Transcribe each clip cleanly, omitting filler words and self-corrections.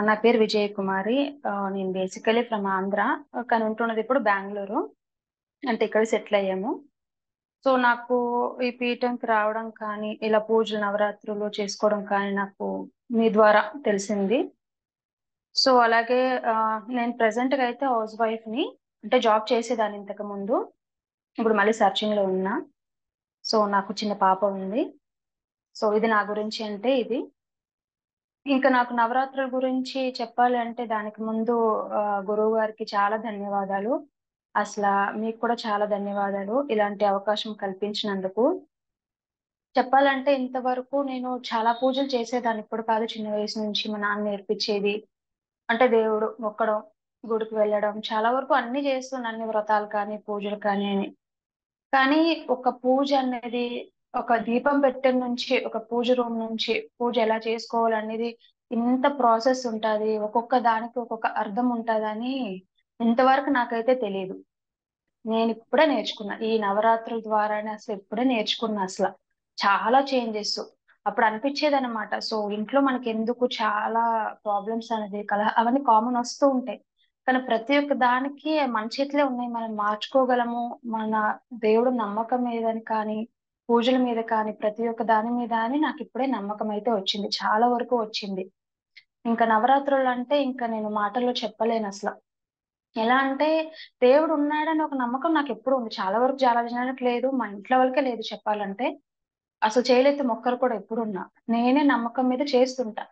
నా పేరు విజయకుమారి. నేను బేసికల్లీ ఫ్రమ్ ఆంధ్ర. కానీ ఉంటున్నది ఇప్పుడు బెంగుళూరు. అంటే ఇక్కడ సెటిల్ అయ్యాము. సో, నాకు ఈ పీఠంకి రావడం కానీ, ఇలా పూజలు, నవరాత్రులు చేసుకోవడం కానీ నాకు మీ ద్వారా తెలిసింది. సో, అలాగే నేను ప్రెజెంట్‌గా అయితే హౌస్ వైఫ్‌ని. అంటే జాబ్ చేసేదాన్ని ఇంతకుముందు. ఇప్పుడు మళ్ళీ సెర్చింగ్‌లో ఉన్నా. సో, నాకు చిన్న పాప ఉంది. సో, ఇది నా గురించి అంటే ఇది. ఇంకా నాకు నవరాత్రుల గురించి చెప్పాలి అంటే దానికి ముందు గురువు గారికి చాలా ధన్యవాదాలు. అసలా మీకు కూడా చాలా ధన్యవాదాలు. ఇలాంటి అవకాశం కల్పించినందుకు. చెప్పాలంటే ఇంతవరకు నేను చాలా పూజలు చేసేదాన్ని. ఇప్పుడు కాదు, చిన్న వయసు నుంచి మా నాన్న నేర్పించేది. అంటే దేవుడు మొక్కడం, గుడికి వెళ్ళడం, చాలా వరకు అన్నీ చేస్తున్నా. అన్ని వ్రతాలు కానీ, పూజలు కానీ అని. కానీ ఒక పూజ అనేది ఒక దీపం పెట్టె నుంచి, ఒక పూజ రూమ్ నుంచి పూజ ఎలా చేసుకోవాలనేది ఇంత ప్రాసెస్ ఉంటది. ఒక్కొక్క దానికి ఒక్కొక్క అర్థం ఉంటదని ఇంతవరకు నాకైతే తెలీదు. నేనిప్పుడే నేర్చుకున్నా. ఈ నవరాత్రుల ద్వారానే ఇప్పుడే నేర్చుకున్నా అసల. చాలా చేంజెస్. అప్పుడు అనిపిచ్చేదనమాట. సో, ఇంట్లో మనకెందుకు చాలా ప్రాబ్లమ్స్ అనేది అవన్నీ కామన్ వస్తూ ఉంటాయి. కానీ ప్రతి ఒక్క దానికి మన చేతిలో ఉన్నాయి. మనం మార్చుకోగలము. మన దేవుడు నమ్మకం మీదని కానీ, పూజల మీద కానీ, ప్రతి ఒక్క దాని మీద అని నాకిప్పుడే నమ్మకమైతే వచ్చింది. చాలా వరకు వచ్చింది. ఇంక నవరాత్రులంటే ఇంక నేను మాటల్లో చెప్పలేనసల. ఎలా అంటే దేవుడున్నాడని ఒక నమ్మకం నాకెప్పుడూ ఉంది. చాలా వరకు చాలా జనాలకు లేదు. మా ఇంట్లో వాళ్ళకే లేదు చెప్పాలంటే. అసలు చేయలెత్తి మొక్కరు కూడా ఎప్పుడున్నా. నేనే నమ్మకం మీద చేస్తుంటా.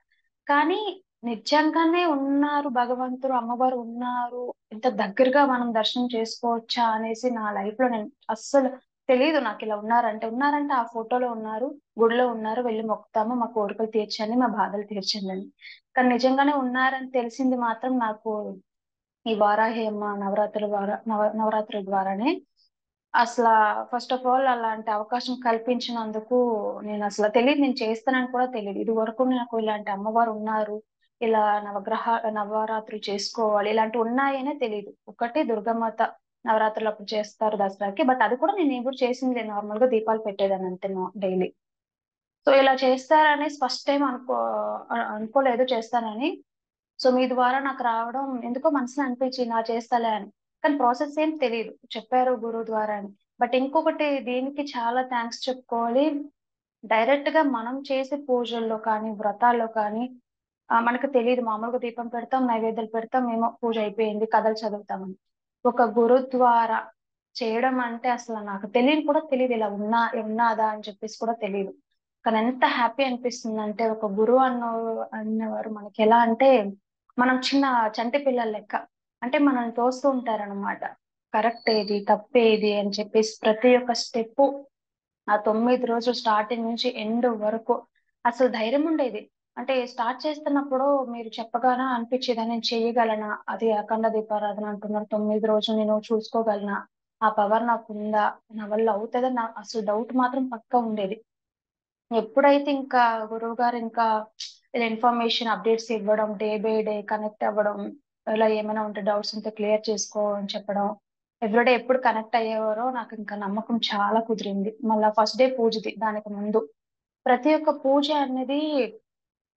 కానీ నిజంగానే ఉన్నారు భగవంతుడు, అమ్మవారు ఉన్నారు. ఇంత దగ్గరగా మనం దర్శనం చేసుకోవచ్చా అనేసి నా లైఫ్‌లో నేను అస్సలు తెలీదు నాకిలా ఉన్నారంటే. ఉన్నారంటే ఆ ఫోటోలో ఉన్నారు, గుడిలో ఉన్నారు, వెళ్లి మొక్కుతాము, మా కోరికలు తీర్చండి, మా బాధలు తీర్చండి అని. కానీ నిజంగానే ఉన్నారని తెలిసింది మాత్రం నాకు ఈ వారాహి అమ్మ నవరాత్రుల ద్వారానే. అసలా ఫస్ట్ ఆఫ్ ఆల్ అలాంటి అవకాశం కల్పించినందుకు నేనసల తెలీదు, నేను చేస్తానని కూడా తెలీదు. ఇదివరకు నాకు ఇలాంటి అమ్మవారు ఉన్నారు, ఇలా నవరాత్రులు చేసుకోవాలి, ఇలాంటివున్నాయనే తెలీదు. ఒకటి దుర్గామాత నవరాత్రులప్పుడు చేస్తారు దసరాకి. బట్ అది కూడా నేనెప్పుడు చేసింది లేదు. నార్మల్‌గా దీపాలు పెట్టేదాన్ని అంతే డైలీ. సో, ఇలా చేస్తారనేసి ఫస్ట్ టైమ్ అనుకోలేదు చేస్తానని. సో, మీ ద్వారా నాకు రావడం ఎందుకో మనసులో అనిపించింది చేస్తాలే అని. కానీ ప్రాసెస్ ఏం తెలీదు. చెప్పారు గురువు ద్వారా అని. బట్ ఇంకొకటి దీనికి చాలా థాంక్స్ చెప్పుకోవాలి. డైరెక్ట్‌గా మనం చేసే పూజల్లో కానీ, వ్రతాల్లో కానీ మనకు తెలీదు. మామూలుగా దీపం పెడతాం, నైవేద్యాలు పెడతాం, ఏమో పూజ అయిపోయింది, కథలు చదువుతామని. ఒక గురు ద్వారా చేయడం అంటే అసల నాకు తెలియని కూడా తెలీదు. ఇలా ఉన్నాదా అని చెప్పేసి కూడా తెలీదు. కానీ ఎంత హ్యాపీ అనిపిస్తుందంటే ఒక గురువు అనేవారు మనకెలా అంటే మనం చిన్న చంటి పిల్లల లెక్క. అంటే మనల్ని తోస్తూ ఉంటారనమాట. కరెక్ట్ ఏది? తప్పేది? అని చెప్పేసి ప్రతి ఒక్క స్టెప్పు ఆ 9 రోజులు స్టార్టింగ్ నుంచి ఎండ్ వరకు అసలు ధైర్యం ఉండేది. అంటే స్టార్ట్ చేస్తున్నప్పుడు మీరు చెప్పగానే అనిపిచ్చేదా నేను చేయగలనా? అది అఖండ దీపారాధన అంటున్నారు. 9 రోజులు నేను చూసుకోగలనా? ఆ పవర్ నాకుందా? నా వల్ల అవుతదా? అసలు డౌట్ మాత్రం పక్కా ఉండేది. ఎప్పుడైతే ఇంకా గురువుగారు ఇంకా ఇలా ఇన్ఫర్మేషన్ అప్డేట్స్ ఇవ్వడం, డే బై డే కనెక్ట్ అవ్వడం, ఇలా ఏమైనా ఉంటే డౌట్స్ ఉంటే క్లియర్ చేసుకో అని చెప్పడం. ఎవ్రీడే ఎప్పుడు కనెక్ట్ అయ్యేవారో నాకింకా నమ్మకం చాలా కుదిరింది. మళ్ళా ఫస్ట్ డే పూజది దానికి ముందు. ప్రతి ఒక్క పూజ అనేది,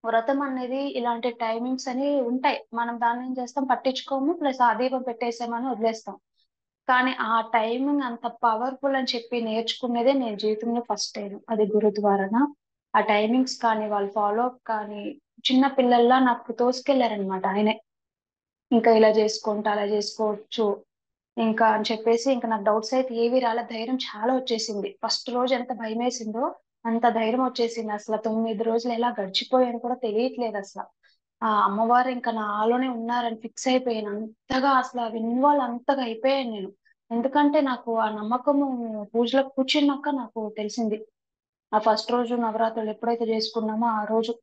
వ్రతం అనేది ఇలాంటి టైమింగ్స్ అని ఉంటాయి. మనం దాన్నేం చేస్తాం పట్టించుకోము. ప్లస్ ఆ దీపం పెట్టేసామని వదిలేస్తాం. కానీ ఆ టైమింగ్ అంత పవర్‌ఫుల్ అని చెప్పి నేర్చుకున్నదే నేను జీవితంలో ఫస్ట్ టైమ్. అది గురు ద్వారాన. ఆ టైమింగ్స్ కానీ, వాళ్ళు ఫాలో అప్ కానీ, చిన్న పిల్లల్లా నాకు తోసుకెళ్లారనమాట ఆయనే. ఇంకా ఇలా చేసుకుంటా, అలా చేసుకోవచ్చు. ఇంకా అని చెప్పేసి ఇంక నాకు డౌట్స్ అయితే ఏవి రాలే. ధైర్యం చాలా వచ్చేసింది. ఫస్ట్ రోజు ఎంత భయమేసిందో అంత ధైర్యం వచ్చేసింది. అసల 9 రోజులు ఎలా గడిచిపోయాయో కూడా తెలియట్లేదసల. ఆ అమ్మవారు ఇంకా నాలోనే ఉన్నారని ఫిక్స్ అయిపోయాను. అంతగా అసల ఇన్వాల్వ్ అంతగా అయిపోయాను నేను. ఎందుకంటే నాకు ఆ నమ్మకము పూజలో కూర్చున్నాక నాకు తెలిసింది. ఆ ఫస్ట్ రోజు నవరాత్రులు ఎప్పుడైతే చేసుకున్నామో ఆ రోజు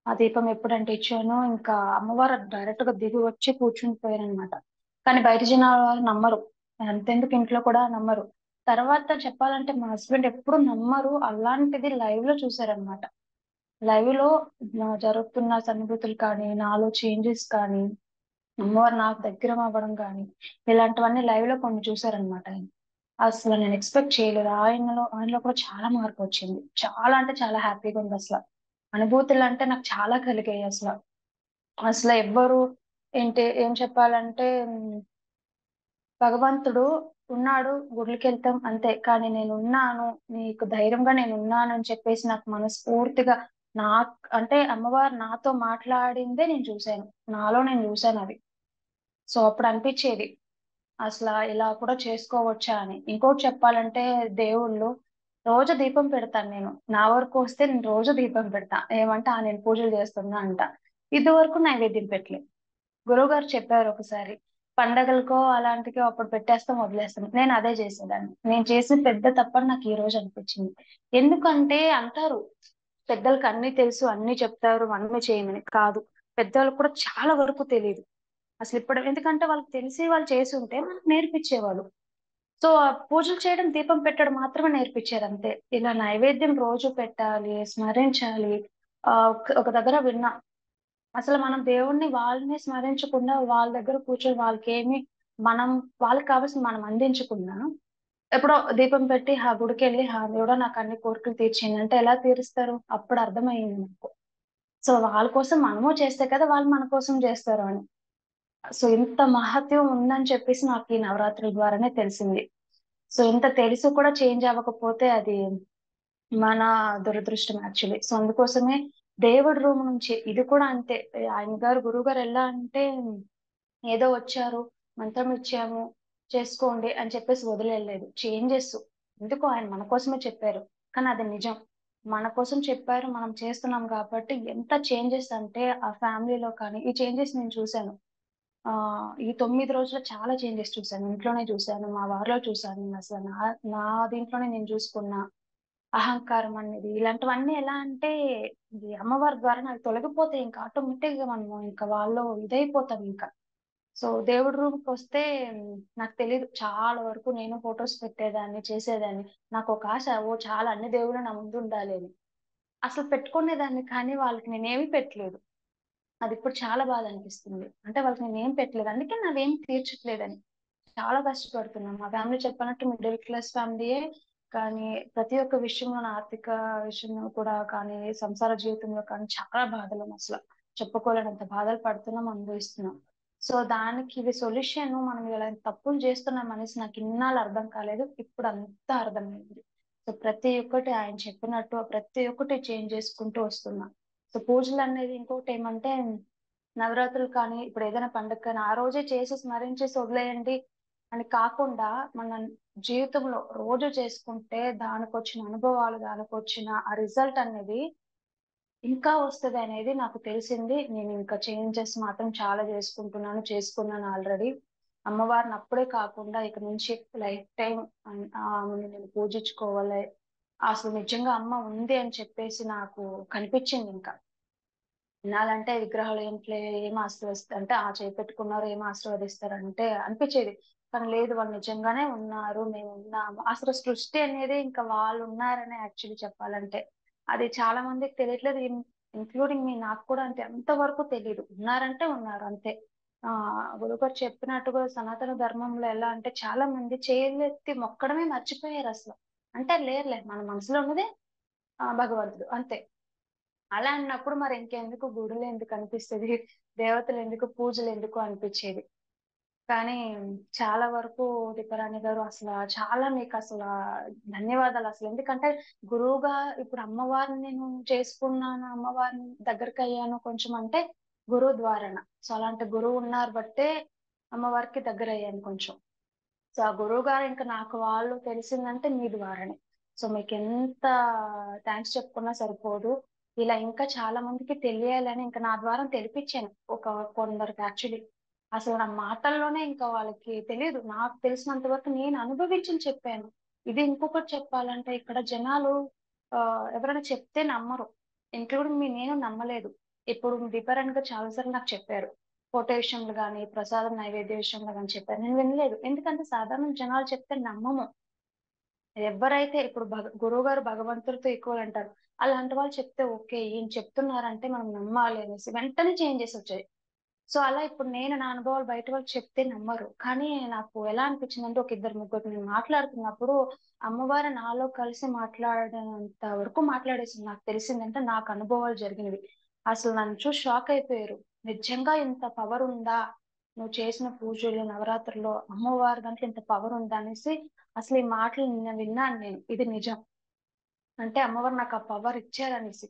ఆ దీపం ఎప్పుడు ఇచ్చానో ఇంకా అమ్మవారు డైరెక్ట్‌గా దిగి వచ్చి కూర్చుండిపోయారనమాట. కానీ బయట జనాలు నమ్మరు. అంతెందుకు ఇంట్లో కూడా నమ్మరు. తర్వాత చెప్పాలంటే మా హస్బెండ్ ఎప్పుడు నమ్మరు. అలాంటిది లైవ్‌లో చూసారనమాట. లైవ్‌లో జరుగుతున్న సంఘటనలు కానీ, నాలో చేంజెస్ కానీ, అమ్మవారు నాకు దగ్గర అవ్వడం గాని, ఇలాంటివన్నీ లైవ్‌లో కొన్ని చూసారనమాట ఆయన. అసలు నేను ఎక్స్‌పెక్ట్ చేయలేదు. ఆయనలో కూడా చాలా మార్పొచ్చింది. చాలా అంటే చాలా హ్యాపీగుందసల. అనుభూతులంటే నాకు చాలా కలిగాయి అసల. అసల ఎవ్వరు ఏం చెప్పాలంటే భగవంతుడు ఉన్నాడు, గుడులకెళ్తాం అంతే. కానీ నేనున్నాను, నీకు ధైర్యంగా నేనున్నానని చెప్పేసి నాకు మనస్ఫూర్తిగా అంటే అమ్మవారు నాతో మాట్లాడిందే నేను చూసాను. నాలో నేను చూసానది. సో, అప్పుడనిపిచ్చేది. అసలా ఇలా కూడా చేసుకోవచ్చా అని. ఇంకోటి చెప్పాలంటే దేవుళ్ళు రోజు దీపం పెడతాను నేను. నా వరకు వస్తే నేను రోజు దీపం పెడతా. ఏమంటే, నేను పూజలు చేస్తున్నా అంట. ఇదివరకు నైవేద్యం పెట్టలే. గురువుగారు చెప్పారు ఒకసారి. పండగలకో, అలాంటికో అప్పుడు పెట్టేస్తాం, వదిలేస్తాం. నేను అదే చేసేదాన్ని. నేను చేసిన పెద్ద తప్పని నాకు ఈ రోజు అనిపించింది. ఎందుకంటే అంటారు, పెద్దలకి అన్నీ తెలుసు, అన్నీ చెప్తారు, మనమే చేయమని. కాదు. పెద్దోళ్ళకి కూడా చాలా వరకు తెలీదు. అసలిప్పుడు ఎందుకంటే వాళ్ళకి తెలిసి వాళ్ళు చేసుంటే మనకు నేర్పిచ్చేవాళ్ళు. సో, ఆ పూజలు చేయడం, దీపం పెట్టడం మాత్రమే నేర్పిచ్చారంతే. ఇలా నైవేద్యం రోజు పెట్టాలి, స్మరించాలి. ఒక దగ్గర విన్నా. అసలు మనం దేవుడిని వాళ్ళని స్మరించకుండా వాళ్ళ దగ్గర కూర్చొని మనం వాళ్ళకి కావాల్సింది మనం అందించకుండా, ఎప్పుడో దీపం పెట్టి గుడికెళ్ళి దేవుడా నాకన్ని కోరికలు తీర్చేయండి అంటే ఎలా తీరుస్తారు? అప్పుడు అర్థమయింది నాకు. సో, వాళ్ళ కోసం మనము చేస్తే కదా వాళ్ళు మన కోసం జేస్తారు అని. సో, ఇంత మహత్యం ఉందని చెప్పేసి నాకు ఈ నవరాత్రుల ద్వారానే తెలిసింది. సో, ఇంత తెలిసి కూడా చేంజ్ అవ్వకపోతే అది మన దురదృష్టం యాక్చువల్లీ. సో, అందుకోసమే దేవుడి రూమ్ నుంచి ఇది కూడా అంతే. గురువుగారు ఎలా అంటే ఏదో వచ్చారు, మంత్రం ఇచ్చాము, చేసుకోండి అని చెప్పేసి వదిలేయలేదు. చేంజెస్ ఎందుకో ఆయన మన కోసమే చెప్పారు. కానీ అది నిజం. మన కోసం చెప్పారు. మనం చేస్తున్నాం కాబట్టి ఎంత చేంజెస్ అంటే ఆ ఫ్యామిలీలో కానీ ఈ చేంజెస్ నేను చూసాను. ఈ 9 రోజుల్లో చాలా చేంజెస్ చూసాను. ఇంట్లోనే చూసాను. మా వారిలో చూసాను. అసలు నా నా దీంట్లోనే నేను చూసుకున్న అహంకారం అనేది ఇలాంటివన్నీ ఎలా అంటే ఇది అమ్మవారి ద్వారా నాకు తొలగిపోతాయి. ఇంకా ఆటోమేటిక్‌గా మనము ఇంకా వాళ్ళలో ఇదైపోతాం ఇంకా. సో, దేవుడి రూమ్‌కొస్తే నాకు తెలీదు. చాలా వరకు నేను ఫోటోస్ పెట్టేదాన్ని, చేసేదాన్ని. నాకొక ఆశ చాలా అన్ని దేవుళ్ళు నా ముందుండాలి అని. అసలు పెట్టుకునేదాన్ని కానీ వాళ్ళకి నేనేమి పెట్టలేదు. అదిప్పుడు చాలా బాధనిపిస్తుంది. అంటే వాళ్ళకి నేనేం పెట్టలేదు. అందుకే నావేం తీర్చట్లేదని. చాలా కష్టపడుతున్నాం. మా ఫ్యామిలీ చెప్పనట్టు మిడిల్ క్లాస్ ఫ్యామిలీయే. కానీ ప్రతి ఒక్క విషయంలో ఆర్థిక విషయంలో కూడా కానీ, సంసార జీవితంలో కానీ చాలా బాధలుమసల. చెప్పుకోలేనంత బాధలు పడుతున్నాం, అనుభవిస్తున్నాం. సో, దానికి ఇది సొల్యూషను మనం ఇలాంటి తప్పులు చేస్తున్నాం అనేసి నాకిన్నాళ్ళు అర్థం కాలేదు. ఇప్పుడంతా అర్థమైంది. సో, ప్రతి ఒక్కటి ఆయన చెప్పినట్టు ప్రతి ఒక్కటి చేంజ్ చేసుకుంటూ వస్తున్నా. సో, పూజలనేది ఇంకోటేమంటే నవరాత్రులు కానీ, ఇప్పుడేదైనా పండగ కానీ, ఆ రోజే చేసి స్మరించేసి వదిలేయండి అని కాకుండా, మన జీవితంలో రోజు చేసుకుంటే దానికొచ్చిన అనుభవాలు, దానికొచ్చిన ఆ రిజల్ట్ అనేది ఇంకా వస్తదనేది నాకు తెలిసింది. నేనింకా చేంజెస్ మాత్రం చాలా చేసుకున్నాను ఆల్రెడీ. అమ్మవారిని అప్పుడే కాకుండా ఇక నుంచి లైఫ్ టైమ్ ఆమెని నేను పూజించుకోవాలి. అసలు నిజంగా అమ్మ ఉంది అని చెప్పేసి నాకు కనిపిచ్చిందింక. ఇన్నాళ్ళంటే విగ్రహాలు ఏం అంటే చేయి పెట్టుకున్నారు ఏం ఆశీర్వదిస్తారంటే అనిపిచ్చేది. కానీ లేదు వాళ్ళు నిజంగానే ఉన్నారు. మేమున్నాము. అసలు సృష్టి అనేది ఇంకా వాళ్ళున్నారనే యాక్చువల్లీ చెప్పాలంటే. అది చాలా మందికి తెలియట్లేదు. ఇంక్లూడింగ్ నాకు కూడా అంతే. అంతవరకు తెలీదు. ఉన్నారంటే ఉన్నారు అంతే. గురువుగారు చెప్పినట్టుగా సనాతన ధర్మంలో ఎలా అంటే చాలా మంది చేతులెత్తి మొక్కడమే మర్చిపోయారసల. అంటే లేరులే మన మనసులో ఉన్నదే భగవంతుడు అంతే. అలా అన్నప్పుడు మరి ఇంకెందుకు గుడులెందుకు అనిపిస్తది. దేవతలెందుకు, పూజలెందుకు అనిపిచ్చేది. కానీ చాలా వరకు దీపారాణి గారు చాలా మీకసలా ధన్యవాదాలసలు. ఎందుకంటే గురువుగా ఇప్పుడు అమ్మవారిని నేను చేసుకున్నాను, అమ్మవారిని దగ్గరకయ్యాను కొంచెం అంటే గురువు ద్వారాన. సో, అలాంటి గురువున్నారు బట్టే అమ్మవారికి దగ్గరయ్యాను కొంచెం. సో, ఆ గురువుగారు ఇంక నాకు వాళ్ళు తెలిసిందంటే మీ ద్వారానే. సో, మీకెంత థాంక్స్ చెప్పుకున్నా సరిపోదు. ఇలా ఇంకా చాలా మందికి తెలియాలని ఇంక నా ద్వారా తెలిపిచ్చాను. కొందరికి యాక్చువల్లీ. అసలు నా మాటల్లోనే ఇంకా వాళ్ళకి తెలీదు. నాకు తెలిసినంత వరకు నేను అనుభవించింది చెప్పాను. ఇది ఇంకొకటి చెప్పాలంటే ఇక్కడ జనాలు ఎవరైనా చెప్తే నమ్మరు. ఇంక్లూడింగ్ నేను నమ్మలేదు. ఇప్పుడు దీపారాణి చాలా సార్లు నాకు చెప్పారు. ఫోటో విషయంలో గాని, ప్రసాదం నైవేద్య విషయంలో గాని చెప్పారు. నేను వినలేదు. ఎందుకంటే సాధారణ జనాలు చెప్తే నమ్మము. ఎవ్వరైతే ఇప్పుడు గురువుగారు భగవంతుడితో ఈక్వల్ అంటారు. అలాంటి వాళ్ళు చెప్తే ఓకే. ఈయన చెప్తున్నారంటే మనం నమ్మాలి అనేసి వెంటనే చేంజెస్ వచ్చాయి. సో అలా ఇప్పుడు నేను నా అనుభవాలు బయట వాళ్ళకి చెప్తే నమ్మరు. కానీ నాకు ఎలా అనిపించిందంటే ఒక ఇద్దరు ముగ్గురు నేను మాట్లాడుతున్నప్పుడు అమ్మవారు నాలో కలిసి మాట్లాడనంత వరకు మాట్లాడేసింది. నాకు తెలిసిందంటే నాకు అనుభవాలు జరిగినవి. అసలు నన్ను చూసి షాక్ అయిపోయారు. నిజంగా ఇంత పవర్ ఉందా? నువ్వు చేసిన పూజలు నవరాత్రుల్లో అమ్మవారి దాంట్లో ఇంత పవర్ ఉందా అనేసి అసలు ఈ మాటలు నిన్న విన్నాను నేను. ఇది నిజం. అంటే అమ్మవారు నాకు ఆ పవర్ ఇచ్చారనేసి.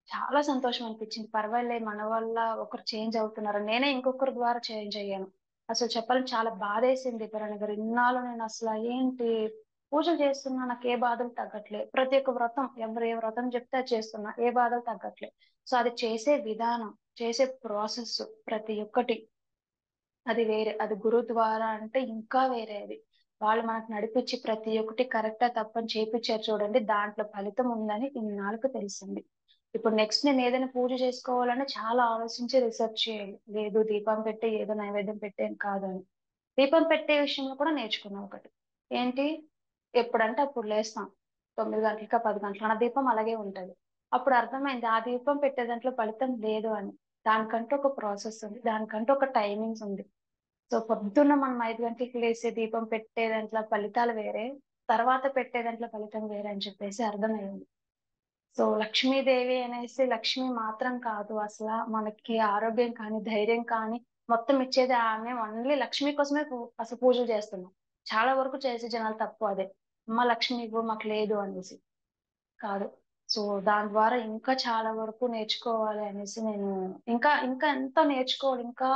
చాలా సంతోషం అనిపించింది. పర్వాలే మన వల్ల ఒకరు చేంజ్ అవుతున్నారు. నేనే ఇంకొకరి ద్వారా చేంజ్ అయ్యాను. అసలు చెప్పాలంటే చాలా బాధేసింది భరణి గారు. ఇన్నాళ్ళు నేను అసలు ఏంటి పూజలు చేస్తున్నా నాకు ఏ బాధలు తగ్గట్లే. ప్రతి ఒక్క వ్రతం ఎవరు ఏ వ్రతం చెప్తే అది చేస్తున్నా. ఏ బాధలు తగ్గట్లే. సో అది చేసే విధానం, చేసే ప్రాసెస్ ప్రతి ఒక్కటి అది వేరే. అది గురు ద్వారా అంటే ఇంకా వేరే అది. వాళ్ళు మనకు నడిపించి ప్రతి ఒక్కటి కరెక్టా తప్పని చేపిచ్చారు చూడండి. దాంట్లో ఫలితం ఉందని ఇన్నాళ్ళకు తెలిసింది. ఇప్పుడు నెక్స్ట్ నేను ఏదైనా పూజ చేసుకోవాలంటే చాలా ఆలోచించి రిసర్చ్ చేయాలి. లేదు దీపం పెట్టి ఏదో నైవేద్యం పెట్టేం కాదని. దీపం పెట్టే విషయంలో కూడా నేర్చుకున్నా ఒకటి. ఏంటి? ఎప్పుడంటే అప్పుడు లేస్తాం. 9 గంటలకా, 10 గంటలకా నా దీపం అలాగే ఉంటది. అప్పుడు అర్థమైంది ఆ దీపం పెట్టే దాంట్లో ఫలితం లేదు అని. దానికంటూ ఒక ప్రాసెస్ ఉంది. దానికంటూ ఒక టైమింగ్స్ ఉంది. సో పొద్దున్న మనం 5 గంటలకి లేసి దీపం పెట్టే దాంట్లో ఫలితాలు వేరే. తర్వాత పెట్టే దాంట్లో ఫలితం వేరే అని చెప్పేసి అర్థమయింది. సో లక్ష్మీదేవి అనేసి లక్ష్మి మాత్రం కాదు అసల. మనకి ఆరోగ్యం కానీ, ధైర్యం కానీ మొత్తం ఇచ్చేది ఆమె. ఓన్లీ లక్ష్మి కోసమే అసలు పూజలు చేస్తున్నాం. చాలా వరకు చేసే జనాలు తప్పు అదే. అమ్మ లక్ష్మి ఇవ్వు మాకు లేదు అనేసి. కాదు. సో దాని ద్వారా ఇంకా చాలా వరకు నేర్చుకోవాలి అనేసి నేను ఇంకా ఇంకా ఎంతో నేర్చుకోవాలి. ఇంకా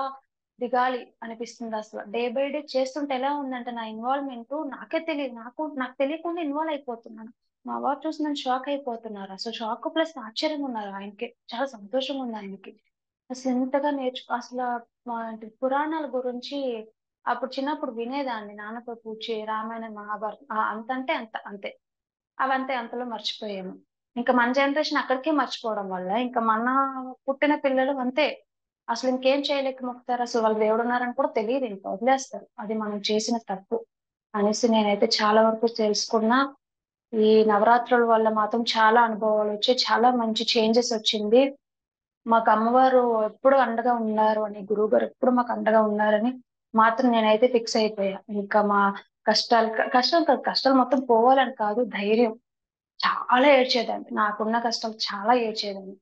దిగాలి అనిపిస్తుంది అసలు. డే బై డే చేస్తుంటే ఎలా ఉందంటే నా ఇన్వాల్వ్‌మెంట్ నాకే తెలియదు. నాకు తెలియకుండా ఇన్వాల్వ్ అయిపోతున్నాను. మా వారు చూసి నన్ను షాక్ అయిపోతున్నారు. అసలు షాక్ ప్లస్ ఆశ్చర్యంగా ఉన్నారు ఆయనకి. చాలా సంతోషంగా ఉంది ఆయనకి. అసలు ఎంతగా అసల ఏంటి పురాణాల గురించి అప్పుడు చిన్నప్పుడు వినేదాన్ని. నాన్నతో పూజ రామాయణం, మహాభారతం అంతంటే అంత అంతే. అవంతే అంతలో మర్చిపోయాము. ఇంకా మన జనరేషన్ అక్కడికే మర్చిపోవడం వల్ల, ఇంకా మన పుట్టిన పిల్లలు అంతే. అసలు ఇంకేం చేయలేక మొక్కుతారు. అసలు వాళ్ళు దేవుడున్నారని కూడా తెలీదు. ఇంకా వదిలేస్తారు. అది మనం చేసిన తప్పు అనేసి నేనైతే చాలా వరకు తెలుసుకున్నా. ఈ నవరాత్రుల వల్ల మాత్రం చాలా అనుభవాలు వచ్చాయి. చాలా మంచి చేంజెస్ వచ్చింది. మాకు అమ్మవారు ఎప్పుడు అండగా ఉన్నారు అని, గురువుగారు ఎప్పుడు మాకు అండగా ఉన్నారని మాత్రం నేనైతే ఫిక్స్ అయిపోయా. ఇంకా మా కష్టాలు కాదు, కష్టాలు మొత్తం పోవాలని కాదు, ధైర్యం. చాలా ఏడ్చేదాన్ని. నాకున్న కష్టాలు చాలా ఏడ్చేదాన్ని.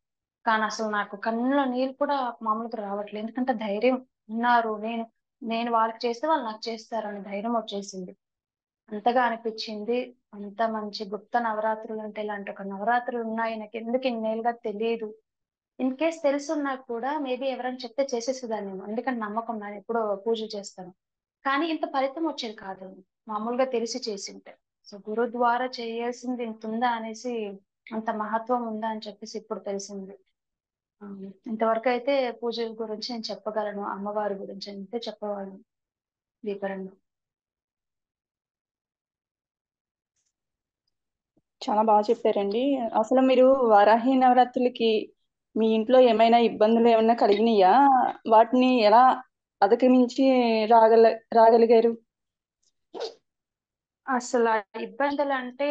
కానీ అసలు నాకు కళ్ళలో నీళ్ళు కూడా మామూలుగా రావట్లేదు. ఎందుకంటే ధైర్యం ఉన్నారు. నేను వాళ్ళకి చేస్తే వాళ్ళు నాకు చేస్తారని ధైర్యం వచ్చేసింది. అంతగా అనిపిచ్చింది. అంత మంచి గుప్త నవరాత్రులంటే ఇలాంటి ఒక నవరాత్రులు ఉన్నాయి. నాకెందుకు ఇన్నేళ్లుగా తెలీదు. ఇన్ కేస్ తెలుసున్నా కూడా మేబీ ఎవరైనా చెప్తే చేసేసేదాన్నేమో. ఎందుకంటే నమ్మకం నేనెప్పుడో పూజలు చేస్తాను. కానీ ఇంత ఫలితం వచ్చేది కాదు. మామూలుగా తెలిసి చేసుంటే. సో గురు ద్వారా చేయాల్సింది ఇంతుందా అనేసి, అంత మహత్వం ఉందా అని చెప్పేసి ఇప్పుడు తెలిసింది. ఇంతవరకైతే పూజల గురించి నేను చెప్పగలను. అమ్మవారి గురించి అంతే చెప్పగలను వివరంగా. చాలా బాగా చెప్పారండి. అసలు మీరు వారాహి నవరాత్రులకి మీ ఇంట్లో ఏమైనా ఇబ్బందులు ఏమైనా కలిగినాయా? వాటిని ఎలా అధిగమించి రాగల రాగలిగారు? అసల ఇబ్బందంటే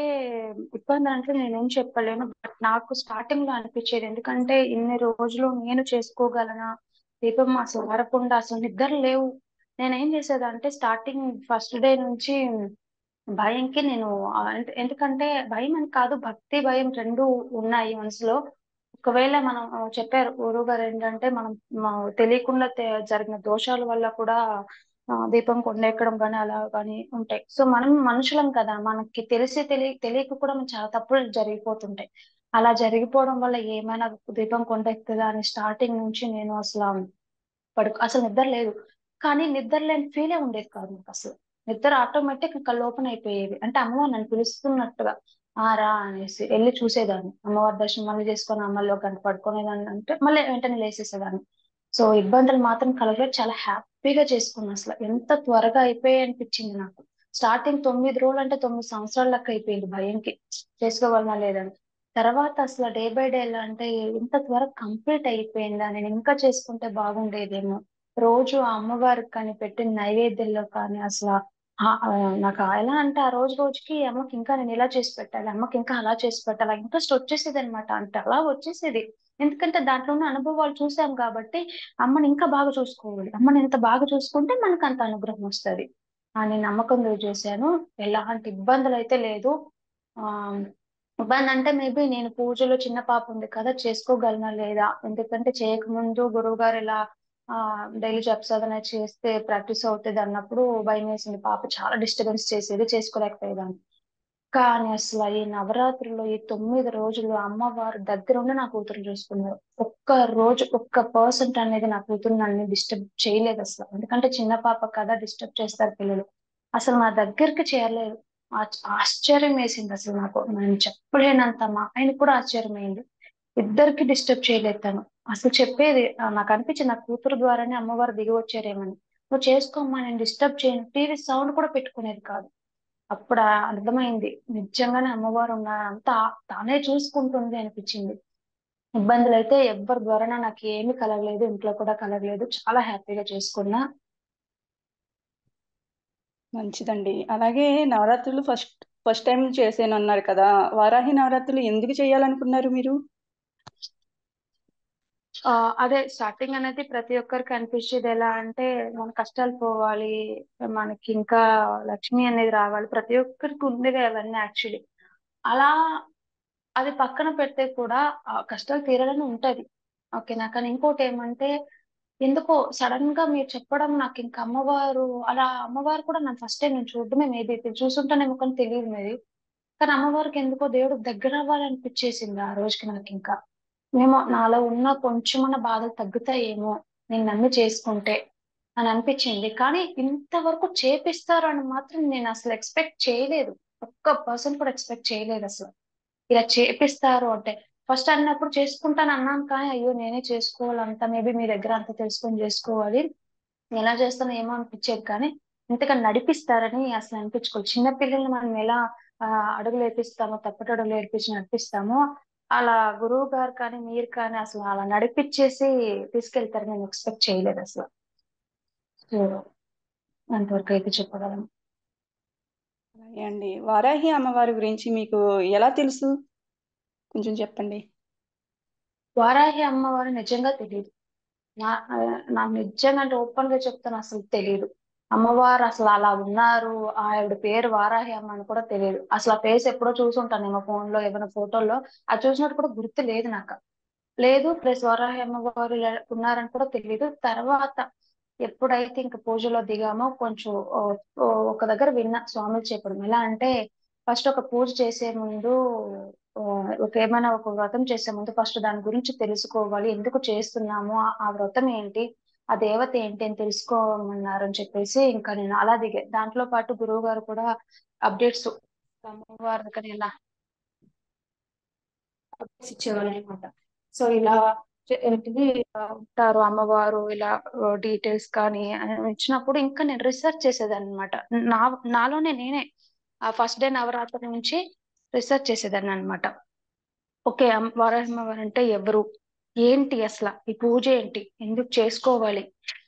నేనేం చెప్పలేను. బట్ నాకు స్టార్టింగ్‌లో అనిపిచ్చేది. ఎందుకంటే ఇన్ని రోజులు నేను చేసుకోగలనా? దీపం అసలు ఆరకుండా అసలు నిద్ర లేవు. నేనేం చేసేదంటే స్టార్టింగ్ ఫస్ట్ డే నుంచి భయంకి నేను ఎందుకంటే భయమని కాదు, భక్తి, భయం 2 ఉన్నాయి మనసులో. ఒకవేళ మనం చెప్పారు గురువుగారు ఏంటంటే, మనం తెలియకుండా జరిగిన దోషాల వల్ల కూడా దీపం కొండెక్కడం గాని, అలా గాని ఉంటాయి. సో, మనం మనుషులం కదా! మనకి తెలిసి తెలియక కూడా మన చాలా తప్పులు జరిగిపోతుంటాయి. అలా జరిగిపోవడం వల్ల ఏమైనా దీపం కొండెక్కుతదా అని స్టార్టింగ్ నుంచి నేను అసలు నిద్ర లేదు. కానీ నిద్ర లేని ఫీలే ఉండేది కాదు నాకసలు. నిద్ర ఆటోమేటిక్ కళ్ళు ఓపెన్ అయిపోయేవి. అంటే అమ్మవారు నన్ను పిలుస్తున్నట్టుగా. రా అనేసి ఎళ్లి చూసేదాన్ని. అమ్మవారి దర్శనం మళ్ళీ చేసుకొని మళ్ళీ ఒక గంట పడుకునేదాన్ని అంటే మళ్ళీ వెంటనే లేసేసేదాన్ని. సో ఇబ్బందులు మాత్రం కలగలేదు. చాలా హ్యాపీగా చేసుకున్నా అసల. ఎంత త్వరగా అయిపోయాయి అనిపించింది నాకు. స్టార్టింగ్ 9 రోజులంటే 9 సంవత్సరాల లెక్క అయిపోయింది భయంకి. చేసుకోగలనా లేదని. తర్వాత అసల డే బై డే ఎలా అంటే ఇంత త్వరగా కంప్లీట్ అయిపోయిందా? నేను ఇంకా చేసుకుంటే బాగుండేదేమో. రోజు ఆ అమ్మవారికి కానీ పెట్టిన నైవేద్యంలో కానీ అసల నాకు ఎలా అంటే ఆ రోజు రోజుకి అమ్మకి ఇంకా నేను ఇలా చేసి పెట్టాలి. అమ్మకి ఇంకా అలా చేసి పెట్టాలి. ఆ ఇంట్రెస్ట్ వచ్చేసేదనమాట. అంటే అలా వచ్చేసేది. ఎందుకంటే దాంట్లో ఉన్న అనుభవాలు చూసాం కాబట్టి అమ్మని ఇంకా బాగా చూసుకోవాలి, అమ్మని ఎంత బాగా చూసుకుంటే మనకు అంత అనుగ్రహం వస్తది అని నమ్మకంతో చేశాను. ఎలాంటి ఇబ్బందులు అయితే లేదు. ఆ ఇబ్బంది అంటే మేబీ నేను పూజలో చిన్న పాప ఉంది కదా, చేసుకోగలనా లేదా, ఎందుకంటే చేయకముందు గురువు గారు ఇలా డైలీ జపసాధన చేస్తే ప్రాక్టీస్ అవుతుంది అన్నప్పుడు భయం వేసింది. పాప చాలా డిస్టర్బెన్స్ చేసేది, చేసుకోలేకపోయేదాన్ని. కానీ అసలు ఈ నవరాత్రులు ఈ 9 రోజులు అమ్మవారు దగ్గరుండి నా కూతురు చూసుకున్నారు. ఒక్క రోజు ఒక్క పర్సెంట్ అనేది నా కూతురు నన్ను డిస్టర్బ్ చేయలేదు అసలు. ఎందుకంటే చిన్న పాప కదా, డిస్టర్బ్ చేస్తారు పిల్లలు. అసలు నా దగ్గరికి చేరలేదు. ఆశ్చర్యం వేసింది అసలు నాకు. నేను చెప్పలేనంత, మా ఆయనకు కూడా ఆశ్చర్యమైంది. ఇద్దరికి డిస్టర్బ్ చేయలేదు తను. అసలు చెప్పేది నాకు అనిపించింది, నా కూతురు ద్వారానే అమ్మవారు దిగి వచ్చారేమని. నువ్వు చేసుకోమ్మా, నేను డిస్టర్బ్ చేయను, టీవీ సౌండ్ కూడా పెట్టుకునేది కాదు. అప్పుడు అర్థమైంది నిజంగానే అమ్మవారు ఉన్నారంతా తానే చూసుకుంటుంది అనిపించింది. ఇబ్బందులు అయితే ఎవ్వరి ద్వారా నాకు ఏమీ కలగలేదు, ఇంట్లో కూడా కలగలేదు. చాలా హ్యాపీగా చేసుకున్నా. మంచిదండి. అలాగే నవరాత్రులు ఫస్ట్ ఫస్ట్ టైం చేశాను అన్నారు కదా, వారాహి నవరాత్రులు ఎందుకు చేయాలనుకున్నారు మీరు? ఆ అదే స్టార్టింగ్ అనేది ప్రతి ఒక్కరికి అనిపించేది ఎలా అంటే, మన కష్టాలు పోవాలి, మనకి ఇంకా లక్ష్మి అనేది రావాలి, ప్రతి ఒక్కరికి ఉండేది అవన్నీ యాక్చువల్లీ. అలా అది పక్కన పెడితే కూడా ఆ కష్టాలు తీరాలని ఉంటది. ఓకేనా, కానీ ఇంకోటి ఏమంటే, ఎందుకో సడన్ గా మీరు చెప్పడం నాకు ఇంకా అమ్మవారు, అలా అమ్మవారు కూడా నన్ను ఫస్ట్ టైం నేను చూడడమే, మేబీ చూసుంటానేమో కానీ తెలియదు మేబీ. కానీ అమ్మవారికి ఎందుకో దేవుడు దగ్గర అవ్వాలనిపించేసింది ఆ రోజుకి నాకు. ఇంకా ఏమో నాలో ఉన్న కొంచెమన్న బాధలు తగ్గుతాయేమో నేను నన్ను చేసుకుంటే అని అనిపించింది. కానీ ఇంతవరకు చేపిస్తారు అని మాత్రం నేను అసలు ఎక్స్పెక్ట్ చేయలేదు. ఒక్క పర్సన్ కూడా ఎక్స్పెక్ట్ చేయలేదు అసలు ఇలా చేపిస్తారు అంటే. ఫస్ట్ అన్నప్పుడు చేసుకుంటాను అన్నాను, కానీ అయ్యో నేనే చేసుకోవాలి అంతా, మేబీ మీ దగ్గర అంత తెలుసుకొని చేసుకోవాలి, ఎలా చేస్తానో ఏమో అనిపించేది. కానీ ఇంతగా నడిపిస్తారని అసలు అనిపించుకోవాలి. చిన్న పిల్లల్ని మనం ఎలా ఆ అడుగులు వేపిస్తామో, తప్పటి అడుగులు వేపించి నడిపిస్తామో, అలా గురువు గారు కానీ మీరు కానీ అసలు అలా నడిపించేసి తీసుకెళ్తారని నేను ఎక్స్పెక్ట్ చేయలేదు అసలు. సో అంతవరకు అయితే చెప్పగలను. అలాగే అండి. వారాహి అమ్మవారి గురించి మీకు ఎలా తెలుసు? కొంచెం చెప్పండి. వారాహి అమ్మవారు నిజంగా తెలియదు. నాకు నిజంగా అంటే ఓపెన్ గా చెప్తాను, అసలు తెలియదు. అమ్మవారు అసలు అలా ఉన్నారు, ఆవిడ పేరు వారాహి అమ్మ అని కూడా తెలియదు. అసలు ఆ ఫేస్ ఎప్పుడో చూసుంటాను నేను ఫోన్ లో ఏమైనా ఫోటోల్లో, అది చూసినట్టు కూడా గుర్తు లేదు నాకు. లేదు, ప్లస్ వరాహి అమ్మవారు ఇలా ఉన్నారని కూడా తెలియదు. తర్వాత ఎప్పుడైతే ఇంక పూజలో దిగామో కొంచెం ఒక దగ్గర విన్నా స్వాములు చెప్పడం. ఎలా అంటే, ఫస్ట్ ఒక పూజ చేసే ముందు ఆ, ఏమైనా ఒక వ్రతం చేసే ముందు ఫస్ట్ దాని గురించి తెలుసుకోవాలి, ఎందుకు చేస్తున్నాము, ఆ వ్రతం ఏంటి, ఆ దేవత ఏంటి అని తెలుసుకోమన్నారు అని చెప్పేసి ఇంకా నేను అలా దిగా. దాంట్లో పాటు గురువు గారు కూడా అప్డేట్స్ అమ్మవారి దగ్గర ఇలా ఇచ్చేవాళ్ళు అనమాట. సో ఇలా ఏంటిది ఉంటారు అమ్మవారు, ఇలా డీటెయిల్స్ కానీ ఇచ్చినప్పుడు ఇంకా నేను రీసెర్చ్ చేసేదాన్ని అనమాట. నా నాలోనే నేనే ఆ ఫస్ట్ డే నవరాత్రి నుంచి రీసెర్చ్ చేసేదాన్ని అనమాట. ఓకే, వరాహమ్మవారు అంటే ఎవరు, ఏంటి అసలు ఈ పూజ ఏంటి, ఎందుకు చేసుకోవాలి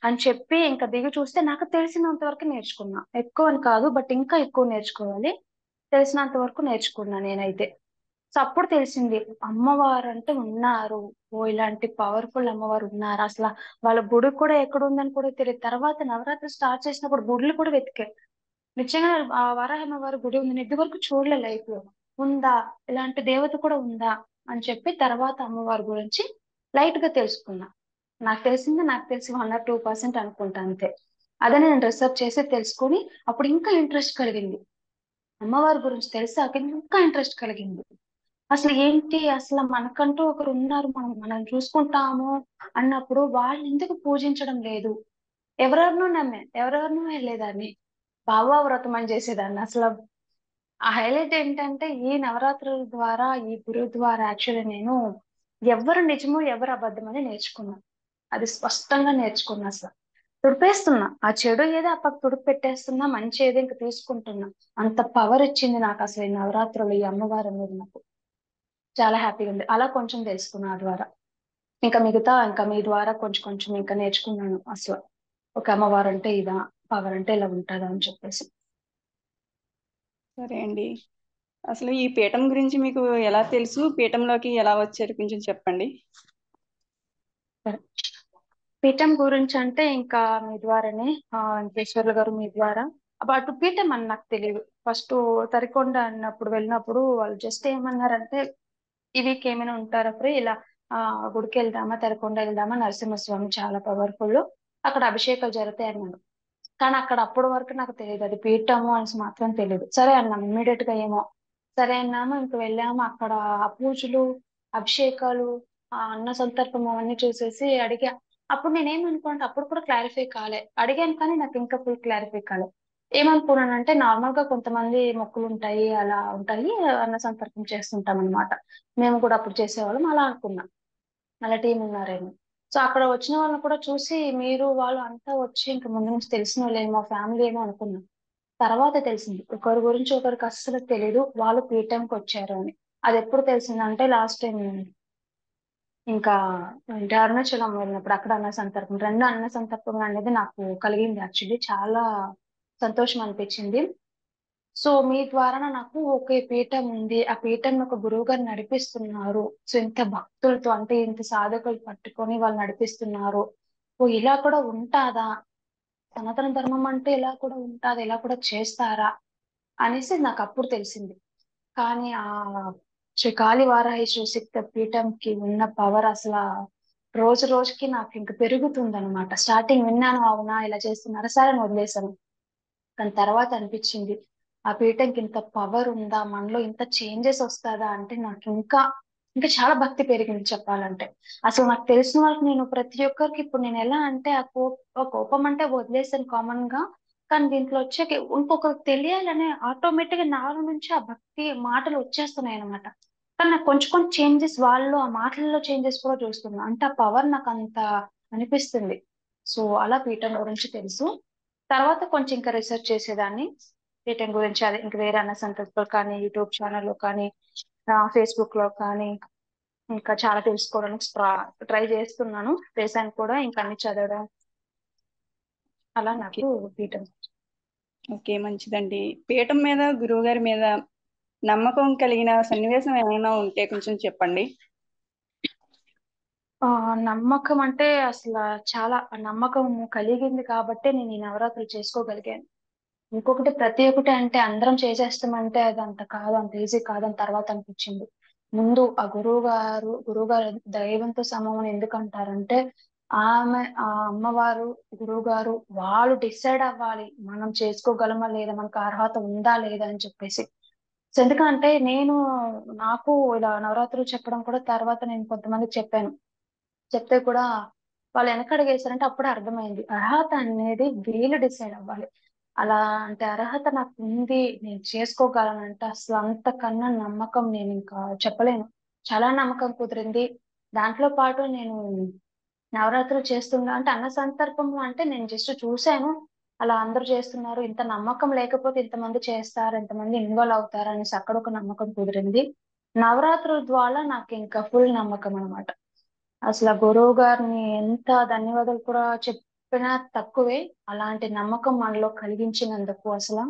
అని చెప్పి ఇంకా దిగి చూస్తే నాకు తెలిసినంత వరకు నేర్చుకున్నా. ఎక్కువ అని కాదు, బట్ ఇంకా ఎక్కువ నేర్చుకోవాలి. తెలిసినంత వరకు నేర్చుకున్నా నేనైతే. సో అప్పుడు తెలిసింది అమ్మవారు అంటే ఉన్నారు, ఓ ఇలాంటి పవర్ఫుల్ అమ్మవారు ఉన్నారు. అసలు వాళ్ళ గుడి కూడా ఎక్కడ ఉందని కూడా తెలియదు. తర్వాత నవరాత్రి స్టార్ట్ చేసినప్పుడు గుడులు కూడా వెతికే. నిజంగా ఆ వరాహ అమ్మవారి గుడి ఉంది, నేను ఇదివరకు చూడలే లైఫ్ లో. ఉందా, ఇలాంటి దేవత కూడా ఉందా అని చెప్పి తర్వాత అమ్మవారి గురించి లైట్ గా తెలుసుకున్నా. నాకు తెలిసింది, నాకు తెలిసి 1 or 2% అనుకుంటా అంతే. అదే నేను రీసెర్చ్ చేసి తెలుసుకొని అప్పుడు ఇంకా ఇంట్రెస్ట్ కలిగింది. అమ్మవారి గురించి తెలిసాక ఇంకా ఇంట్రెస్ట్ కలిగింది. అసలు ఏంటి, అసలు మనకంటూ ఒకరు ఉన్నారు, మనం చూసుకుంటాము అన్నప్పుడు వాళ్ళు ఎందుకు పూజించడం లేదు. ఎవరెవరినో నమ్మే, ఎవరెవరినో వెళ్ళేదాన్ని, బాబా వ్రతం అని చేసేదాన్ని అసలు. ఆ హైలైట్ ఏంటంటే, ఈ నవరాత్రుల ద్వారా, ఈ గురువు ద్వారా యాక్చువల్లీ నేను ఎవరు నిజమో ఎవరు అబద్ధం అని నేర్చుకున్నాను. అది స్పష్టంగా నేర్చుకున్నా అసలు. తుడిపేస్తున్నా ఆ చెడు ఏదో ఆ పక్క తుడిపి పెట్టేస్తున్నా, మంచి ఏదో ఇంకా తీసుకుంటున్నా. అంత పవర్ ఇచ్చింది నాకు అసలు ఈ నవరాత్రులు, ఈ అమ్మవారి అనేది నాకు చాలా హ్యాపీగా ఉంది. అలా కొంచెం తెలుసుకున్నా ఆ ద్వారా. ఇంకా మిగతా ఇంకా మీ ద్వారా కొంచెం కొంచెం ఇంకా నేర్చుకున్నాను అసలు. ఒక అమ్మవారు అంటే ఇదా, పవర్ అంటే ఇలా ఉంటుందా అని చెప్పేసి. సరే అండి. అసలు ఈ పీఠం గురించి మీకు ఎలా తెలుసు? పీఠంలోకి ఎలా వచ్చారు? కొంచెం చెప్పండి. సరే. పీఠం గురించి అంటే ఇంకా మీ ద్వారానే వెంకటేశ్వర్లు గారు మీ ద్వారా అటు పీఠం అని నాకు తెలియదు. ఫస్ట్ తరికొండ అన్నప్పుడు వెళ్ళినప్పుడు వాళ్ళు జస్ట్ ఏమన్నారంటే ఈ వీక్ ఏమైనా ఉంటారా ఫ్రీ ఇలా గుడికి వెళ్దామా తరికొండ వెళ్దామా నరసింహస్వామి చాలా పవర్ఫుల్ అక్కడ అభిషేకాలు జరుగుతాయి అన్నాడు. కానీ అక్కడ అప్పటి వరకు నాకు తెలియదు అది పీఠము అని మాత్రం తెలియదు. సరే అన్నాం ఇమ్మీడియట్ గా ఏమో సరే అన్నాము ఇంక వెళ్ళాము అక్కడ ఆ పూజలు అభిషేకాలు ఆ అన్న సంతర్పం అవన్నీ చూసేసి అడిగా. అప్పుడు నేనేమనుకున్నాను అప్పుడు కూడా క్లారిఫై కాలే అడిగాను కానీ నాకు ఇంకా ఫుల్ క్లారిఫై కాలే. ఏమనుకున్నానంటే నార్మల్ గా కొంతమంది మొక్కులు ఉంటాయి అలా ఉంటాయి అన్న సంతర్పం చేస్తుంటాం అనమాట. మేము కూడా అప్పుడు చేసేవాళ్ళం అలా అనుకున్నాం. అలా టీం ఉన్నారేమో. సో అక్కడ వచ్చిన వాళ్ళని కూడా చూసి మీరు వాళ్ళు అంతా వచ్చి ఇంక ముందు నుంచి తెలిసిన వాళ్ళేమో ఫ్యామిలీ ఏమో అనుకున్నాం. తర్వాత తెలిసింది ఒకరి గురించి ఒకరికి అస్సలు తెలీదు వాళ్ళు పీఠంకి వచ్చారు అని. అది ఎప్పుడు తెలిసిందంటే లాస్ట్ టైం ఇంకా అంటే అరుణాచలం వెళ్ళినప్పుడు అక్కడ అన్న సంతర్పం రెండు అన్న సంతర్పం అనేది నాకు కలిగింది యాక్చువల్లీ చాలా సంతోషం అనిపించింది. సో మీ ద్వారా నాకు ఒకే పీఠం ఉంది ఆ పీఠం ఒక గురువు గారు నడిపిస్తున్నారు. సో ఇంత భక్తులతో అంటే ఇంత సాధకులు పట్టుకొని వాళ్ళు నడిపిస్తున్నారు. ఓ ఇలా కూడా ఉంటాదా సనాతన ధర్మం అంటే ఇలా కూడా ఉంటాదా ఇలా కూడా చేస్తారా అనేసి నాకు అప్పుడు తెలిసింది. కానీ ఆ శ్రీ కాళీ వారాహి శివశక్తి పీఠంకి ఉన్న పవర్ అసలు రోజు రోజుకి నాకు ఇంక పెరుగుతుంది అనమాట. స్టార్టింగ్ విన్నాను అవునా ఇలా చేస్తున్నారా సరే అని వదిలేశాను. కానీ తర్వాత అనిపించింది ఆ పీఠంకి ఇంత పవర్ ఉందా మనలో ఇంత చేంజెస్ వస్తుందా అంటే నాకు ఇంకా చాలా భక్తి పెరిగింది చెప్పాలంటే. అసలు నాకు తెలిసిన వాళ్ళకి నేను ప్రతి ఒక్కరికి ఇప్పుడు నేను ఎలా అంటే ఆ కోపం అంటే వదిలేసాను కామన్ గా. కానీ దీంట్లో వచ్చాక ఇంకొకరికి తెలియాలనే ఆటోమేటిక్ గా నాలో నుంచి ఆ భక్తి మాటలు వచ్చేస్తున్నాయి అనమాట. కానీ నాకు కొంచెం కొంచెం చేంజెస్ వాళ్ళు ఆ మాటల్లో చేంజెస్ కూడా చూస్తున్నా అంటే ఆ పవర్ నాకు అంత అనిపిస్తుంది. సో అలా పీఠం గురించి తెలుసు. తర్వాత కొంచెం ఇంకా రీసెర్చ్ చేసేదాన్ని వీటిని గురించి అదే ఇంకా వేరే అన్న సంతర్పణలు కానీ యూట్యూబ్ ఛానల్లో కానీ ఫేస్బుక్ లో కానీ ఇంకా చాలా తెలుసుకోవడానికి ట్రై చేస్తున్నాను. చేశాను కూడా ఇంకా అన్ని చదవడం అలా ఓకే. నాకు పీఠం. ఓకే, మంచిదండి. పీఠం మీద గురువు గారి మీద నమ్మకం కలిగిన సన్నివేశం ఏమైనా ఉంటే కొంచెం చెప్పండి. ఆ నమ్మకం అంటే అసలు చాలా నమ్మకం కలిగింది కాబట్టే నేను ఈ నవరాత్రులు చేసుకోగలిగాను. ఇంకొకటి ప్రతి ఒక్కటి అంటే అందరం చేసేస్తామంటే అది అంత కాదు అంత ఈజీ కాదని తర్వాత అనిపించింది. ముందు ఆ గురువు గారు దైవంతో సమానం ఎందుకు అంటారంటే ఆ అమ్మవారు గురువు గారు వాళ్ళు డిసైడ్ అవ్వాలి మనం చేసుకోగలమా లేదా మనకు అర్హత ఉందా లేదా అని చెప్పేసి. సో ఎందుకంటే నాకు ఇలా నవరాత్రులు చెప్పడం కూడా తర్వాత నేను కొంతమందికి చెప్పాను. చెప్తే కూడా వాళ్ళు వెనకడుగేశారంటే అప్పుడే అర్థమైంది అర్హత అనేది వీళ్ళు డిసైడ్ అవ్వాలి. అలా అంటే అర్హత నాకు ఉంది నేను చేసుకోగలనంటే అసలు అంతకన్నా నమ్మకం నేను ఇంకా చెప్పలేను. చాలా నమ్మకం కుదిరింది. దాంట్లో పాటు నేను నవరాత్రులు చేస్తున్నా అంటే అన్న సందర్భము అంటే నేను జస్ట్ చూశాను. అలా అందరూ చేస్తున్నారు ఇంత నమ్మకం లేకపోతే ఇంతమంది చేస్తారు ఇంతమంది ఇన్వాల్వ్ అవుతారు అనేసి అక్కడ ఒక నమ్మకం కుదిరింది. నవరాత్రుల ద్వారా నాకు ఇంకా ఫుల్ నమ్మకం అన్నమాట. అసలు ఆ గురువు గారిని ఎంత ధన్యవాదాలు కూడా చెప్పినా తక్కువే. అలాంటి నమ్మకం మనలో కలిగించినందుకు అసలు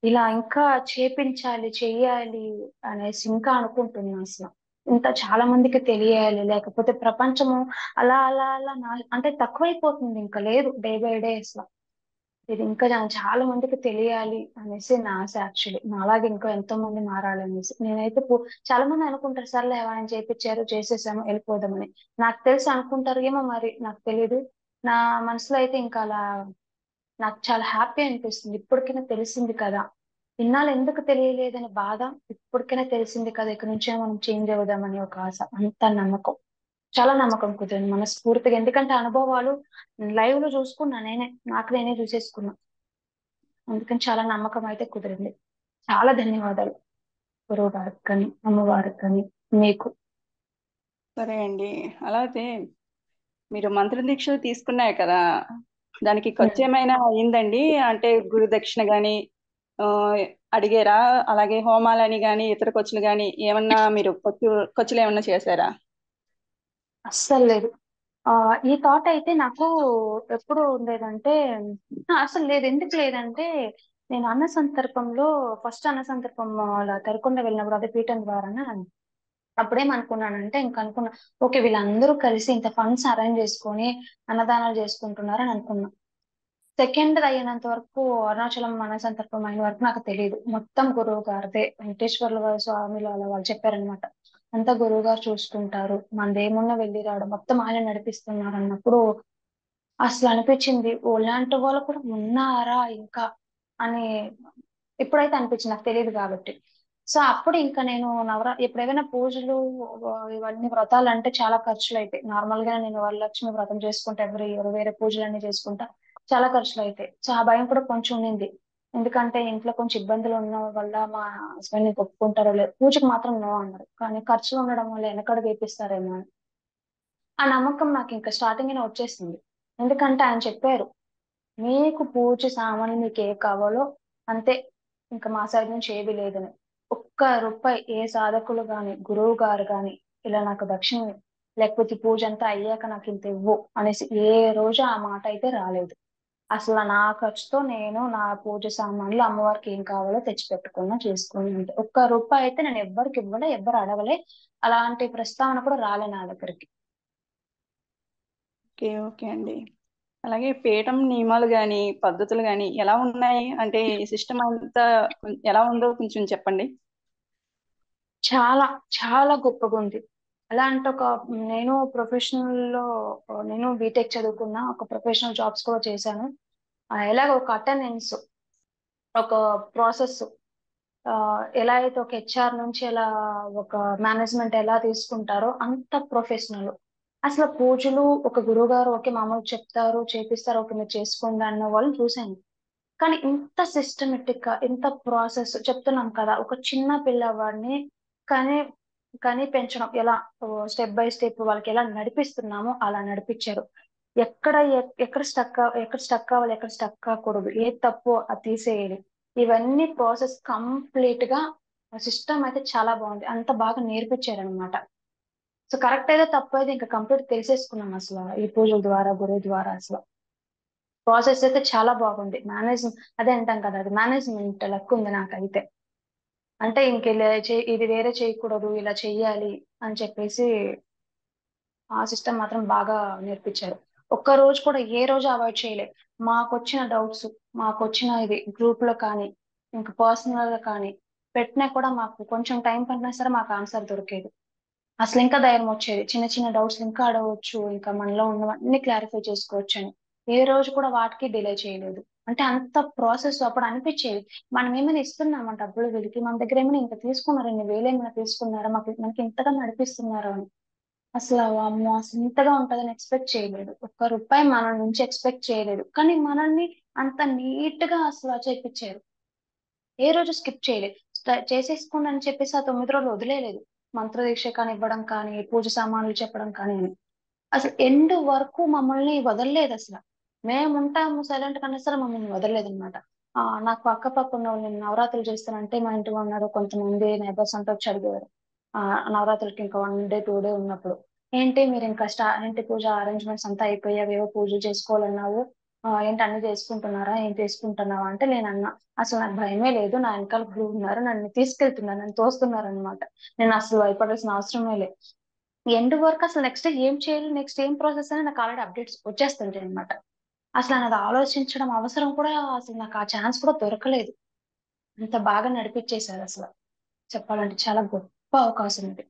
ఇలా ఇంకా చేపించాలి చెయ్యాలి అనేసి ఇంకా అనుకుంటున్నాను అసలు. ఇంకా చాలా మందికి తెలియాలి లేకపోతే ప్రపంచము అలా అలా అలా అంటే తక్కువైపోతుంది ఇంకా లేదు డే బై డే అసలు. ఇది ఇంకా చాలా మందికి తెలియాలి అనేసి నా ఆశ యాక్చువల్లీ నాలాగే ఇంకా ఎంతో మంది మారాలనేసి నేనైతే చాలా మంది అనుకుంటారు సర్లే ఆయన చేపించారు చేసేసాము వెళ్ళిపోదామని. నాకు తెలిసి అనుకుంటారు ఏమో మరి నాకు తెలియదు. నా మనసులో అయితే ఇంకా అలా నాకు చాలా హ్యాపీ అనిపిస్తుంది ఇప్పటికైనా తెలిసింది కదా. ఇన్నాళ్ళు ఎందుకు తెలియలేదని బాధ. ఇప్పటికైనా తెలిసింది కదా ఇక నుంచే మనం చేంజ్ అవుదామని ఒక ఆశ అంత నమ్మకం. చాలా నమ్మకం కుదిరింది మనస్ఫూర్తిగా ఎందుకంటే అనుభవాలు లైవ్ లో చూసుకున్నా నేనే నాకు నేనే చూసేసుకున్నా. అందుకని చాలా నమ్మకం అయితే కుదిరింది. చాలా ధన్యవాదాలు గురువు గారికి కానీ అమ్మవారికి కానీ మీకు. సరే అండి. అలాగే మీరు మంత్రదీక్ష తీసుకున్నారు కదా, దానికి ఖర్చు ఉమ్. ఏమైనా అయిందండి? అంటే గురు దక్షిణ గాని ఆ, అడిగారా? అలాగే హోమాలని గాని ఇతర ఖర్చులు గాని ఏమన్నా మీరు ఖర్చులు ఏమన్నా చేశారా? అస్సలు లేదు. ఆ ఈ థాట్ అయితే నాకు ఎప్పుడు ఉండేదంటే అసలు లేదు ఎందుకు లేదంటే నేను అన్న సందర్భంలో ఫస్ట్ అన్న సందర్భం అలా తరకుండా వెళ్ళినప్పుడు అదే పీఠం ద్వారా అప్పుడేమనుకున్నానంటే ఇంక అనుకున్నా, ఓకే వీళ్ళందరూ కలిసి ఇంత ఫండ్స్ అరేంజ్ చేసుకొని అన్నదానాలు చేసుకుంటున్నారని అనుకున్నా. సెకండ్ అయ్యేంత వరకు అరుణాచలం మనసంతర్పం అయిన వరకు నాకు తెలియదు. మొత్తం గురువు గారిదే, వెంకటేశ్వర్ల వారి స్వామిలు అలా వాళ్ళు చెప్పారనమాట. అంతా గురువు గారు చూసుకుంటారు, మనదేమున్నా వెళ్ళి రావడం మొత్తం ఆయన నడిపిస్తున్నారు అన్నప్పుడు అసలు అనిపించింది, ఓలాంటి వాళ్ళు కూడా ఉన్నారా ఇంకా అని ఎప్పుడైతే అనిపించింది, నాకు తెలియదు కాబట్టి. సో అప్పుడు ఇంకా నేను ఇప్పుడు ఏదైనా పూజలు ఇవన్నీ వ్రతాలు అంటే చాలా ఖర్చులు అయితాయి. నార్మల్ గా నేను వరలక్ష్మి వ్రతం చేసుకుంటా, ఎవ్రీ ఇయర్ వేరే పూజలన్నీ చేసుకుంటా, చాలా ఖర్చులు అయితాయి. సో ఆ భయం కూడా కొంచెం ఉండింది. ఎందుకంటే ఇంట్లో కొంచెం ఇబ్బందులు ఉన్న వల్ల మా హస్బెండ్ ని ఒప్పుకుంటారో లేదు, పూజకి మాత్రం నో అన్నారు, కానీ ఖర్చులు ఉండడం వల్ల వెనకడు వేపిస్తారేమో అని ఆ నమ్మకం నాకు ఇంకా స్టార్టింగ్ వచ్చేసింది. ఎందుకంటే ఆయన చెప్పారు, మీకు పూజ సామాన్లు మీకు ఏ కావాలో అంతే, ఇంకా మా సైడ్ నుంచి ఏది లేదని. ఒక్క రూపాయి ఏ సాధకులు గాని గురువు గారు గాని ఇలా నాకు దక్షిణ లేకపోతే ఈ పూజ అంతా అయ్యాక నాకు ఇంత ఇవ్వు అనేసి ఏ రోజు ఆ మాట అయితే రాలేదు. అసలు నా ఖర్చుతో నేను నా పూజ సామాన్లు అమ్మవారికి ఏం కావాలో తెచ్చి పెట్టుకున్నా, చేసుకుని ఉంటే ఒక్క రూపాయి అయితే నేను ఎవ్వరికి ఇవ్వలే, ఎవ్వరు అడగలే, అలాంటి ప్రస్తావన కూడా రాలే నా దగ్గరికి. ఓకే, ఓకే అండి. అలాగే పీఠం నియమాలు గాని పద్ధతులు గాని ఎలా ఉన్నాయి అంటే సిస్టమ్ అంతా ఎలా ఉందో కొంచెం చెప్పండి. చాలా చాలా గొప్పగా ఉంది. ఎలా అంటే నేను ప్రొఫెషనల్ లో నేను బీటెక్ చదువుకున్నా, ఒక ప్రొఫెషనల్ జాబ్స్ కూడా చేశాను. ఎలాగ ఒక అటెండెన్స్, ఒక ప్రాసెస్, ఎలా అయితే ఒక హెచ్ఆర్ నుంచి ఎలా ఒక మేనేజ్మెంట్ ఎలా తీసుకుంటారో అంత ప్రొఫెషనల్. అసలు పూజలు ఒక గురువు గారు ఓకే మామూలు చెప్తారు చేపిస్తారు, ఓకే మీరు చేసుకోండి అన్న వాళ్ళు చూశాను. కానీ ఇంత సిస్టమేటిక్ గా ఇంత ప్రాసెస్ చెప్తున్నాం కదా, ఒక చిన్న పిల్లవాడిని కానీ కానీ పెంచడం ఎలా, స్టెప్ బై స్టెప్ వాళ్ళకి ఎలా నడిపిస్తున్నామో అలా నడిపించారు. ఎక్కడ స్టక్ అవ్వాలి, ఎక్కడ స్టక్ కాకూడదు, ఏ తప్పు అది తీసేయాలి, ఇవన్నీ ప్రాసెస్ కంప్లీట్ గా సిస్టమ్ అయితే చాలా బాగుంది. అంత బాగా నేర్పించారనమాట. సో కరెక్ట్ అయితే తప్పు అయితే ఇంకా కంప్లీట్ తెలిసేసుకున్నాం అసలు ఈ పూజల ద్వారా గురువు ద్వారా. అసలు ప్రాసెస్ అయితే చాలా బాగుంది. అదే అంటాం కదా, అది మేనేజ్మెంట్ లెక్క ఉంది నాకైతే. అంటే ఇంక ఇది వేరే చేయకూడదు, ఇలా చెయ్యాలి అని చెప్పేసి ఆ సిస్టమ్ మాత్రం బాగా నేర్పించారు. ఒక్క రోజు కూడా ఏ రోజు అవాయిడ్ చేయలే. మాకొచ్చిన డౌట్స్, మాకొచ్చిన ఇది గ్రూప్ లో కానీ ఇంకా పర్సనల్ గా కానీ పెట్టినా కూడా మాకు కొంచెం టైం పడినా సరే మాకు ఆన్సర్ దొరికేది. అసలు ఇంకా ధైర్యం వచ్చేది, చిన్న చిన్న డౌట్స్ ఇంకా అడగవచ్చు, ఇంకా మనలో ఉన్నవన్నీ క్లారిఫై చేసుకోవచ్చు అని. ఏ రోజు కూడా వాటికి డిలే చేయలేదు. అంటే అంత ప్రాసెస్ అప్పుడు అనిపించేది, మనం ఏమైనా ఇస్తున్నామా డబ్బులు వీళ్ళకి, మన దగ్గర ఏమైనా ఇంత తీసుకున్నారా, ఇన్ని వేలు ఏమైనా తీసుకున్నారా, మనకి ఇంతగా నడిపిస్తున్నారా అని. అసలు అమ్మో అసలు ఇంతగా ఉంటుందని ఎక్స్పెక్ట్ చేయలేదు. ఒక్క రూపాయి మన నుంచి ఎక్స్పెక్ట్ చేయలేదు, కానీ మనల్ని అంత నీట్ గా అసలు చేపించారు. ఏ రోజు స్కిప్ చేయలేదు. చేసేసుకోండి అని చెప్పేసి ఆ 9 రోజులు వదిలేదు. మంత్రదీక్ష కానీ ఇవ్వడం కానీ పూజ సామాన్లు చెప్పడం కానీ అని. అసలు ఎండ్ వరకు మమ్మల్ని వదలలేదు అసలు. మేము ఉంటాము సైలెంట్ కన్నా సరే మమ్మల్ని వదలలేదు అనమాట. నాకు అక్కపక్క ఉన్న వాళ్ళు, నేను నవరాత్రులు చేస్తానంటే మా ఇంటి ఉన్నారు కొంతమంది నైబర్స్ అంతా వచ్చి అడిగేవారు. నవరాత్రులకి ఇంకా 1 డే 2 డే ఉన్నప్పుడు, ఏంటి మీరు ఇంకా ఏంటి పూజ అరేంజ్మెంట్స్ అంతా అయిపోయావు, ఏవో పూజలు చేసుకోవాలన్నావు, ఏంటి అన్ని చేసుకుంటున్నారా, ఏం చేసుకుంటున్నావా అంటే నేను అన్నా, అసలు నాకు భయమే లేదు, నా వెనకాల గురువు ఉన్నారు, నన్ను తీసుకెళ్తున్నారు, నన్ను తోస్తున్నారు అనమాట. నేను అసలు భయపడాల్సిన అవసరమే లేదు. ఎండ్ వర్క్ అసలు నెక్స్ట్ ఏం చేయాలి, నెక్స్ట్ ఏం ప్రాసెస్ అని నాకు ఆల్రెడీ అప్డేట్స్ వచ్చేస్తుంటాయి అనమాట. అసలు అది ఆలోచించడం అవసరం కూడా, అసలు నాకు ఆ ఛాన్స్ కూడా దొరకలేదు. అంత బాగా నడిపించేశారు అసలు. చెప్పాలంటే చాలా గొప్ప అవకాశం ఇది,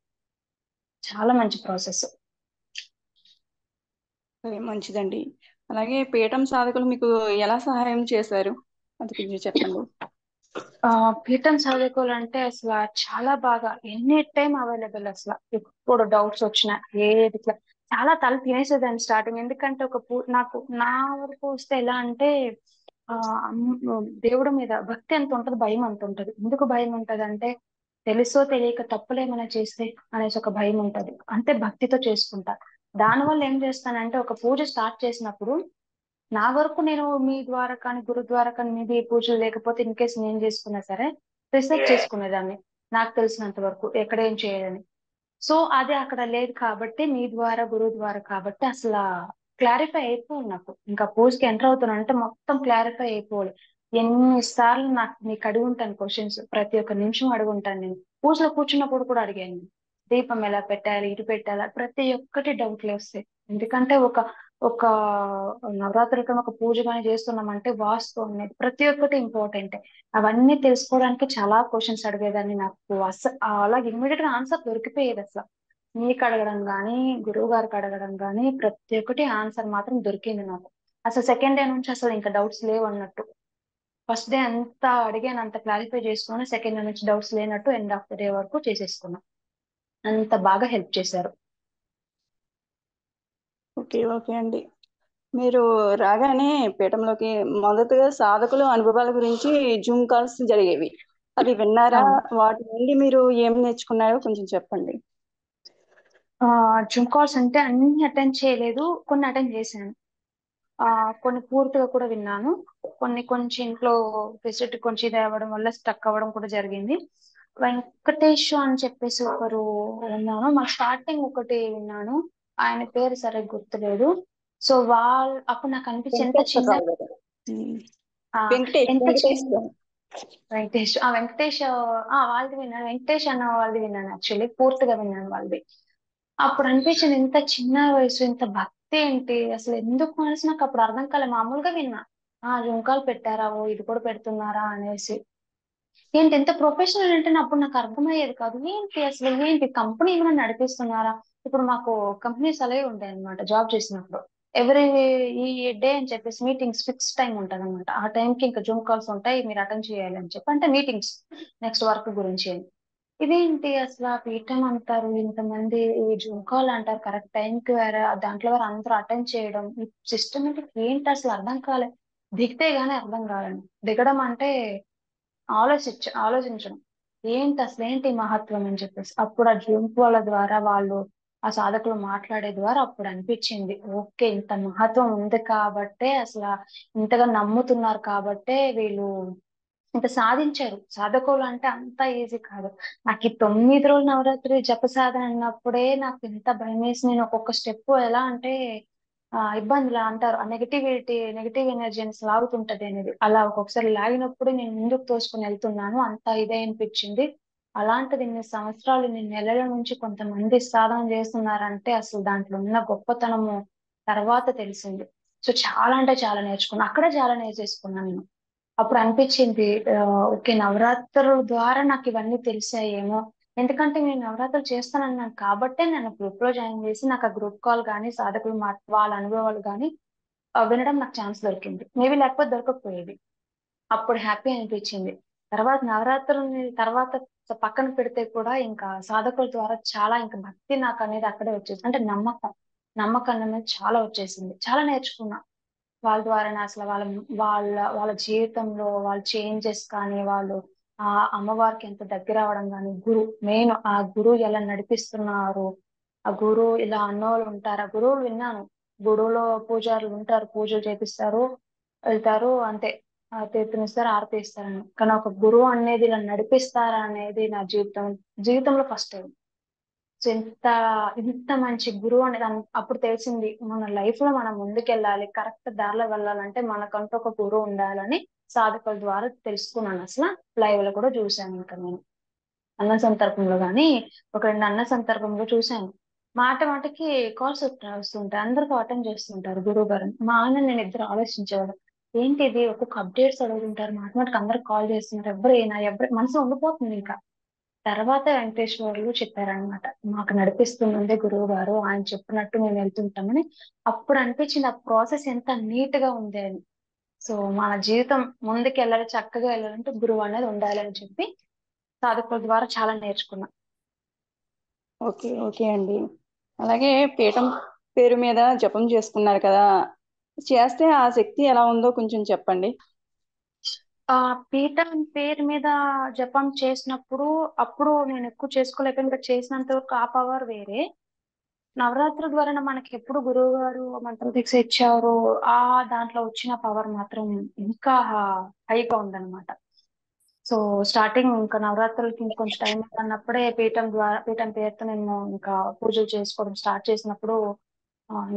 చాలా మంచి ప్రాసెస్. సరే, మంచిదండి. అలాగే పీఠం సాధకులు మీకు ఎలా సహాయం చేశారు అది కొంచెం చెప్పండి. పీఠం చదువుకోవాలంటే అసలు చాలా బాగా ఎనీ టైం అవైలబుల్. అసలు ఎప్పుడు డౌట్స్ వచ్చినా ఏది ఇట్లా చాలా తల తినేసేదాన్ని స్టార్టింగ్. ఎందుకంటే నాకు నా వరకు వస్తే ఎలా అంటే ఆ దేవుడి మీద భక్తి ఎంత ఉంటది, భయం అంత ఉంటది. ఎందుకు భయం ఉంటది అంటే, తెలుసో తెలియక తప్పులేమైనా చేస్తే అనేసి ఒక భయం ఉంటది, అంతే భక్తితో చేసుకుంటా. దానివల్ల ఏం చేస్తానంటే ఒక పూజ స్టార్ట్ చేసినప్పుడు నా వరకు నేను మీ ద్వారా కానీ గురు ద్వారా కానీ మీది పూజలు లేకపోతే ఇన్ కేసు నేను చేసుకున్నా సరే రీసెర్చ్ చేసుకునేదాన్ని, నాకు తెలిసినంత వరకు ఎక్కడ ఏం చేయాలని. సో అదే అక్కడ లేదు కాబట్టి మీ ద్వారా గురువు ద్వారా కాబట్టి అసలు క్లారిఫై అయిపోయింది నాకు. ఇంకా పూజకి ఎంటర్ అవుతున్నా అంటే మొత్తం క్లారిఫై అయిపోవాలి. ఎన్నిసార్లు నాకు మీకు అడుగుంటాను క్వశ్చన్స్, ప్రతి ఒక్క నిమిషం అడుగుంటాను. నేను పూజలో కూర్చున్నప్పుడు కూడా అడిగాను. దీపం ఎలా పెట్టాలి, ఇటు పెట్టాలా, ప్రతి ఒక్కటి డౌట్లు వస్తాయి. ఎందుకంటే ఒక ఒక నవరాత్రులకి ఒక పూజ కానీ చేస్తున్నామంటే వాస్తు అనేది ప్రతి ఒక్కటి ఇంపార్టెంట్. అవన్నీ తెలుసుకోవడానికి చాలా క్వశ్చన్స్ అడిగేదాన్ని. నాకు అసలు అలా ఇమ్మీడియట్ గా ఆన్సర్ దొరికిపోయేది అసలు. మీకు అడగడం కానీ, గురువు గారికి అడగడం కానీ, ప్రతి ఒక్కటి ఆన్సర్ మాత్రం దొరికింది నాకు. అసలు సెకండ్ డే నుంచి అసలు ఇంకా డౌట్స్ లేవు అన్నట్టు. ఫస్ట్ డే అంతా అడిగాను, అంత క్లారిఫై చేసుకుని సెకండ్ డే నుంచి డౌట్స్ లేనట్టు ఎండ్ ఆఫ్ ద డే వరకు చేసేసుకున్నాం. అంత బాగా హెల్ప్ చేశారు. ఓకే ఓకే అండి. మీరు రాగానే పీఠంలోకి మొదటగా సాధకులు అనుభవాల గురించి జూమ్ కాల్స్ జరిగేవి, అవి విన్నారా? అవును. వాటి నుండి మీరు ఏం నేర్చుకున్నారో కొంచెం చెప్పండి. జూమ్ కాల్స్ అంటే అన్ని అటెండ్ చేయలేదు, కొన్ని అటెండ్ చేశాను. ఆ కొన్ని పూర్తిగా కూడా విన్నాను. కొన్ని కొంచెం ఇంట్లో ఫెసిలిటీ కొంచెం ఇది అవ్వడం వల్ల స్టక్ అవ్వడం కూడా జరిగింది. వెంకటేష్ అని చెప్పేసి ఒకరు విన్నాను. మా స్టార్టింగ్ ఒకటి విన్నాను, ఆయన పేరు సరిగ్గా గుర్తులేదు. సో అప్పుడు నాకు అనిపించింది ఎంత చిన్న వెంకటేశ్వరరావు గారు. ఉమ్. ఆ వెంకటేష్ ఎంత చిన్న వెంకటేష్ గారు. వెంకటేష్ వాళ్ళది విన్నాను. వెంకటేష్ అన్న వాళ్ళది విన్నాను, యాక్చువల్లీ పూర్తిగా విన్నాను వాళ్ళది. అప్పుడు అనిపించింది ఇంత చిన్న వయసు ఇంత భక్తి ఏంటి అసలు ఎందుకు అనేసి నాకు అప్పుడు అర్థం కాలే. మామూలుగా విన్నా, జుంకాలు పెట్టారా, ఓ ఇది కూడా పెడుతున్నారా అనేసి. ఏంటి ఎంత ప్రొఫెషనల్ అంటే అప్పుడు నాకు అర్థమయ్యేది కాదు. ఏంటి అసలు, ఏంటి కంపెనీ ఏమైనా నడిపిస్తున్నారా? ఇప్పుడు మాకు కంపెనీస్ అలాగే ఉంటాయి అనమాట. జాబ్ చేసినప్పుడు ఎవరి ఈ డే అని చెప్పేసి మీటింగ్స్ ఫిక్స్ టైం ఉంటుంది అనమాట. ఆ టైంకి ఇంకా జూమ్ కాల్స్ ఉంటాయి, మీరు అటెండ్ చేయాలి అని చెప్పి, అంటే మీటింగ్స్ నెక్స్ట్ వర్క్ గురించి. ఇదేంటి అసలు ఆ పీఠం అంటారు ఇంతమంది, ఈ జూమ్ కాల్ అంటారు కరెక్ట్ టైంకి వేరే దాంట్లో వారు అందరూ అటెండ్ చేయడం, ఈ సిస్టమేటిక్ ఏంటి అసలు అర్థం కాలే. దిగితే గానీ అర్థం కాలేదు. దిగడం అంటే ఆలోచించడం ఏంటి అసలు, ఏంటి ఈ మహత్వం అని చెప్పేసి అప్పుడు ఆ జూమ్ కాల్ ద్వారా వాళ్ళు ఆ సాధకులు మాట్లాడే ద్వారా అప్పుడు అనిపించింది, ఓకే ఇంత మహత్వం ఉంది కాబట్టే అసలు ఇంతగా నమ్ముతున్నారు కాబట్టే వీళ్ళు ఇంత సాధించారు. సాధకులు అంటే అంత ఈజీ కాదు. నాకు ఈ 9 రోజులు నవరాత్రి జప సాధన అన్నప్పుడే నాకు ఎంత భయం వేసి నేను ఒక్కొక్క స్టెప్ ఎలా అంటే ఇబ్బందులు అంటారు, ఆ నెగిటివ్ ఎనర్జీ అని లాగుతుంటది అనేది, అలా ఒక్కొక్కసారి లాగినప్పుడు నేను ముందుకు తోసుకుని వెళ్తున్నాను, అంత ఇదే అనిపించింది. అలాంటిది ఇన్ని సంవత్సరాలు, ఇన్ని నెలల నుంచి కొంతమంది సాధన చేస్తున్నారంటే అసలు దాంట్లో ఉన్న గొప్పతనము తర్వాత తెలిసింది. సో చాలా అంటే చాలా నేర్చుకున్నాను, అక్కడే చాలా నేర్చేసుకున్నాను నేను. అప్పుడు అనిపించింది ఓకే నవరాత్రుల ద్వారా నాకు ఇవన్నీ తెలిసాయేమో. ఎందుకంటే నేను నవరాత్రులు చేస్తానన్నాను కాబట్టే నేను గ్రూప్ లో జాయిన్ చేసి నాకు ఆ గ్రూప్ కాల్ కానీ సాధకులు వాళ్ళ అనుభవాలు కానీ వినడం నాకు ఛాన్స్ దొరికింది. మేబీ లేకపోతే దొరకకపోయేది. అప్పుడు హ్యాపీ అనిపించింది. తర్వాత నవరాత్రులని తర్వాత పక్కన పెడితే కూడా ఇంకా సాధకుల ద్వారా చాలా ఇంకా భక్తి నాకు అనేది అక్కడే వచ్చేసి, అంటే నమ్మకం అనేది చాలా వచ్చేసింది. చాలా నేర్చుకున్నా వాళ్ళ ద్వారానే. అసలు వాళ్ళ జీవితంలో వాళ్ళ చేంజెస్ కానీ, వాళ్ళు ఆ అమ్మవారికి ఎంత దగ్గర అవడం కానీ, మెయిన్ ఆ గురువు ఎలా నడిపిస్తున్నారు, ఆ గురువు ఇలా అన్నోళ్ళు ఉంటారు. ఆ గురువులు విన్నాను, గుడిలో పూజారులు ఉంటారు, పూజలు చేపిస్తారు, వెళ్తారు అంతే, తీర్థమిస్తారు, ఆరతి ఇస్తారని. కానీ ఒక గురువు అనేది ఇలా నడిపిస్తారా అనేది నా జీవితంలో ఫస్ట్ టైం. సో ఇంత మంచి గురువు అనేది అప్పుడు తెలిసింది. మన లైఫ్ లో మనం ముందుకెళ్ళాలి, కరెక్ట్ దారిలో వెళ్ళాలంటే మనకంటూ ఒక గురువు ఉండాలని సాధకుల ద్వారా తెలుసుకున్నాను. అసలు లైవ్ లో కూడా చూశాను. ఇంకా నేను అన్న సందర్భంలో కానీ ఒక 2 అన్న సందర్భంలో చూశాను. మాటికి కాల్స్ వస్తుంటాయి, అందరికీ అటెండ్ చేస్తుంటారు గురువు గారు. మా ఆయన నేను ఇద్దరు ఆలోచించేవాడు, ఏంటి ఇది ఒక్కొక్క అప్డేట్స్ అడుగుతుంటారు, మాటికి అందరికి కాల్ చేస్తున్నారు, ఎవరు మనసు ఉండిపోతుంది ఇంకా. తర్వాత వెంకటేశ్వర్లు చెప్పారనమాట, మాకు నడిపిస్తుంది గురువు గారు, ఆయన చెప్పినట్టు మేము వెళ్తుంటామని. అప్పుడు అనిపించింది ఆ ప్రాసెస్ ఎంత నీట్ గా ఉంది అని. సో మన జీవితం ముందుకు వెళ్ళాలి, చక్కగా వెళ్ళాలంటే గురువు అనేది ఉండాలి అని చెప్పి సాధకుల ద్వారా చాలా నేర్చుకున్నా. ఓకే ఓకే అండి. అలాగే పీఠం పేరు మీద జపం చేసుకున్నారు కదా, చేస్తే ఆ శక్తి ఎలా ఉందో కొంచెం చెప్పండి. ఆ పీఠం పేరు మీద జపం చేసినప్పుడు అప్పుడు నేను ఎక్కువ చేసుకోలేకపోయాను, ఇంకా చేసినంత వరకు ఆ పవర్ వేరే. నవరాత్రి ద్వారా మనకి ఎప్పుడు గురువు గారు మంత్ర దీక్ష ఇచ్చారు, ఆ దాంట్లో వచ్చిన పవర్ మాత్రం ఇంకా హైగా ఉందన్నమాట. సో స్టార్టింగ్ ఇంకా నవరాత్రులకి ఇంకొంచెం టైం అన్నప్పుడే పీఠం పేరుతో నేను ఇంకా పూజలు చేసుకోవడం స్టార్ట్ చేసినప్పుడు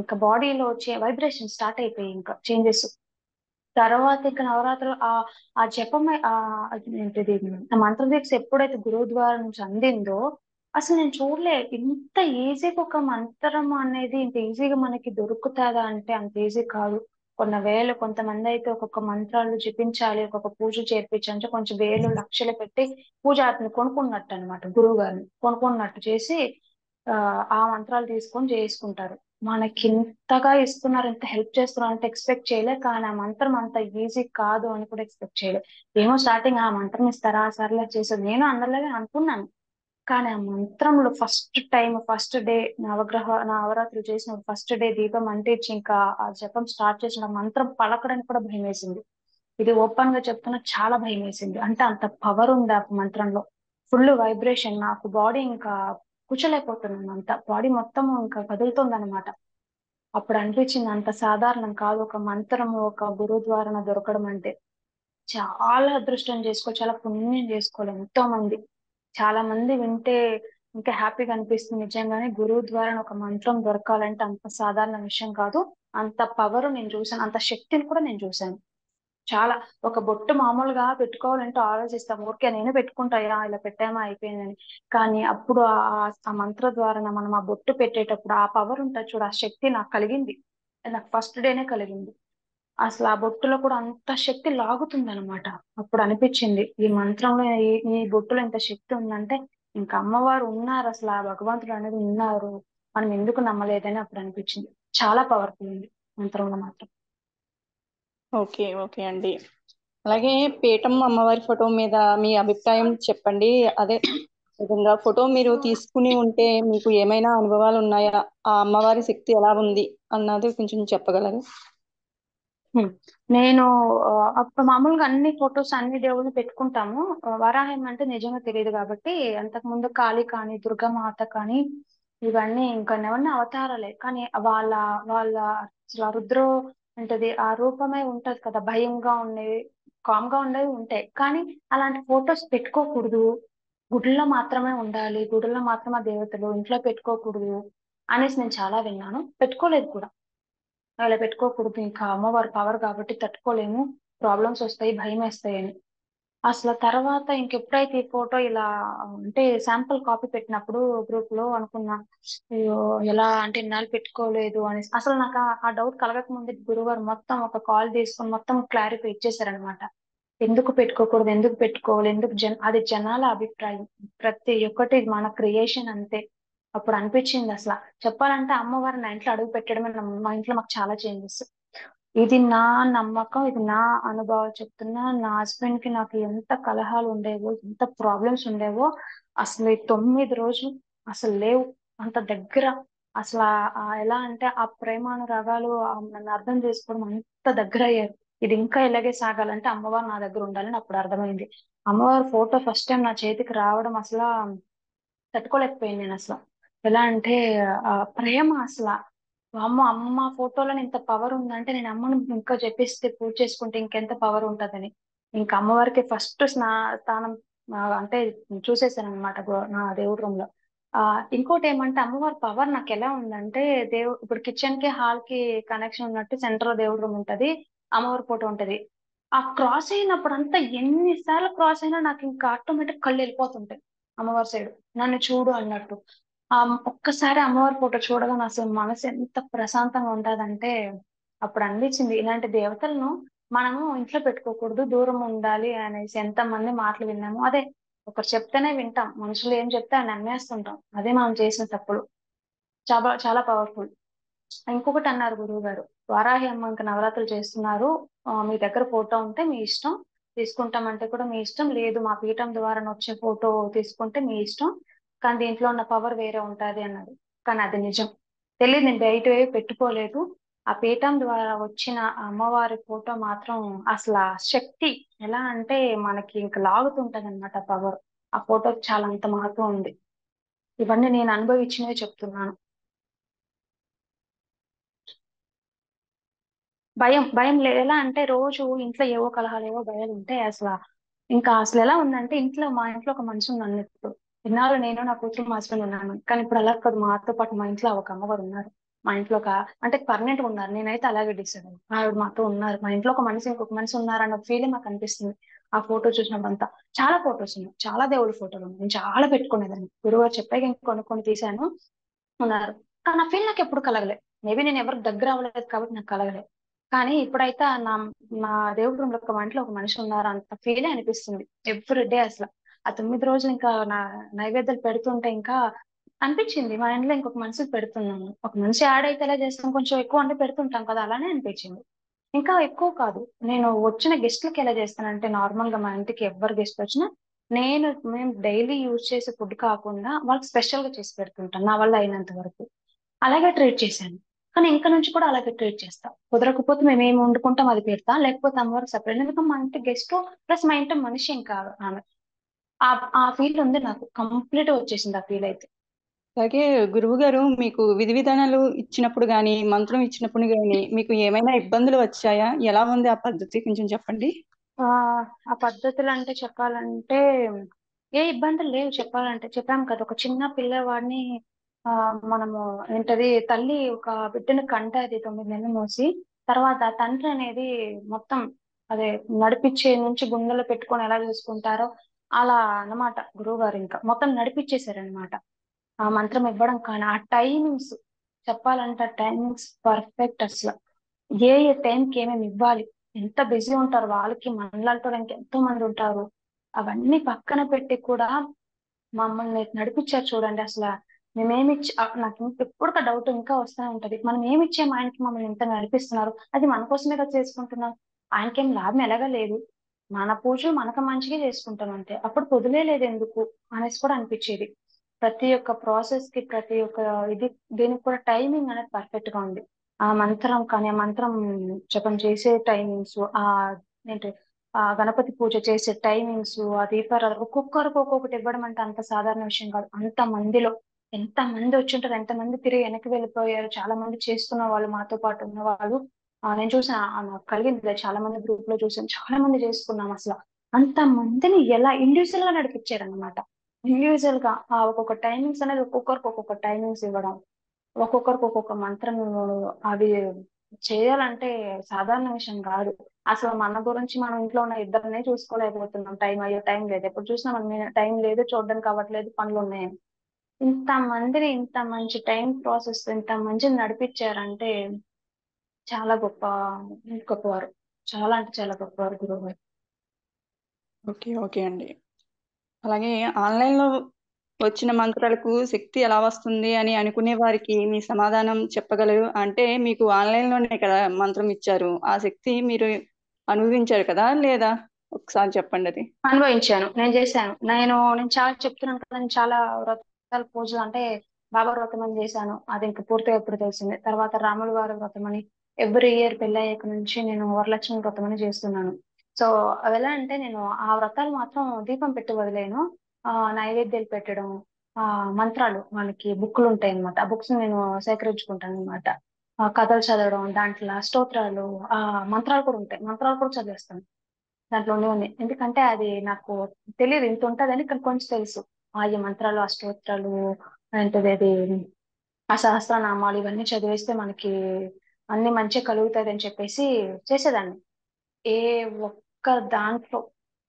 ఇంకా బాడీలో వచ్చే వైబ్రేషన్ స్టార్ట్ అయిపోయి ఇంకా చేంజెస్. తర్వాత ఇంకా నవరాత్రులు ఆ జపం అది ఏంటిది, ఆ మంత్ర దీక్ష ఎప్పుడైతే గురువు ద్వారా నుంచి అందిందో అసలు నేను చూడలే. ఇంత ఈజీగా ఒక మంత్రం అనేది ఇంత ఈజీగా మనకి దొరుకుతాదా అంటే అంత ఈజీ కాదు. కొన్ని వేలు, కొంతమంది అయితే ఒక్కొక్క మంత్రాలు జపించాలి, ఒక్కొక్క పూజ చేర్పించాలి అంటే కొంచెం వేలు లక్షలు పెట్టి పూజారిని కొనుక్కున్నట్టు అనమాట. గురువు గారిని కొనుక్కున్నట్టు చేసి ఆ మంత్రాలు తీసుకొని చేసుకుంటారు. మనకి ఇంతగా ఇస్తున్నారు, ఇంత హెల్ప్ చేస్తున్నారు అంటే ఎక్స్పెక్ట్ చేయలే. కానీ ఆ మంత్రం అంత ఈజీ కాదు అని కూడా ఎక్స్పెక్ట్ చేయలే. ఏమో స్టార్టింగ్ ఆ మంత్రం ఇస్తారా, సర్లే చేసేది నేను అందరిలాగే అనుకున్నాను. కానీ ఆ మంత్రంలో ఫస్ట్ టైం, ఫస్ట్ డే నవరాత్రులు చేసిన ఫస్ట్ డే దీపం అంటించి ఇంకా ఆ జపం స్టార్ట్ చేసిన మంత్రం పలకడానికి కూడా భయం వేసింది. ఇది ఓపెన్ గా చెప్తున్నా, చాలా భయం వేసింది. అంటే అంత పవర్ ఉంది ఆ మంత్రంలో. ఫుల్ వైబ్రేషన్, నాకు బాడీ ఇంకా కూర్చోలేకపోతున్నాను, అంత బాడీ మొత్తం ఇంకా కదులుతుంది అనమాట. అప్పుడు అనిపించింది అంత సాధారణం కాదు ఒక మంత్రము ఒక గురువు ద్వారా దొరకడం అంటే. చాలా అదృష్టం చేసుకోవాలి, చాలా పుణ్యం చేసుకోవాలి. ఎంతో మంది, చాలా మంది వింటే ఇంకా హ్యాపీగా అనిపిస్తుంది. నిజంగానే గురువు ద్వారా ఒక మంత్రం దొరకాలంటే అంత సాధారణ విషయం కాదు. అంత పవర్ నేను చూసాను, అంత శక్తిని కూడా నేను చూసాను. చాలా, ఒక బొట్టు మామూలుగా పెట్టుకోవాలంటే ఆలోచిస్తాం, ఊరికే నేను పెట్టుకుంటాయా ఇలా పెట్టామా అయిపోయిందని. కానీ అప్పుడు ఆ మంత్ర ద్వారా మనం ఆ బొట్టు పెట్టేటప్పుడు ఆ పవర్ ఉంటుంది చూడు, ఆ శక్తి నాకు కలిగింది. నాకు ఫస్ట్ డేనే కలిగింది. అసలు ఆ బొట్టులో కూడా అంత శక్తి లాగుతుంది అనమాట. అప్పుడు అనిపించింది ఈ మంత్రంలో, ఈ బొట్టులో ఇంత శక్తి ఉందంటే ఇంకా అమ్మవారు ఉన్నారు, అసలు ఆ భగవంతుడు అనేది ఉన్నారు, మనం ఎందుకు నమ్మలేదని అప్పుడు అనిపించింది. చాలా పవర్ఫుల్ ఉంది మంత్రంలో మాత్రం. ఓకే, ఓకే అండి. అలాగే పీఠం అమ్మవారి ఫోటో మీద మీ అభిప్రాయం చెప్పండి. అదే విధంగా ఫోటో మీరు తీసుకుని ఉంటే మీకు ఏమైనా అనుభవాలు ఉన్నాయా? ఆ అమ్మవారి శక్తి ఎలా ఉంది అన్నది కొంచెం చెప్పగలరు? హ్మ్. నేను అప్పుడు మామూలుగా అన్ని ఫొటోస్ అన్ని దేవుళ్ళు పెట్టుకుంటాము. వరాహం అంటే నిజంగా తెలియదు కాబట్టి, అంతకు ముందు కాళీ కానీ దుర్గామాత కానీ ఇవన్నీ ఇంకా ఎవరిని అవతారాలే. కానీ వాళ్ళ వాళ్ళ అసలు ఆ రుద్రో ఉంటది, ఆ రూపమే ఉంటది కదా, భయంగా ఉండేవి, కామ్ గా ఉండేవి ఉంటాయి. కానీ అలాంటి ఫొటోస్ పెట్టుకోకూడదు, గుడిలో మాత్రమే ఉండాలి, గుడిలో మాత్రమే దేవతలు, ఇంట్లో పెట్టుకోకూడదు అనేసి నేను చాలా విన్నాను. పెట్టుకోలేదు కూడా. అలా పెట్టుకోకూడదు, ఇంకా అమ్మవారి పవర్ కాబట్టి తట్టుకోలేము, ప్రాబ్లమ్స్ వస్తాయి, భయం వేస్తాయని. అసలు తర్వాత ఇంకెప్పుడైతే ఈ ఫోటో ఇలా అంటే శాంపుల్ కాపీ పెట్టినప్పుడు గ్రూప్ లో అనుకున్నా, అయ్యో ఎలా అంటే ఇన్నాళ్ళు పెట్టుకోలేదు అని. అసలు నాకు ఆ డౌట్ కలగక ముందే గురువారు మొత్తం ఒక కాల్ తీసుకొని మొత్తం క్లారిఫై ఇచ్చేసారనమాట. ఎందుకు పెట్టుకోకూడదు, ఎందుకు పెట్టుకోవాలి, ఎందుకు అది జనాల అభిప్రాయం, ప్రతి ఒక్కటి మన క్రియేషన్ అంతే. అప్పుడు అనిపించింది అసలు, చెప్పాలంటే అమ్మవారు నా ఇంట్లో అడుగు పెట్టడమే మా ఇంట్లో మాకు చాలా చేంజెస్. ఇది నా నమ్మకం, ఇది నా అనుభవం చెప్తున్నా. నా హస్బెండ్ కి నాకు ఎంత కలహాలు ఉండేవో, ఎంత ప్రాబ్లమ్స్ ఉండేవో, అసలు ఈ 9 రోజులు అసలు లేవు. అంత దగ్గర, అసలు ఎలా అంటే ఆ ప్రేమానురాగాలు నన్ను అర్థం చేసుకోవడం అంత దగ్గర అయ్యారు. ఇది ఇంకా ఇలాగే సాగాలంటే అమ్మవారు నా దగ్గర ఉండాలని అప్పుడు అర్థమైంది. అమ్మవారి ఫోటో ఫస్ట్ టైం నా చేతికి రావడం అసలు తట్టుకోలేకపోయాను నేను అసలు. ఎలా అంటే ఆ ప్రేమ అసలు, అమ్మ అమ్మ ఫోటోలో ఇంత పవర్ ఉందంటే నేను అమ్మను ఇంకా జపిస్తే పూజ చేసుకుంటే ఇంకెంత పవర్ ఉంటదని ఇంకా అమ్మవారికి ఫస్ట్ స్థానం అంటే చూసేసాను అనమాట నా దేవుడి రూమ్ లో. ఇంకోటి ఏమంటే అమ్మవారి పవర్ నాకు ఎలా ఉందంటే, ఇప్పుడు కిచెన్ కి హాల్ కి కనెక్షన్ ఉన్నట్టు సెంటర్ లో దేవుడి రూమ్ ఉంటది, అమ్మవారి ఫోటో ఉంటది. ఆ క్రాస్ అయినప్పుడు అంతా ఎన్నిసార్లు క్రాస్ అయినా నాకు ఇంకా ఆటోమేటిక్ కళ్ళు వెళ్ళిపోతుంటాయి అమ్మవారి సైడ్, నన్ను చూడు అన్నట్టు. ఆ ఒక్కసారి అమ్మవారి ఫోటో చూడగానే అసలు మనసు ఎంత ప్రశాంతంగా ఉంటదంటే, అప్పుడు అనిపించింది ఇలాంటి దేవతలను మనము ఇంట్లో పెట్టుకోకూడదు, దూరం ఉండాలి అనేసి. ఎంత మంది మాటలు విన్నాము, అదే ఒకరు చెప్తేనే వింటాం, మనుషులు ఏం చెప్తే అని నమ్మేస్తుంటాం. అదే మనం చేసిన తప్పులు. చాలా చాలా పవర్ఫుల్. ఇంకొకటి అన్నారు గురువు గారు, వారాహి అమ్మ ఇంకా నవరాత్రులు చేస్తున్నారు, మీ దగ్గర ఫోటో ఉంటే మీ ఇష్టం, తీసుకుంటామంటే కూడా మీ ఇష్టం, లేదు మా పీఠం ద్వారా వచ్చే ఫోటో తీసుకుంటే మీ ఇష్టం, కానీ దీంట్లో ఉన్న పవర్ వేరే ఉంటది అన్నారు. కానీ అది నిజం. తెలియదు, నేను బయట పెట్టుకోలేదు. ఆ పీఠం ద్వారా వచ్చిన ఆ అమ్మవారి ఫోటో మాత్రం అసలు ఆ శక్తి ఎలా అంటే మనకి ఇంకా లాగుతుంటది అనమాట పవర్. ఆ ఫోటోకి చాలా అంత మహత్వం ఉంది. ఇవన్నీ నేను అనుభవించినవే చెప్తున్నాను. భయం భయం లేదు. ఎలా అంటే రోజు ఇంట్లో ఏవో కలహాలు, ఏవో భయాలు ఉంటాయి అసలు. ఇంకా అసలు ఎలా ఉందంటే, మా ఇంట్లో ఒక మనిషి ఉంది అన్నట్టు. ఇన్నాళ్ళు నేను నా కూతురు మా హస్బెండ్ ఉన్నాను, కానీ ఇప్పుడు అలా కాదు, మాతో పాటు మా ఇంట్లో ఒక అమ్మవారు ఉన్నారు. మా ఇంట్లో అంటే పర్మనెంట్ గా ఉన్నారు. నేనైతే అలాగే డిసైడ్ అయ్యాను. ఆవిడ మాతో ఉన్నారు, మా ఇంట్లో ఒక మనిషి ఇంకొక మనిషి ఉన్నారన్న ఫీలింగ్ నాకు అనిపిస్తుంది. ఆ ఫోటో చూసినప్పుడు అంతా. చాలా ఫొటోస్ ఉన్నాయి, చాలా దేవుడి ఫోటోలు ఉన్నాయి, నేను చాలా పెట్టుకునేదాన్ని. గురువు చెప్పాక ఇంక కొన్ని కొన్ని తీశాను. ఉన్నారు. కానీ ఆ ఫీల్ నాకు ఎప్పుడు కలగలే. మేబీ నేను ఎవరికి దగ్గర అవ్వలేదు కాబట్టి నాకు కలగలే. కానీ ఇప్పుడైతే నా నా దేవుడి రూమ్ లో ఒక మా ఇంట్లో ఒక మనిషి ఉన్నారు అంత ఫీలే అనిపిస్తుంది ఎవ్రీ డే అసలు. ఆ 9 రోజులు ఇంకా నా నైవేద్యాలు పెడుతుంటే ఇంకా అనిపించింది మా ఇంట్లో ఇంకొక మనిషికి పెడుతున్నాను. ఒక మనిషి యాడ్ అయితే ఎలా చేస్తాం, కొంచెం ఎక్కువ అంటే పెడుతుంటాం కదా, అలానే అనిపించింది. ఇంకా ఎక్కువ కాదు, నేను వచ్చిన గెస్ట్లకి ఎలా చేస్తానంటే, నార్మల్ గా మా ఇంటికి ఎవరు గెస్ట్ వచ్చినా మేము డైలీ యూజ్ చేసే ఫుడ్ కాకుండా వాళ్ళకి స్పెషల్ గా చేసి పెడుతుంటాను నా వల్ల అయినంత వరకు. అలాగే ట్రీట్ చేశాను. కానీ ఇంకా నుంచి కూడా అలాగే ట్రీట్ చేస్తా. కుదరకపోతే మేము ఏమి వండుకుంటాం అది పెడతా, లేకపోతే అమ్మవారికి సపరేట్. ఎందుకంటే మా ఇంటి గెస్ట్ ప్లస్ మా ఇంటి మనిషి ఇంకా ఆమె. ఆ ఆ ఫీల్ ఉంది నాకు, కంప్లీట్ వచ్చేసింది ఆ ఫీల్ అయితే. అలాగే గురువు గారు మీకు విధి విధానాలు ఇచ్చినప్పుడు గాని మంత్రం ఇచ్చినప్పుడు గాని మీకు ఏమైనా ఇబ్బందులు వచ్చాయా? ఎలా ఉంది ఆ పద్ధతి కొంచెం చెప్పండి. ఆ ఆ పద్ధతులు అంటే చెప్పాలంటే ఏ ఇబ్బందులు లేవు. చెప్పాలంటే చెప్పాము కదా, ఒక చిన్న పిల్లవాడిని ఆ మనము ఏంటది, తల్లి ఒక బిడ్డను కంటది 9 నెలలు మోసి, తర్వాత తండ్రి అనేది మొత్తం అదే నడిపించే నుంచి గుండెలో పెట్టుకొని ఎలా చూసుకుంటారో అలా అన్నమాట. గురువు గారు ఇంకా మొత్తం నడిపించేశారనమాట. ఆ మంత్రం ఇవ్వడం కానీ ఆ టైమింగ్స్, చెప్పాలంటే ఆ టైమింగ్స్ పర్ఫెక్ట్ అసలు. ఏ ఏ టైంకి ఏమేమి ఇవ్వాలి, ఎంత బిజీ ఉంటారు వాళ్ళకి, మనలాంటి ఎంతో మంది ఉంటారు. అవన్నీ పక్కన పెట్టి కూడా మమ్మల్ని నడిపించారు చూడండి అసలు. నాకు ఎప్పుడు డౌట్ ఇంకా వస్తూనే ఉంటది, మనం ఏమి ఇచ్చాము ఆయనకి మమ్మల్ని ఇంత నడిపిస్తున్నారు, అది మన కోసమే కదా చేసుకుంటున్నాం, ఆయనకేం లాభం ఎలాగా లేదు, మన పూజలు మనకు మంచిగా చేసుకుంటాం అంతే, అప్పుడు వదిలేదు ఎందుకు అనేసి కూడా అనిపించేది. ప్రతి ఒక్క ప్రాసెస్ కి, ప్రతి ఒక్క ఇది, దీనికి కూడా టైమింగ్ అనేది పర్ఫెక్ట్ గా ఉంది. ఆ మంత్రం కానీ, ఆ మంత్రం జపం చేసే టైమింగ్స్, ఏంటి ఆ గణపతి పూజ చేసే టైమింగ్స్, ఆ దీపారాధన ఒక్కొక్కరికి ఒక్కొక్కటి ఇవ్వడం అంటే అంత సాధారణ విషయం కాదు. అంత మందిలో ఎంత మంది వచ్చింటారు, ఎంత మంది తిరిగి వెనక్కి వెళ్ళిపోయారు, చాలా మంది చేస్తున్న వాళ్ళు మాతో పాటు ఉన్న వాళ్ళు. నేను చూసిన నాకు కలిగింది, చాలా మంది గ్రూప్ లో చూసాను, చాలా మంది చేసుకున్నాం అసలు. అంత మందిని ఎలా ఇండివిజువల్ గా నడిపించారు అనమాట. ఇండివిజువల్ గా ఒక్కొక్క టైమింగ్స్ అనేది ఒక్కొక్కరికి ఒక్కొక్క టైమింగ్స్ ఇవ్వడం, ఒక్కొక్కరికి ఒక్కొక్క మంత్రం అది చేయాలంటే సాధారణ విషయం కాదు. అసలు మన గురించి మనం ఇంట్లో ఉన్న ఇద్దరినే చూసుకోలేకపోతున్నాం. టైం అయ్యో టైం లేదు, ఎప్పుడు చూసినా మనం టైం లేదు, చూడడానికి అవ్వట్లేదు, పనులు ఉన్నాయని. ఇంత మందిని ఇంత మంచి టైం ప్రాసెస్ ఇంత మంచిని నడిపించారంటే చాలా గొప్పవారు. చాలా అంటే చాలా గొప్పవారు గురువు గారు. ఓకే, ఓకే అండి. అలాగే ఆన్లైన్ లో వచ్చిన మంత్రాలకు శక్తి ఎలా వస్తుంది అని అనుకునే వారికి మీ సమాధానం చెప్పగలరు? అంటే మీకు ఆన్లైన్ లోనే కదా మంత్రం ఇచ్చారు, ఆ శక్తి మీరు అనుభవించారు కదా లేదా? ఒకసారి చెప్పండి అది. అనుభవించాను, నేను చేశాను. నేను చాలా చెప్తున్నాను కదా, నేను చాలా వ్రతాలు పూజలు అంటే బాబా వ్రతం అని చేశాను. అది ఇంకా పూర్తిగా ఎప్పుడు తెలిసింది. తర్వాత రాముల వారి వ్రతం అని ఎవ్రీ ఇయర్ పెళ్లి అయ్యాక నుంచి నేను వరలక్ష్మి వ్రతం అని చేస్తున్నాను. సో అవి ఎలా అంటే, నేను ఆ వ్రతాలు మాత్రం దీపం పెట్టి వదిలేను. నైవేద్యాలు పెట్టడం, ఆ మంత్రాలు మనకి బుక్లు ఉంటాయి అనమాట, ఆ బుక్స్ నేను సేకరించుకుంటాను అనమాట. కథలు చదవడం, దాంట్లో స్తోత్రాలు, ఆ మంత్రాలు కూడా ఉంటాయి, మంత్రాలు కూడా చదివేస్తాను దాంట్లోనే ఉన్నాయి. ఎందుకంటే అది నాకు తెలియదు ఇంత ఉంటదని, కానీ కొంచెం తెలుసు. ఈ మంత్రాలు, ఆ స్తోత్రాలు, ఏంటది అది, ఆ సహస్రనామాలు ఇవన్నీ చదివేస్తే మనకి అన్ని మంచిగా కలుగుతాయి అని చెప్పేసి చేసేదాన్ని. ఏ ఒక్క దాంట్లో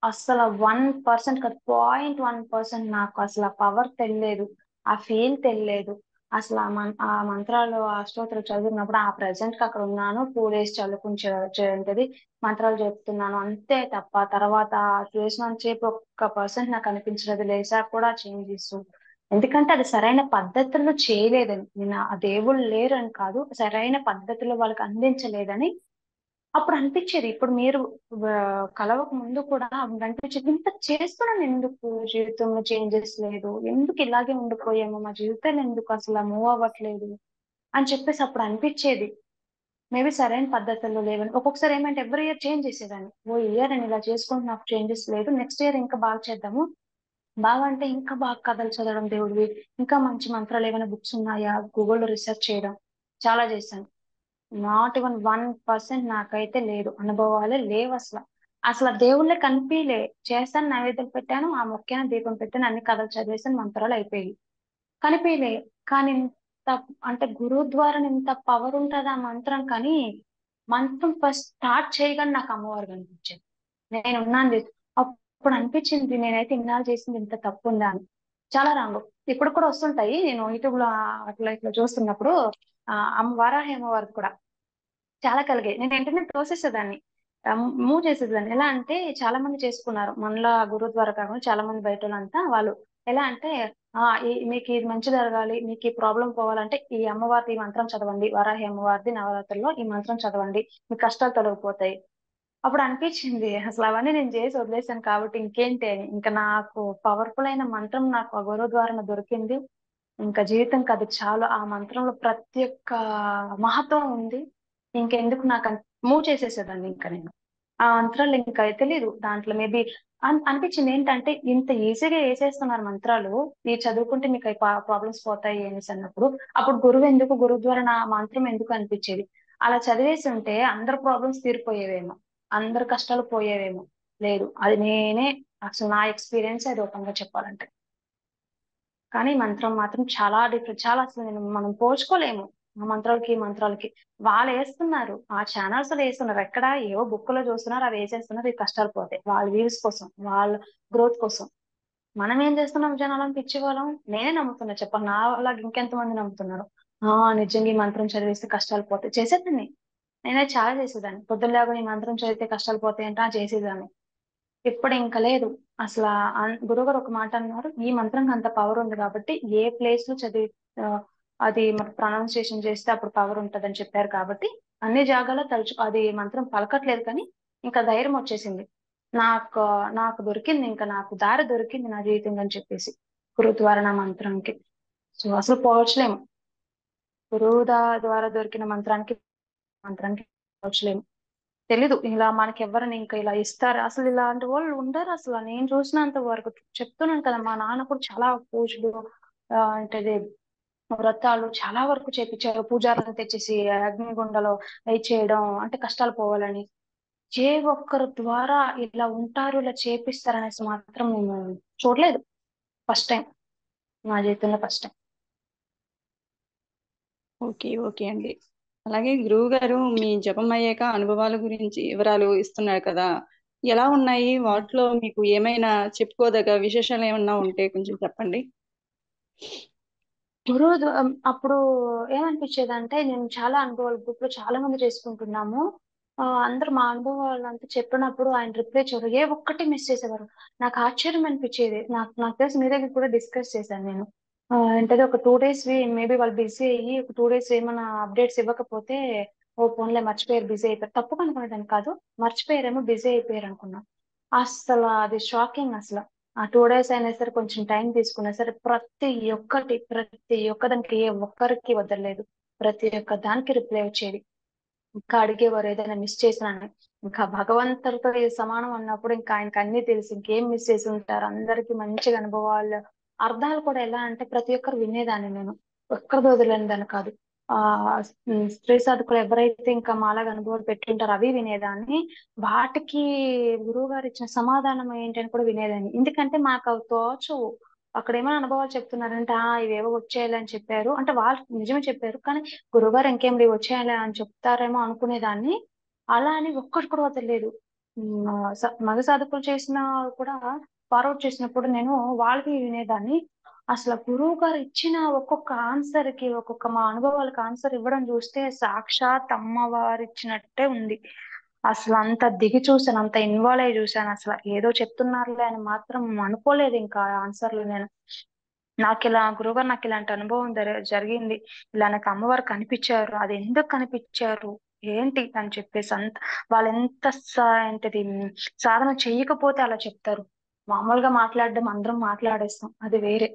అసలు 1% కాదు, 0.1% నాకు అసలు ఆ పవర్ తెలియలేదు, ఆ ఫీల్ తెలియలేదు. అసలు ఆ మంత్రాలు, ఆ స్తోత్రాలు చదివినప్పుడు ఆ ప్రెసెంట్ కి అక్కడ ఉన్నాను, 2 days చదువుకుని ఏంటది మంత్రాలు చెప్తున్నాను అంతే తప్ప, తర్వాత చేసినంత సేపు ఒక్క పర్సెంట్ నాకు అనిపించలేదు. లేసా కూడా చేంజెస్, ఎందుకంటే అది సరైన పద్ధతుల్లో చేయలేదని, నేను ఆ దేవుళ్ళు లేరని కాదు, సరైన పద్ధతిలో వాళ్ళకి అందించలేదని అప్పుడు అనిపించేది. ఇప్పుడు మీరు కలవక ముందు కూడా అనిపించేది, ఇంత చేస్తున్నాను ఎందుకు జీవితంలో చేంజెస్ లేదు, ఎందుకు ఇలాగే ఉండిపోయాము, మా జీవితాలు ఎందుకు అసలు మూవ్ అవ్వట్లేదు అని చెప్పేసి అప్పుడు అనిపించేది. మేబీ సరైన పద్ధతుల్లో లేవని. ఒక్కొక్కసారి ఏమంటే ఎవ్రీ ఇయర్ చేంజ్ చేసేదాన్ని. ఇయర్ నేను ఇలా చేసుకుంటే నాకు చేంజెస్ లేదు, నెక్స్ట్ ఇయర్ ఇంకా బాగా చేద్దాము, బాగా అంటే ఇంకా బాగా కథలు చదవడం దేవుడివి, ఇంకా మంచి మంత్రాలు ఏమైనా బుక్స్ ఉన్నాయా గూగుల్లో రీసెర్చ్ చేయడం చాలా చేశాను. నాట్ ఈవెన్ 1% నాకైతే లేదు, అనుభవాలే లేవు అసలు. అసలు దేవుళ్ళే కనిపించలే. చేస్తాను, నైవేద్యం పెట్టాను, ఆ మొక్కాను, దీపం పెట్టాను, అన్ని కథలు చదివేసాను, మంత్రాలు అయిపోయాయి, కనిపించలే. కానీ ఇంత అంటే గురువు ద్వారా ఇంత పవర్ ఉంటది ఆ మంత్రం, కానీ మంత్రం ఫస్ట్ స్టార్ట్ చేయగానే నాకు అమ్మవారు కనిపించింది. నేను ఉన్నాను అప్పుడు అనిపించింది నేనైతే ఇన్నాళ్ళు చేసింది ఇంత తప్పు ఉందా అని. చాలా రాంగ్. ఇప్పుడు కూడా వస్తుంటాయి, నేను యూట్యూబ్ లో అట్లా ఇట్లా చూస్తున్నప్పుడు వారాహి అమ్మవారికి కూడా చాలా కలిగాయి. నేను వెంటనే తోసేసేదాన్ని, మూవ్ చేసేదాన్ని. ఎలా అంటే చాలా మంది చేసుకున్నారు మనలా గురువు ద్వారా కాకుండా, చాలా మంది బయట వాళ్ళంతా వాళ్ళు ఎలా అంటే మీకు ఇది మంచి జరగాలి, మీకు ఈ ప్రాబ్లం పోవాలంటే ఈ అమ్మవారి ఈ మంత్రం చదవండి, వారాహి అమ్మవారిది నవరాత్రుల్లో ఈ మంత్రం చదవండి, మీ కష్టాలు తొలగిపోతాయి. అప్పుడు అనిపించింది అసలు అవన్నీ నేను చేసి వదిలేశాను కాబట్టి ఇంకేంటి అని. ఇంకా నాకు పవర్ఫుల్ అయిన మంత్రం నాకు ఆ గురువు ద్వారా దొరికింది. ఇంకా జీవితంకి అది చాలు. ఆ మంత్రంలో ప్రతి ఒక్క మహత్వం ఉంది. ఇంకెందుకు నాకు మూవ్ చేసేసేదాన్ని ఇంకా నేను. ఆ మంత్రాలు ఇంకా తెలియదు దాంట్లో మేబీ అనిపించింది ఏంటంటే ఇంత ఈజీగా వేసేస్తున్నారు మంత్రాలు, ఈ చదువుకుంటే మీకు ప్రాబ్లమ్స్ పోతాయి అనేసి అన్నప్పుడు అప్పుడు గురువు ద్వారా నా మంత్రం ఎందుకు అనిపించేది. అలా చదివేసి ఉంటే అందరి ప్రాబ్లమ్స్ తీరిపోయేవేమో, అందరి కష్టాలు పోయేవేమో. లేదు, అది నేనే అసలు నా ఎక్స్పీరియన్స్ అది ఓపెన్ గా చెప్పాలంటే. కానీ మంత్రం మాత్రం చాలా డిఫరెంట్, చాలా అసలు మనం పోల్చుకోలేము ఆ మంత్రాలకి ఈ మంత్రాలకి. వాళ్ళు వేస్తున్నారు, ఆ ఛానల్స్ లో వేస్తున్నారు, ఎక్కడ ఏవో బుక్ లో చూస్తున్నారు, అవి వేసేస్తున్నారు, ఈ కష్టాలు పోతాయి వాళ్ళ వ్యూస్ కోసం, వాళ్ళ గ్రోత్ కోసం. మనం ఏం చేస్తున్నాం, జనాలను పిచ్చి వాళ్ళం. నేనే నమ్ముతున్నా చెప్పాలి, నా అలాగే ఇంకెంతమంది నమ్ముతున్నారు. నిజంగా ఈ మంత్రం చదివేస్తే కష్టాలు పోతాయి చేసేదాన్ని. నేనే చాలా చేసేదాన్ని, పొద్దున్న లేకుండా ఈ మంత్రం చదివితే కష్టాలు పోతాయి అంటే చేసేదాన్ని. ఇప్పుడు ఇంకా లేదు. అసలు గురుగారు ఒక మాట అన్నారు, ఈ మంత్రంకి అంత పవర్ ఉంది కాబట్టి ఏ ప్లేస్ లో చదివి ఆ, అది మనకు ప్రొనౌన్సియేషన్ చేస్తే అప్పుడు పవర్ ఉంటదని చెప్పారు కాబట్టి అన్ని జాగాలో అది మంత్రం పలకట్లేదు, కానీ ఇంకా ధైర్యం వచ్చేసింది. నాకు నాకు దొరికింది, ఇంకా నాకు దారి దొరికింది నా జీవితం అని చెప్పేసి గురువు ద్వారా నా మంత్రంకి. సో అసలు పోవచ్చులేము, గురువు ద్వారా దొరికిన మంత్రానికి మంత్రానికి పోవచ్చులేము. తెలీదు ఇలా మనకి ఎవరిని ఇంకా ఇలా ఇస్తారు, అసలు ఇలాంటి వాళ్ళు ఉండరు అసలు. నేను చూసినంత వరకు చెప్తున్నాను కదా, మా నాన్న కూడా చాలా పూజలు అంటే వ్రతాలు చాలా వరకు చేపించారు. పూజారులను తెచ్చేసి అగ్నిగుండలో అవి చేయడం, అంటే కష్టాలు పోవాలని. ఏ ఒక్కరి ద్వారా ఇలా ఉంటారు, ఇలా చేపిస్తారు మాత్రం నేను చూడలేదు. ఫస్ట్ టైం నా జీవితంలో, ఫస్ట్ టైం. ఓకే, ఓకే అండి. అలాగే గురువు గారు మీ జపం అయ్యాక అనుభవాల గురించి వివరాలు ఇస్తున్నారు కదా, ఎలా ఉన్నాయి? వాటిలో మీకు ఏమైనా చెప్పుకోదగ్గ విశేషాలు ఏమన్నా ఉంటే కొంచెం చెప్పండి. అప్పుడు ఏమనిపించేది అంటే, నేను చాలా అనుభవాలు గ్రూప్ లో చాలా మంది చేసుకుంటున్నాము, అందరూ మా అనుభవాలంతా చెప్పినప్పుడు ఆయన రిప్లై చేయరు, ఏ ఒక్కటి మిస్ చేసేవారు. నాకు ఆశ్చర్యం అనిపించేది. నాకు తెలిసి మీ దగ్గర కూడా డిస్కస్ చేశాను నేను. ఏంటది ఒక 2 days మేబీ వాళ్ళు బిజీ అయ్యి ఒక 2 days ఏమైనా అప్డేట్స్ ఇవ్వకపోతే ఓ ఫోన్లే మర్చిపోయారు, బిజీ అయిపోయారు, తప్పుగా అనుకునేదాన్ని కాదు. మర్చిపోయారేమో, బిజీ అయిపోయారు అనుకున్నా. అసలు అది షాకింగ్ అసలు. ఆ 2 days అయినా సరే కొంచెం టైం తీసుకున్నా సరే ప్రతి ఒక్కదానికి ఏ ఒక్కరికి వదలలేదు. ప్రతి ఒక్క దానికి రిప్లై వచ్చేది. ఇంకా అడిగేవారు ఏదైనా మిస్ చేసినాను. ఇంకా భగవంతుడితో ఇది సమానం అన్నప్పుడు ఇంకా ఆయనకి అన్ని తెలుసు, ఇంకేం మిస్ చేసి ఉంటారు. అందరికి మంచిగా అనుభవాలు, అర్థాలు కూడా ఎలా అంటే ప్రతి ఒక్కరు వినేదాన్ని నేను, ఒక్కరిది వదిలేని దాన్ని కాదు. ఆ స్త్రీ సాధకులు ఎవరైతే ఇంకా మాలాగా అనుభవాలు పెట్టుంటారో అవి వినేదాన్ని. వాటికి గురువు గారు ఇచ్చిన సమాధానం ఏంటని కూడా వినేదాన్ని. ఎందుకంటే మాకు అవి తోచు. అక్కడ ఏమైనా అనుభవాలు చెప్తున్నారంటే ఇవేవో వచ్చేయాలి అని చెప్పారు అంటే వాళ్ళు నిజమే చెప్పారు, కానీ గురువుగారు ఇంకేం లేవు వచ్చేయాలి అని చెప్తారేమో అనుకునేదాన్ని. అలా అని ఒక్కటి కూడా వదలలేదు. మగ సాధకులు చేసిన కూడా ఫార్వర్డ్ చేసినప్పుడు నేను వాళ్ళకి వినేదాన్ని. అసలు గురువు గారు ఇచ్చిన ఒక్కొక్క ఆన్సర్ కి, ఒక్కొక్క మా అనుభవాలకు ఆన్సర్ ఇవ్వడం చూస్తే సాక్షాత్ అమ్మవారు ఇచ్చినట్టే ఉంది. అసలు అంత దిగి చూసాను, అంత ఇన్వాల్వ్ అయ్యి చూసాను. అసలు ఏదో చెప్తున్నారులే అని మాత్రం అనుకోలేదు ఇంకా ఆన్సర్లు నేను. నాకు ఇలాంటి అనుభవం జరిగింది, ఇలా నాకు అమ్మవారు కనిపించారు, అది ఎందుకు కనిపించారు ఏంటి అని చెప్పేసి అంత వాళ్ళు ఎంత ఏంటిది సాధన చెయ్యకపోతే అలా చెప్తారు. మామూలుగా మాట్లాడడం అందరం మాట్లాడేస్తాం, అది వేరే.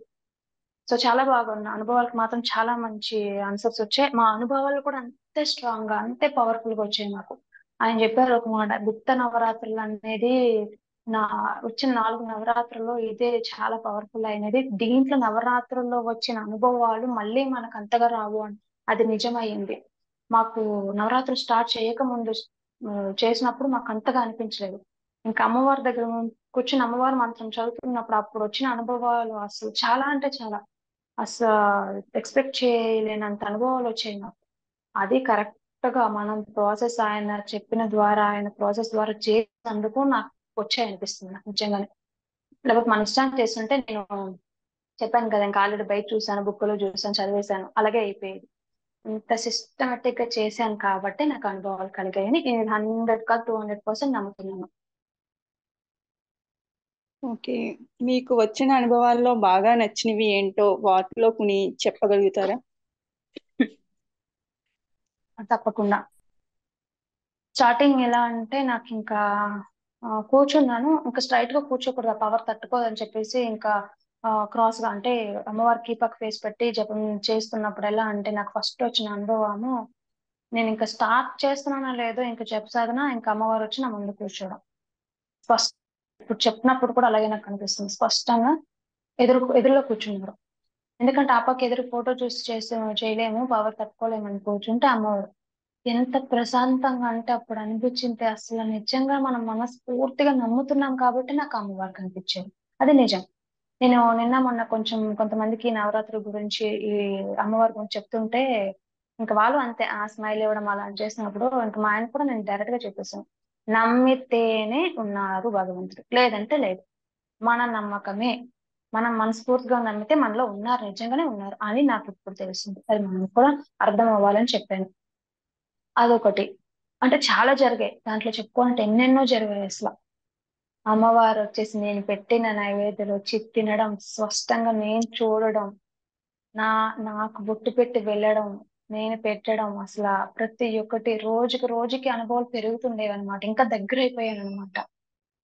సో చాలా బాగున్న అనుభవాలకు మాత్రం చాలా మంచి ఆన్సర్స్ వచ్చాయి. మా అనుభవాలు కూడా అంతే స్ట్రాంగ్ గా, అంతే పవర్ఫుల్ గా వచ్చాయి మాకు. ఆయన చెప్పారు ఒక మాట, గుప్త నవరాత్రులు అనేది నా వచ్చిన 4 నవరాత్రుల్లో ఇదే చాలా పవర్ఫుల్ అయినది. దీంట్లో నవరాత్రుల్లో వచ్చిన అనుభవాలు మళ్ళీ మనకు అంతగా రావు అని. అది నిజమయ్యింది. మాకు నవరాత్రులు స్టార్ట్ చేయక ముందు చేసినప్పుడు మాకు అంతగా అనిపించలేదు. ఇంకా అమ్మవారి దగ్గర కూర్చుని అమ్మవారి మంత్రం చదువుతున్నప్పుడు అప్పుడు వచ్చిన అనుభవాలు అసలు చాలా అంటే చాలా. అసలు ఎక్స్పెక్ట్ చేయలేనంత అనుభవాలు వచ్చాయి నాకు. అది కరెక్ట్ గా మనం ప్రాసెస్ ఆయన చెప్పిన ద్వారా ఆయన ప్రాసెస్ ద్వారా చేసినందుకు నాకు వచ్చాయి అనిపిస్తుంది నాకు నిజంగానే. లేకపోతే మన ఇష్టాన్ని చేస్తుంటే నేను చెప్పాను కదా, ఇంకా ఆల్రెడీ బయట చూసాను, బుక్ లో చూసాను, చదివేశాను, అలాగే అయిపోయేది. ఇంత సిస్టమేటిక్ గా చేశాను కాబట్టి నాకు అనుభవాలు కలిగాయని నేను 100 కా 200% నమ్ముతున్నాను. ఓకే. మీకు వచ్చిన అనుభవాల్లో బాగా నచ్చినవి ఏంటో వాటిలో కొన్ని చెప్పగలుగుతారా? తప్పకుండా. స్టార్టింగ్ ఎలా అంటే నాకు ఇంకా కూర్చున్నాను, ఇంకా స్ట్రైట్ గా కూర్చోకూడదు, పవర్ తట్టుకోదని చెప్పేసి ఇంకా క్రాస్ గా అంటే అమ్మవారికి పక్క ఫేస్ పెట్టి జపం చేస్తున్నప్పుడు ఎలా అంటే నాకు ఫస్ట్ వచ్చిన అనుభవము, నేను ఇంకా స్టార్ట్ చేస్తున్నానో లేదో ఇంకా జప సాధన, ఇంకా అమ్మవారు వచ్చి నా ముందు కూర్చోవడం. ఫస్ట్ ఇప్పుడు చెప్పినప్పుడు కూడా అలాగే నాకు అనిపిస్తుంది, స్పష్టంగా ఎదురులో కూర్చున్నారు. ఎందుకంటే ఆ పక్క ఎదురు ఫోటో చూసి చేయలేము, పవర్ తట్టుకోలేము అని కూర్చుంటే అమ్మవారు ఎంత ప్రశాంతంగా అంటే అప్పుడు అనిపించింది, అసలు నిజంగా మనం మనస్ఫూర్తిగా నమ్ముతున్నాం కాబట్టి నాకు అమ్మవారు కనిపించేది. అది నిజం. నేను నిన్న మొన్న కొంచెం కొంతమందికి నవరాత్రి గురించి ఈ అమ్మవారి గురించి చెప్తుంటే ఇంకా వాళ్ళు అంతే ఆ స్మైల్ ఇవ్వడం అలా చేసినప్పుడు ఇంకా మా ఆయన కూడా నేను డైరెక్ట్ గా చెప్పేసాను, నమ్మితేనే ఉన్నారు భగవంతుడు, లేదంటే లేదు. మన నమ్మకమే, మనం మనస్ఫూర్తిగా నమ్మితే మనలో ఉన్నారు, నిజంగానే ఉన్నారు అని నాకు ఇప్పుడు తెలిసింది. అది మనం కూడా అర్థం అవ్వాలని చెప్పాను. అదొకటి. అంటే చాలా జరిగాయి దాంట్లో, చెప్పుకోవాలంటే ఎన్నెన్నో జరిగాయి అసలు. అమ్మవారు వచ్చేసి నేను పెట్టిన నైవేద్యాలు వచ్చి తినడం, స్పష్టంగా నేను చూడడం, నా నాకు బొట్టు పెట్టి వెళ్ళడం, నేను పెట్టడం, అసలు ప్రతి ఒక్కటి రోజుకి రోజుకి అనుభవాలు పెరుగుతుండేవి అనమాట. ఇంకా దగ్గర అయిపోయాను అనమాట.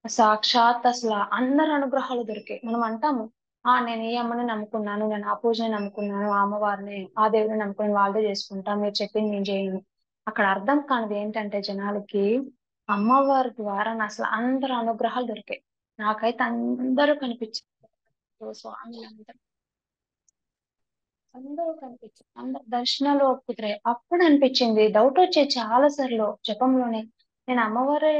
సాక్షాత్ అసలు అందరి అనుగ్రహాలు దొరికాయి. మనం అంటాము, నేను ఈ అమ్మని నమ్ముకున్నాను, నేను ఆ పూజని నమ్ముకున్నాను, ఆ అమ్మవారిని ఆ దేవుడిని నమ్ముకుని వాళ్ళదే చేసుకుంటా, మీరు చెప్పింది నేను చేయను. అక్కడ అర్థం కానిది ఏంటంటే జనాలకి, అమ్మవారి ద్వారా అసలు అందరి అనుగ్రహాలు దొరికాయి. నాకైతే అందరూ కనిపించారు, స్వామి అందరూ కనిపించారు, అందరు దర్శనాలు కుదిరాయి. అప్పుడు అనిపించింది, డౌట్ వచ్చేది చాలా సార్లు జపంలోనే, నేను అమ్మవారి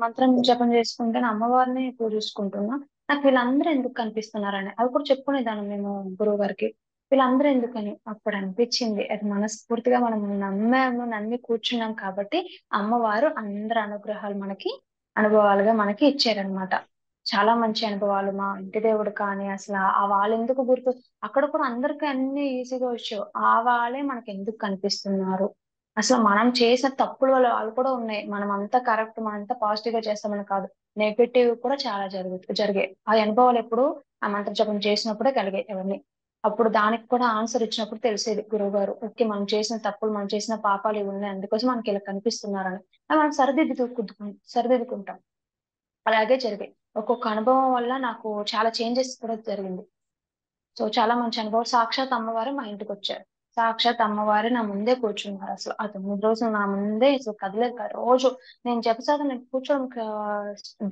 మంత్రం జపం చేసుకుంటే నా అమ్మవారిని పూజించుకుంటున్నా, నాకు వీళ్ళందరూ ఎందుకు కనిపిస్తున్నారని అది కూడా చెప్పుకునేదాన్ని మేము గురువు గారికి. వీళ్ళందరూ ఎందుకని అప్పుడు అనిపించింది, అది మనస్ఫూర్తిగా మనం నమ్మాము, నమ్మి కూర్చున్నాం కాబట్టి అమ్మవారు అందరి అనుగ్రహాలు మనకి అనుభవాలుగా మనకి ఇచ్చారనమాట. చాలా మంచి అనుభవాలు. మా ఇంటి దేవుడు కానీ అసలు ఆ వాళ్ళు ఎందుకు గుర్తు, అక్కడ కూడా అందరికీ అన్ని ఈజీగా వచ్చావు, ఆ వాళ్ళే మనకి ఎందుకు కనిపిస్తున్నారు, అసలు మనం చేసిన తప్పుల వల్ల వాళ్ళు కూడా ఉన్నాయి, మనం అంతా కరెక్ట్, మనం అంతా పాజిటివ్ గా చేస్తామని కాదు, నెగటివ్ కూడా చాలా జరిగాయి. ఆ అనుభవాలు ఎప్పుడు ఆ మంత్ర జపం చేసినప్పుడే కలిగాయి అవన్నీ. అప్పుడు దానికి కూడా ఆన్సర్ ఇచ్చినప్పుడు తెలిసేది గురువు గారు, ఓకే మనం చేసిన తప్పులు, మనం చేసిన పాపాలు ఇవి ఉన్నాయి, అందుకోసం మనకి ఇలా కనిపిస్తున్నారని. అవి మనం సరిదిద్దుకుంటాం. అలాగే జరిగాయి. ఒక్కొక్క అనుభవం వల్ల నాకు చాలా చేంజెస్ కూడా జరిగింది. సో చాలా మంచి అనుభవం. సాక్షాత్ అమ్మవారు మా ఇంటికి వచ్చారు. సాక్షాత్ అమ్మవారు నా ముందే కూర్చున్నారు. అసలు ఆ 9 రోజులు నా ముందే అసలు కదలేదు కాదు. రోజు నేను జపసాధన కూర్చోడం,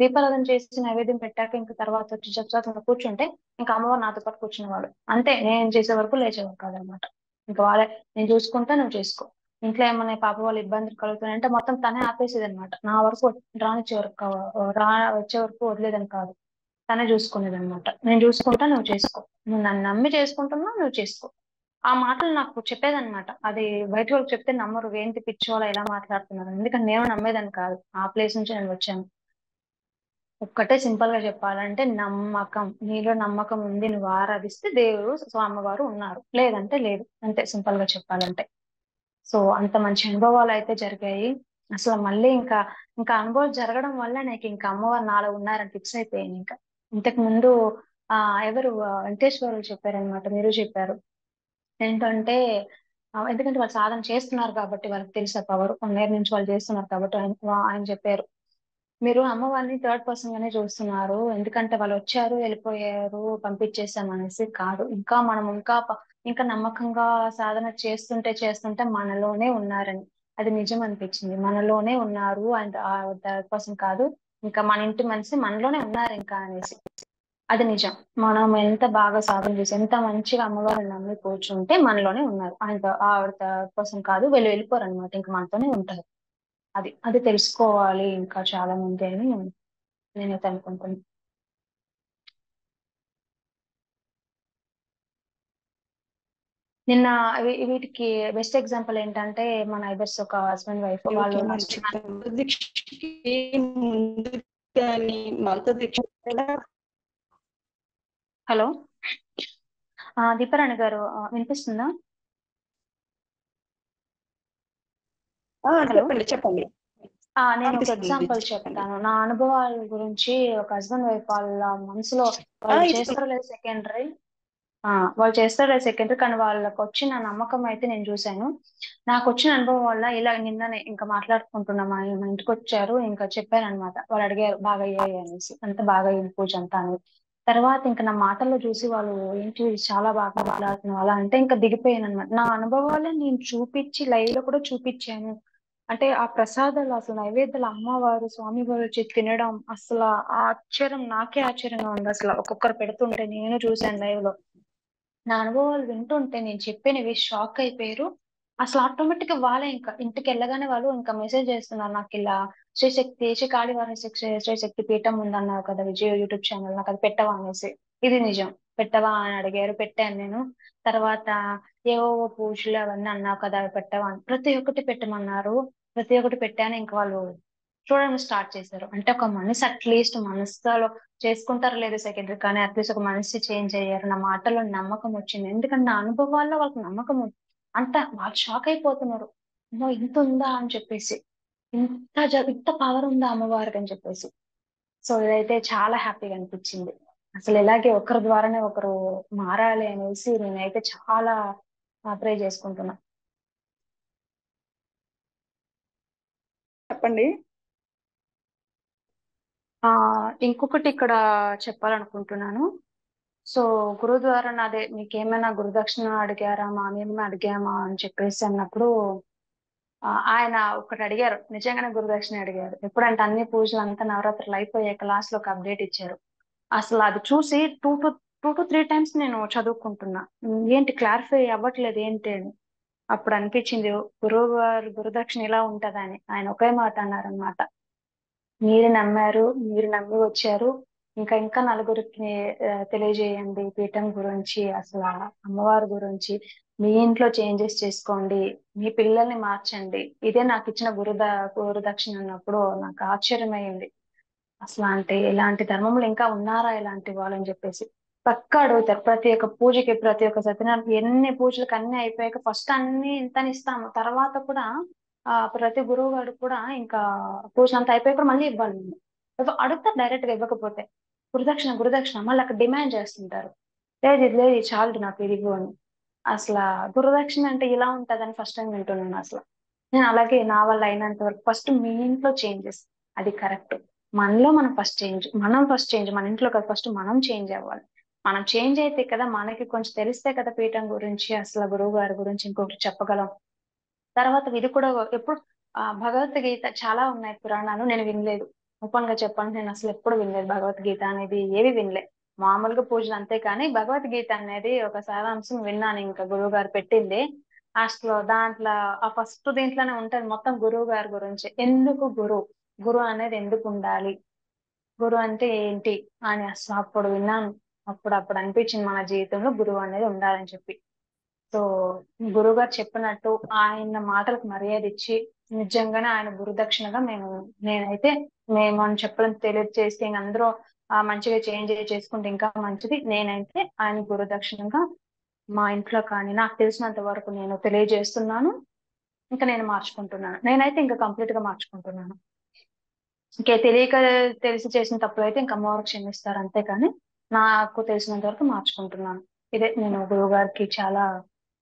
దీపారాధన చేసి నైవేద్యం పెట్టాక ఇంకా తర్వాత వచ్చి జపసాధన కూర్చుంటే ఇంకా అమ్మవారు నాతో పాటు కూర్చునేవాళ్ళు. అంతే, నేను చేసే వరకు లేచేవారు కాదనమాట. ఇంకా వాళ్ళే, నేను చూసుకుంటా నువ్వు చేసుకో, ఇంట్లో ఏమన్నా పాప వాళ్ళు ఇబ్బందులు కలుగుతున్నాయంటే మొత్తం తనే ఆపేసేది అనమాట. నా వరకు రానిచ్చే వరకు వచ్చే వరకు వదిలేదని కాదు, తనే చూసుకునేది అనమాట. నేను చూసుకుంటా నువ్వు చేసుకో, నువ్వు నన్ను నమ్మి చేసుకుంటున్నావు నువ్వు చేసుకో. ఆ మాటలు నాకు చెప్పేదన్నమాట. అది బయట వాళ్ళకి చెప్తే నమ్మరు, ఏంటి పిచ్చోళ్ళ ఇలా మాట్లాడుతున్నారు, ఎందుకంటే నేను నమ్మేదాన్ని కాదు, ఆ ప్లేస్ నుంచి నేను వచ్చాను. ఒక్కటే సింపుల్ గా చెప్పాలంటే నమ్మకం, నీలో నమ్మకం ఉంది, నువ్వు ఆరాధిస్తే దేవుడు స్వామివారు ఉన్నారు, లేదంటే లేదు, అంతే సింపుల్ గా చెప్పాలంటే. సో అంత మంచి అనుభవాలు అయితే జరిగాయి. అసలు మళ్ళీ ఇంకా అనుభవాలు జరగడం వల్ల నాకు ఇంకా అమ్మవారు నాలో ఉన్నారని ఫిక్స్ అయిపోయాను ఇంకా. ఇంతకు ముందు ఎవరు వెంకటేశ్వరులు చెప్పారనమాట, మీరు చెప్పారు ఏంటంటే, ఎందుకంటే వాళ్ళు సాధన చేస్తున్నారు కాబట్టి వాళ్ళకి తెలిసే పవర్ 1 year నుంచి వాళ్ళు చేస్తున్నారు కాబట్టి ఆయన చెప్పారు, మీరు అమ్మవారిని థర్డ్ పర్సన్ గానే చూస్తున్నారు, ఎందుకంటే వాళ్ళు వచ్చారు వెళ్ళిపోయారు పంపించేసాం అనేసి కాదు, ఇంకా మనం ఇంకా నమ్మకంగా సాధన చేస్తుంటే చేస్తుంటే మనలోనే ఉన్నారని. అది నిజం అనిపించింది, మనలోనే ఉన్నారు అండ్ ఆ థర్డ్ పర్సన్ కాదు, ఇంకా మన ఇంటి మనిషి మనలోనే ఉన్నారు ఇంకా అనేసి. అది నిజం. మనం ఎంత బాగా సాధన చేసి ఎంత మంచిగా అమ్మవారిని నమ్మి కూర్చుంటే మనలోనే ఉన్నారు, ఆయన ఆవిడ థర్డ్ పర్సన్ కాదు, వీళ్ళు వెళ్ళిపోరు అనమాట, ఇంకా మనతోనే ఉంటారు. అది తెలుసుకోవాలి ఇంకా చాలా మంది అని నేనైతే అనుకుంటున్నాను. నిన్న వీటికి బెస్ట్ ఎగ్జాంపుల్ ఏంటంటే మా నైబర్స్ ఒక హస్బెండ్ వైఫ్ వాళ్ళు ఓకే, లాస్ట్ మంచిది. దీక్షకి ముందు కానీ మంత్ర దీక్ష ఎలా? హలో దీపారాణి గారు వినిపిస్తుందా? హలో చెప్పండి చెప్పండి. నేను ఒక అనిపిస్తుంది, ఎగ్జాంపుల్ చెప్పండి. చెప్తాను నా అనుభవాల గురించి. ఒక హస్బెండ్ వైఫ్ వాళ్ళ మనసులో వాళ్ళు ఇస్తుంది. చేస్తారో లేదు సెకండరీ. వాళ్ళు చేస్తారో సెకండరీ, కానీ వాళ్ళకి వచ్చిన నమ్మకం అయితే నేను చూశాను. నాకు వచ్చిన అనుభవం వల్ల ఇలా నిన్ననే ఇంకా మాట్లాడుకుంటున్నాం, మా ఇంటికి వచ్చారు, ఇంకా చెప్పాను అనమాట. వాళ్ళు అడిగారు బాగా అయ్యాయి అనేసి, అంత బాగా అయింది పూజ అంతా అని. తర్వాత ఇంకా నా మాటల్లో చూసి వాళ్ళు ఏంటి చాలా బాగా మాట్లాడుతున్నావు అలా అంటే ఇంకా దిగిపోయాను అనమాట. నా అనుభవాలే నేను చూపించి లైవ్ లో కూడా చూపించాను. అంటే ఆ ప్రసాదాలు అసలు నైవేద్యాలు అమ్మవారు స్వామివారు వచ్చి తినడం అసలు ఆ ఆశ్చర్యం, నాకే ఆశ్చర్యంగా ఉంది. అసలు ఒక్కొక్కరు పెడుతుంటే నేను చూశాను లైవ్ లో. నా అనుభవాలు వింటుంటే నేను చెప్పినవి షాక్ అయిపోయారు. అసలు ఆటోమేటిక్ గా వాళ్ళే ఇంకా ఇంటికి వెళ్ళగానే వాళ్ళు ఇంకా మెసేజ్ చేస్తున్నారు నాకు, ఇలా శ్రీ కాళీవారి శ్రీశక్తి పీఠం ఉందన్నారు కదా విజయ్ యూట్యూబ్ ఛానల్, నాకు అది పెట్టవా అనేసి. ఇది నిజం, పెట్టవా అని అడిగారు, పెట్టాను నేను. తర్వాత ఏవో పూజలు అవన్నీ అన్నావు కదా అవి పెట్టవా అని ప్రతి ఒక్కటి పెట్టమన్నారు. ప్రతి ఒక్కటి పెట్టాను. ఇంకా వాళ్ళు చూడడం స్టార్ట్ చేశారు. అంటే ఒక మనిషి అట్లీస్ట్ మనసులో చేసుకుంటారో లేదో సెకండరీ, కానీ అట్లీస్ట్ ఒక మనిషి చేంజ్ అయ్యారు. నా మాటల్లో నమ్మకం వచ్చింది, ఎందుకంటే నా అనుభవాల్లో వాళ్ళకి నమ్మకం ఉంది. అంత వాళ్ళు షాక్ అయిపోతున్నారు, అమ్మో ఇంత ఉందా అని చెప్పేసి, ఇంత పవర్ ఉందా అమ్మవారికి అని చెప్పేసి. సో ఇదైతే చాలా హ్యాపీగా అనిపించింది. అసలు ఇలాగే ఒకరి ద్వారానే ఒకరు మారాలి అనేసి నేనైతే చాలా ప్రే చేసుకుంటున్నా. చెప్పండి. ఆ ఇంకొకటి ఇక్కడ చెప్పాలనుకుంటున్నాను. సో గురువు ద్వారా నాదే మీకేమైనా గురుదక్షిణ అడిగారా, మామేమైనా అడిగామా అని చెప్పేసి అన్నప్పుడు ఆయన ఒకటి అడిగారు, నిజంగానే గురుదక్షిణ అడిగారు. ఎప్పుడంటే అన్ని పూజలు అంతా నవరాత్రులు అయిపోయాక లాస్ట్ లో ఒక అప్డేట్ ఇచ్చారు. అసలు అది చూసి టూ టు త్రీ టైమ్స్ నేను చదువుకుంటున్నా, ఏంటి క్లారిఫై అవ్వట్లేదు ఏంటి అని. అప్పుడు అనిపించింది గురువు గారు గురుదక్షిణ ఇలా ఉంటదని. ఆయన ఒకే మాట అన్నారనమాట, మీరు నమ్మారు, మీరు నమ్మి వచ్చారు, ఇంకా ఇంకా నలుగురికి తెలియజేయండి పీఠం గురించి, అసలు ఆ అమ్మవారి గురించి. మీ ఇంట్లో చేంజెస్ చేసుకోండి, మీ పిల్లల్ని మార్చండి. ఇదే నాకు ఇచ్చిన గురుదక్షిణ అన్నప్పుడు నాకు ఆశ్చర్యమైంది. అసలు అంటే ఇలాంటి ధర్మములు ఇంకా ఉన్నారా ఇలాంటి వాళ్ళని చెప్పేసి. పక్కా అడుగుతారు ప్రతి ఒక్క పూజకి, ప్రతి ఒక్క సత్యనారాయణ ఎన్ని పూజలకు అన్ని అయిపోయాక ఫస్ట్ అన్ని ఇంతని ఇస్తాము, తర్వాత కూడా ప్రతి గురువు గారు కూడా ఇంకా పూజ అంతా అయిపోయాక కూడా మళ్ళీ ఇవ్వాలి మేము. అడుగుతారు డైరెక్ట్ గా, ఇవ్వకపోతే గురుదక్షిణ గురుదక్షిణ మళ్ళీ అక్కడ డిమాండ్ చేస్తుంటారు. లేదు ఇది లేదు, ఇది చాలు నాకు ఇది ఇవ్వు అని. అసలు గురుదక్షిణ అంటే ఇలా ఉంటదని ఫస్ట్ టైం వింటున్నాను అసలు. నేను అలాగే నా వల్ల అయినంత వరకు ఫస్ట్ మీ ఇంట్లో చేంజెస్, అది కరెక్ట్. మనలో మనం ఫస్ట్ చేంజ్ మన ఇంట్లో కదా, ఫస్ట్ మనం చేంజ్ అవ్వాలి. మనం చేంజ్ అయితే కదా మనకి కొంచెం తెలిస్తే కదా పీఠం గురించి, అసలు గురువు గారి గురించి ఇంకొకటి చెప్పగలం. తర్వాత ఇది కూడా ఎప్పుడు భగవద్గీత చాలా ఉన్నాయి పురాణాలు, నేను వినలేదు. ఓపెన్ గా చెప్పండి, నేను అసలు ఎప్పుడు వినలేదు భగవద్గీత అనేది, ఏవి వినలే. మామూలుగా పూజలు అంతే, కానీ భగవద్గీత అనేది ఒక సారాంశం విన్నాను ఇంకా గురువు గారు పెట్టింది. అసలు దాంట్లో ఆ ఫస్ట్ దీంట్లోనే ఉంటది మొత్తం గురువు గారి గురించి. ఎందుకు గురువు అనేది ఎందుకు ఉండాలి, గురువు అంటే ఏంటి అని అసలు అప్పుడు విన్నాను. అప్పుడు అనిపించింది మన జీవితంలో గురువు అనేది ఉండాలని చెప్పి. సో గురువు గారు చెప్పినట్టు ఆయన మాటలకు మర్యాద ఇచ్చి నిజంగానే ఆయన గురుదక్షిణగా నేనైతే మేము అని చెప్పడం తెలియజేస్తే ఇంక అందరూ మంచిగా చేంజ్ చేసుకుంటే ఇంకా మంచిది. నేనైతే ఆయన గురుదక్షిణగా మా ఇంట్లో కానీ నాకు తెలిసినంత వరకు నేను తెలియజేస్తున్నాను. ఇంకా నేను మార్చుకుంటున్నాను, నేనైతే ఇంకా కంప్లీట్ గా మార్చుకుంటున్నాను. ఇంకే తెలియక తెలిసి చేసిన తప్పులు అయితే ఇంకా అమ్మవారు క్షమిస్తారు అంతేకాని నాకు తెలిసినంత వరకు మార్చుకుంటున్నాను. ఇదే నేను గురువు గారికి చాలా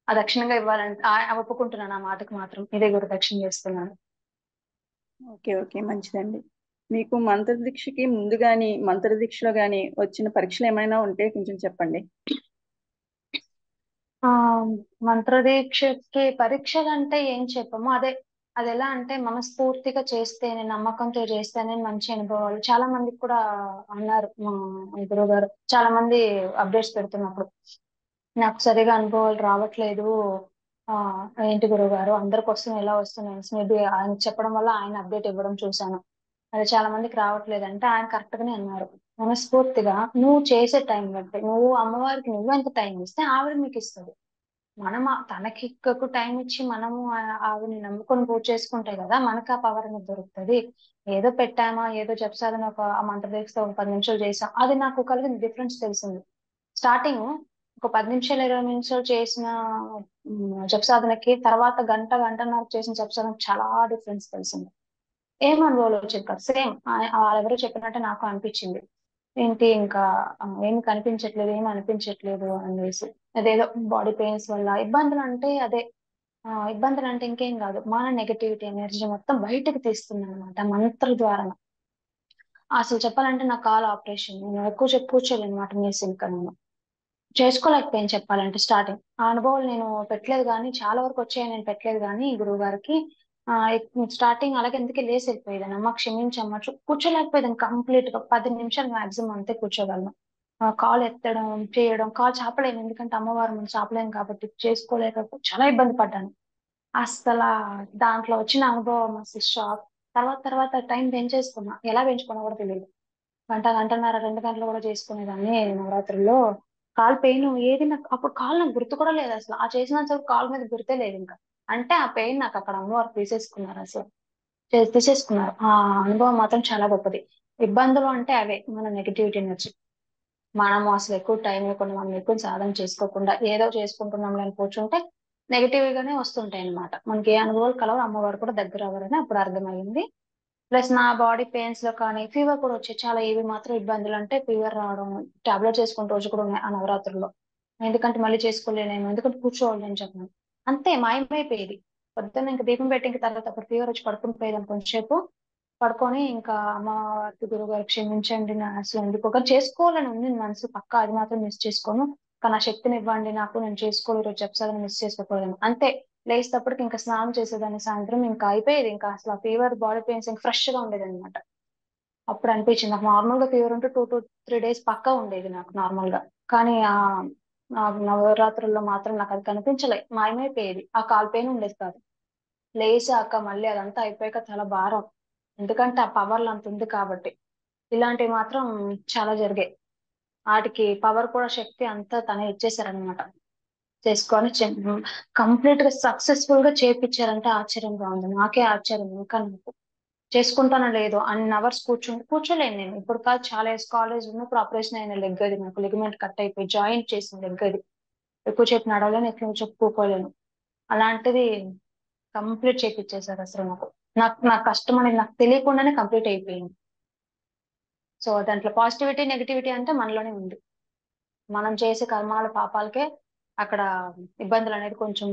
దక్షిణంగా ఇవ్వాలని ఒప్పుకుంటున్నాను. ఆ మాటకు మాత్రం ఇదే గురు దక్షిణ చేస్తున్నాను. ఓకే, ఓకే, మంచిదండి. మీకు మంత్ర దీక్షకి ముందు గాని మంత్ర దీక్షలో గాని వచ్చిన పరీక్షలు ఏమైనా ఉంటే కొంచెం చెప్పండి. ఆ మంత్రదీక్షకి పరీక్షలు అంటే ఏం చెప్పము, అది ఎలా అంటే మనస్ఫూర్తిగా చేస్తేనే, నమ్మకంతో చేస్తేనే మంచి అనుభవాలు. చాలా మందికి కూడా అన్నారు మా గురువు గారు, చాలా మంది అప్డేట్స్ పెడుతున్నప్పుడు నాకు సరిగా అనుభవాలు రావట్లేదు. ఆ ఏంటి గురువు గారు అందరికి వస్తున్నాయి, ఎలా వస్తున్నాయి మేబీ ఆయన చెప్పడం వల్ల ఆయన అప్డేట్ ఇవ్వడం చూశాను. అది చాలా మందికి రావట్లేదు అంటే ఆయన కరెక్ట్ గానే అన్నారు. మనస్ఫూర్తిగా నువ్వు చేసే టైం బట్టి, నువ్వు అమ్మవారికి నువ్వు ఎంత టైం ఇస్తే ఆవిడ మీకు ఇస్తుంది. మనం తనకి టైం ఇచ్చి మనము ఆవిని నమ్ముకొని పూజ చేసుకుంటే కదా మనకు ఆ పవర్ అనేది దొరుకుతుంది. ఏదో పెట్టామా, ఏదో జపసాధన ఆ మంత్ర దీక్షతో ఒక 10 నిమిషాలు చేసాం, అది నాకు కలిగిన డిఫరెన్స్ తెలిసింది. స్టార్టింగ్ ఒక 10 నిమిషాలు 20 నిమిషాలు చేసిన జపసాధనకి తర్వాత గంట గంటన్నర చేసిన జపసాధనకి చాలా డిఫరెన్స్ తెలిసింది. ఏం అనుభవాలు వచ్చేది కాదు. సేమ్ వాళ్ళెవరో చెప్పినట్టే నాకు అనిపించింది. ఏంటి ఇంకా ఏమి కనిపించట్లేదు, ఏమి అనిపించట్లేదు అనేసి. అదేదో బాడీ పెయిన్స్ వల్ల ఇబ్బందులు అంటే అదే. ఇబ్బందులు అంటే ఇంకేం కాదు, మన నెగటివిటీ ఎనర్జీ మొత్తం బయటకు తీస్తుంది అనమాట మంత్ర ద్వారా. అసలు చెప్పాలంటే నా కాల్ ఆపరేషన్, నేను ఎక్కువ చెప్పు కూర్చోలేను అనమాట మీస్. ఇంకా నేను చేసుకోలేకపోయాను చెప్పాలంటే. స్టార్టింగ్ ఆ అనుభవాలు నేను పెట్టలేదు, కానీ చాలా వరకు వచ్చాయి, నేను పెట్టలేదు కానీ గురువు గారికి. స్టార్టింగ్ అలాగే ఎందుకే లేసి వెళ్ళిపోయేదాన్ని, అమ్మ క్షమించమ్మ కూర్చోలేకపోయేదాన్ని కంప్లీట్ గా 10 నిమిషాలు మాక్సిమం అంతే కూర్చోగలను. కాల్ ఎత్తడం చేయడం, కాల్ చాపలేను ఎందుకంటే అమ్మవారు మనం చాపలేము కాబట్టి చేసుకోలేక చాలా ఇబ్బంది పడ్డాను. అసలు దాంట్లో వచ్చిన అనుభవం అసలు షాక్. తర్వాత తర్వాత టైం పెంచేసుకున్నా, ఎలా పెంచుకున్నా కూడా తెలియదు. గంట గంటన్నర 2 గంటలు కూడా చేసుకునేదాన్ని నవరాత్రుల్లో. కాల్ పెయిన్ ఏది నాకు అప్పుడు కాల్ నాకు గుర్తు కూడా లేదు అసలు. ఆ చేసినంత సేపు కాల్ మీద గుర్తే లేదు ఇంకా. అంటే ఆ పెయిన్ నాకు అక్కడ అమ్మవారు తీసేసుకున్నారు అసలు. తీసేసుకున్నారు. ఆ అనుభవం మాత్రం చాలా గొప్పది. ఇబ్బందులు అంటే అవే మన నెగిటివిటీ ఎనర్జీ. మనము అసలు ఎక్కువ టైం ఇవ్వకుండా, మనం ఎక్కువ సాధన చేసుకోకుండా ఏదో చేసుకుంటున్నాం అని కూర్చుంటే నెగిటివ్ గానే వస్తుంటాయి అన్నమాట. మనకి ఏ అనుభవాలు కలవు, అమ్మవారు కూడా దగ్గర అవ్వరని అప్పుడు అర్థమైంది. ప్లస్ నా బాడీ పెయిన్స్ లో కానీ ఫీవర్ కూడా వచ్చాయి చాలా. ఇవి మాత్రం ఇబ్బందులు అంటే ఫీవర్ రావడం, టాబ్లెట్ చేసుకున్న రోజు కూడా ఉన్నాయి ఆ నవరాత్రుల్లో. ఎందుకంటే మళ్ళీ చేసుకోలేనేమో, ఎందుకంటే కూర్చోవాలి అని చెప్పాను. అంతే మాయమైపోయేది. పొద్దున్న ఇంకా దీపం పెట్టి ఇంకా తర్వాత అప్పుడు ఫీవర్ వచ్చి పడుకుని పోయేదాన్ని కొంచెంసేపు. పడుకొని ఇంకా అమ్మవారికి గురువు గారు క్షమించండి నా అసలు ఎందుకు ఒక చేసుకోవాలని ఉంది మనసు పక్క, అది మాత్రం మిస్ చేసుకోను. కానీ ఆ శక్తిని ఇవ్వండి నాకు, నేను చేసుకోలేదు ఈరోజు చెప్పసాలని మిస్ చేసుకోకూడదు అంతే. లేచేటప్పటికి ఇంకా స్నానం చేసేదాన్ని సాయంత్రం, ఇంకా అయిపోయేది. ఇంకా అసలు ఆ ఫీవర్ బాడీ పెయిన్స్ ఇంకా ఫ్రెష్ గా ఉండేది అనమాట. అప్పుడు అనిపించింది నాకు నార్మల్ గా ఫీవర్ ఉంటే 2 to 3 days పక్కా ఉండేది నాకు నార్మల్ గా. కానీ ఆ నవరాత్రుల్లో మాత్రం నాకు అది కనిపించలే, మాయమైపోయేది. ఆ కాలు పెయిన్ ఉండేది కాదు. లేచాక మళ్ళీ అదంతా అయిపోయాక చాలా భారం, ఎందుకంటే ఆ పవర్లు అంత ఉంది కాబట్టి. ఇలాంటివి మాత్రం చాలా జరిగాయి. వాటికి పవర్ కూడా శక్తి అంతా తనే ఇచ్చేసారనమాట. చేసుకొని కంప్లీట్ గా సక్సెస్ఫుల్ గా చేపించారంటే ఆశ్చర్యంగా ఉంది. నాకే ఆశ్చర్యం ఇంకా నాకు. చేసుకుంటానో లేదో అన్ని అవర్స్ కూర్చోలేను నేను. ఇప్పుడు కాదు, చాలా ఇయర్స్ కాలేజ్ ఉన్నప్పుడు ఆపరేషన్ అయిన లెగ్ అది, నాకు లిగమెంట్ కట్ అయిపోయి జాయింట్ చేసిన లెగ్ అది. ఎక్కువసేపు నడవలేను, ఎక్కువ చెప్పుకోలేను. అలాంటిది కంప్లీట్ చేపించేశారు అసలు నాకు. నాకు కష్టం అనేది నాకు తెలియకుండానే కంప్లీట్ అయిపోయింది. సో దాంట్లో పాజిటివిటీ నెగిటివిటీ అంటే మనలోనే ఉంది. మనం చేసే కర్మాల పాపాలకే అక్కడ ఇబ్బందులు అనేది కొంచెం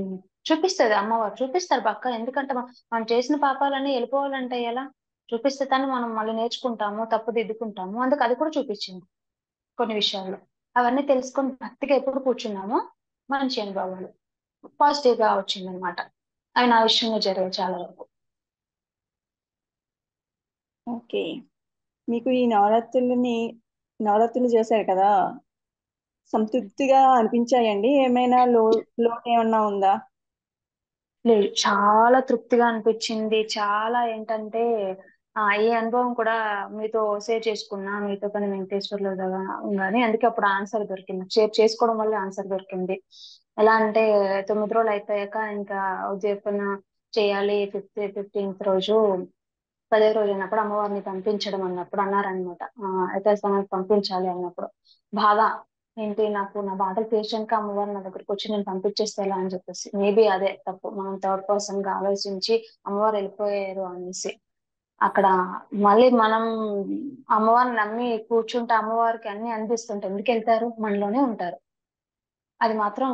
చూపిస్తుంది. అమ్మవారు చూపిస్తారు పక్క. ఎందుకంటే మనం చేసిన పాపాలన్నీ వెళ్ళిపోవాలంటే ఎలా చూపిస్తే కానీ మనం మళ్ళీ నేర్చుకుంటాము, తప్పు దిద్దుకుంటాము. అందుకు అది కూడా చూపించింది కొన్ని విషయాల్లో. అవన్నీ తెలుసుకొని భక్తిగా ఎప్పుడు కూర్చున్నామో మంచి అనుభవాలు పాజిటివ్ గా వచ్చింది అనమాట. అవి నా విషయంలో జరిగాయి చాలా వరకు. ఓకే. మీకు ఈ నవరాత్రులు చేశారు కదా, సంతృప్తిగా అనిపించాయండి? ఏమైనా లోటు ఏమన్నా ఉందా? లేదు, చాలా తృప్తిగా అనిపించింది. చాలా ఏంటంటే ఈ అనుభవం కూడా మీతో షేర్ చేసుకున్నా, మీతో కానీ వెంకటేశ్వర్లో కానీ అందుకే అప్పుడు ఆన్సర్ దొరికింది. షేర్ చేసుకోవడం వల్ల ఆన్సర్ దొరికింది. ఎలా అంటే 9 రోజులు అయిపోయాక ఇంకా ఉద్యోగం చేయాలి, 15th రోజు 10వ రోజు అన్నప్పుడు అమ్మవారిని పంపించడం అన్నప్పుడు అన్నారనమాట. అయితే సమయం పంపించాలి అన్నప్పుడు బాధ. ఏంటి నాకు నా బాధలు తీర్చాక అమ్మవారు నా దగ్గరికి వచ్చి నేను పంపించేస్తే ఎలా అని చెప్పేసి. మేబీ అదే తప్పు, మనం థర్డ్ పర్సన్ గా ఆలోచించి అమ్మవారు వెళ్ళిపోయారు అనేసి. అక్కడ మళ్ళీ మనం అమ్మవారిని నమ్మి కూర్చుంటే అమ్మవారికి అన్ని అనిపిస్తుంటాయి, ఎందుకు వెళ్తారు, మనలోనే ఉంటారు. అది మాత్రం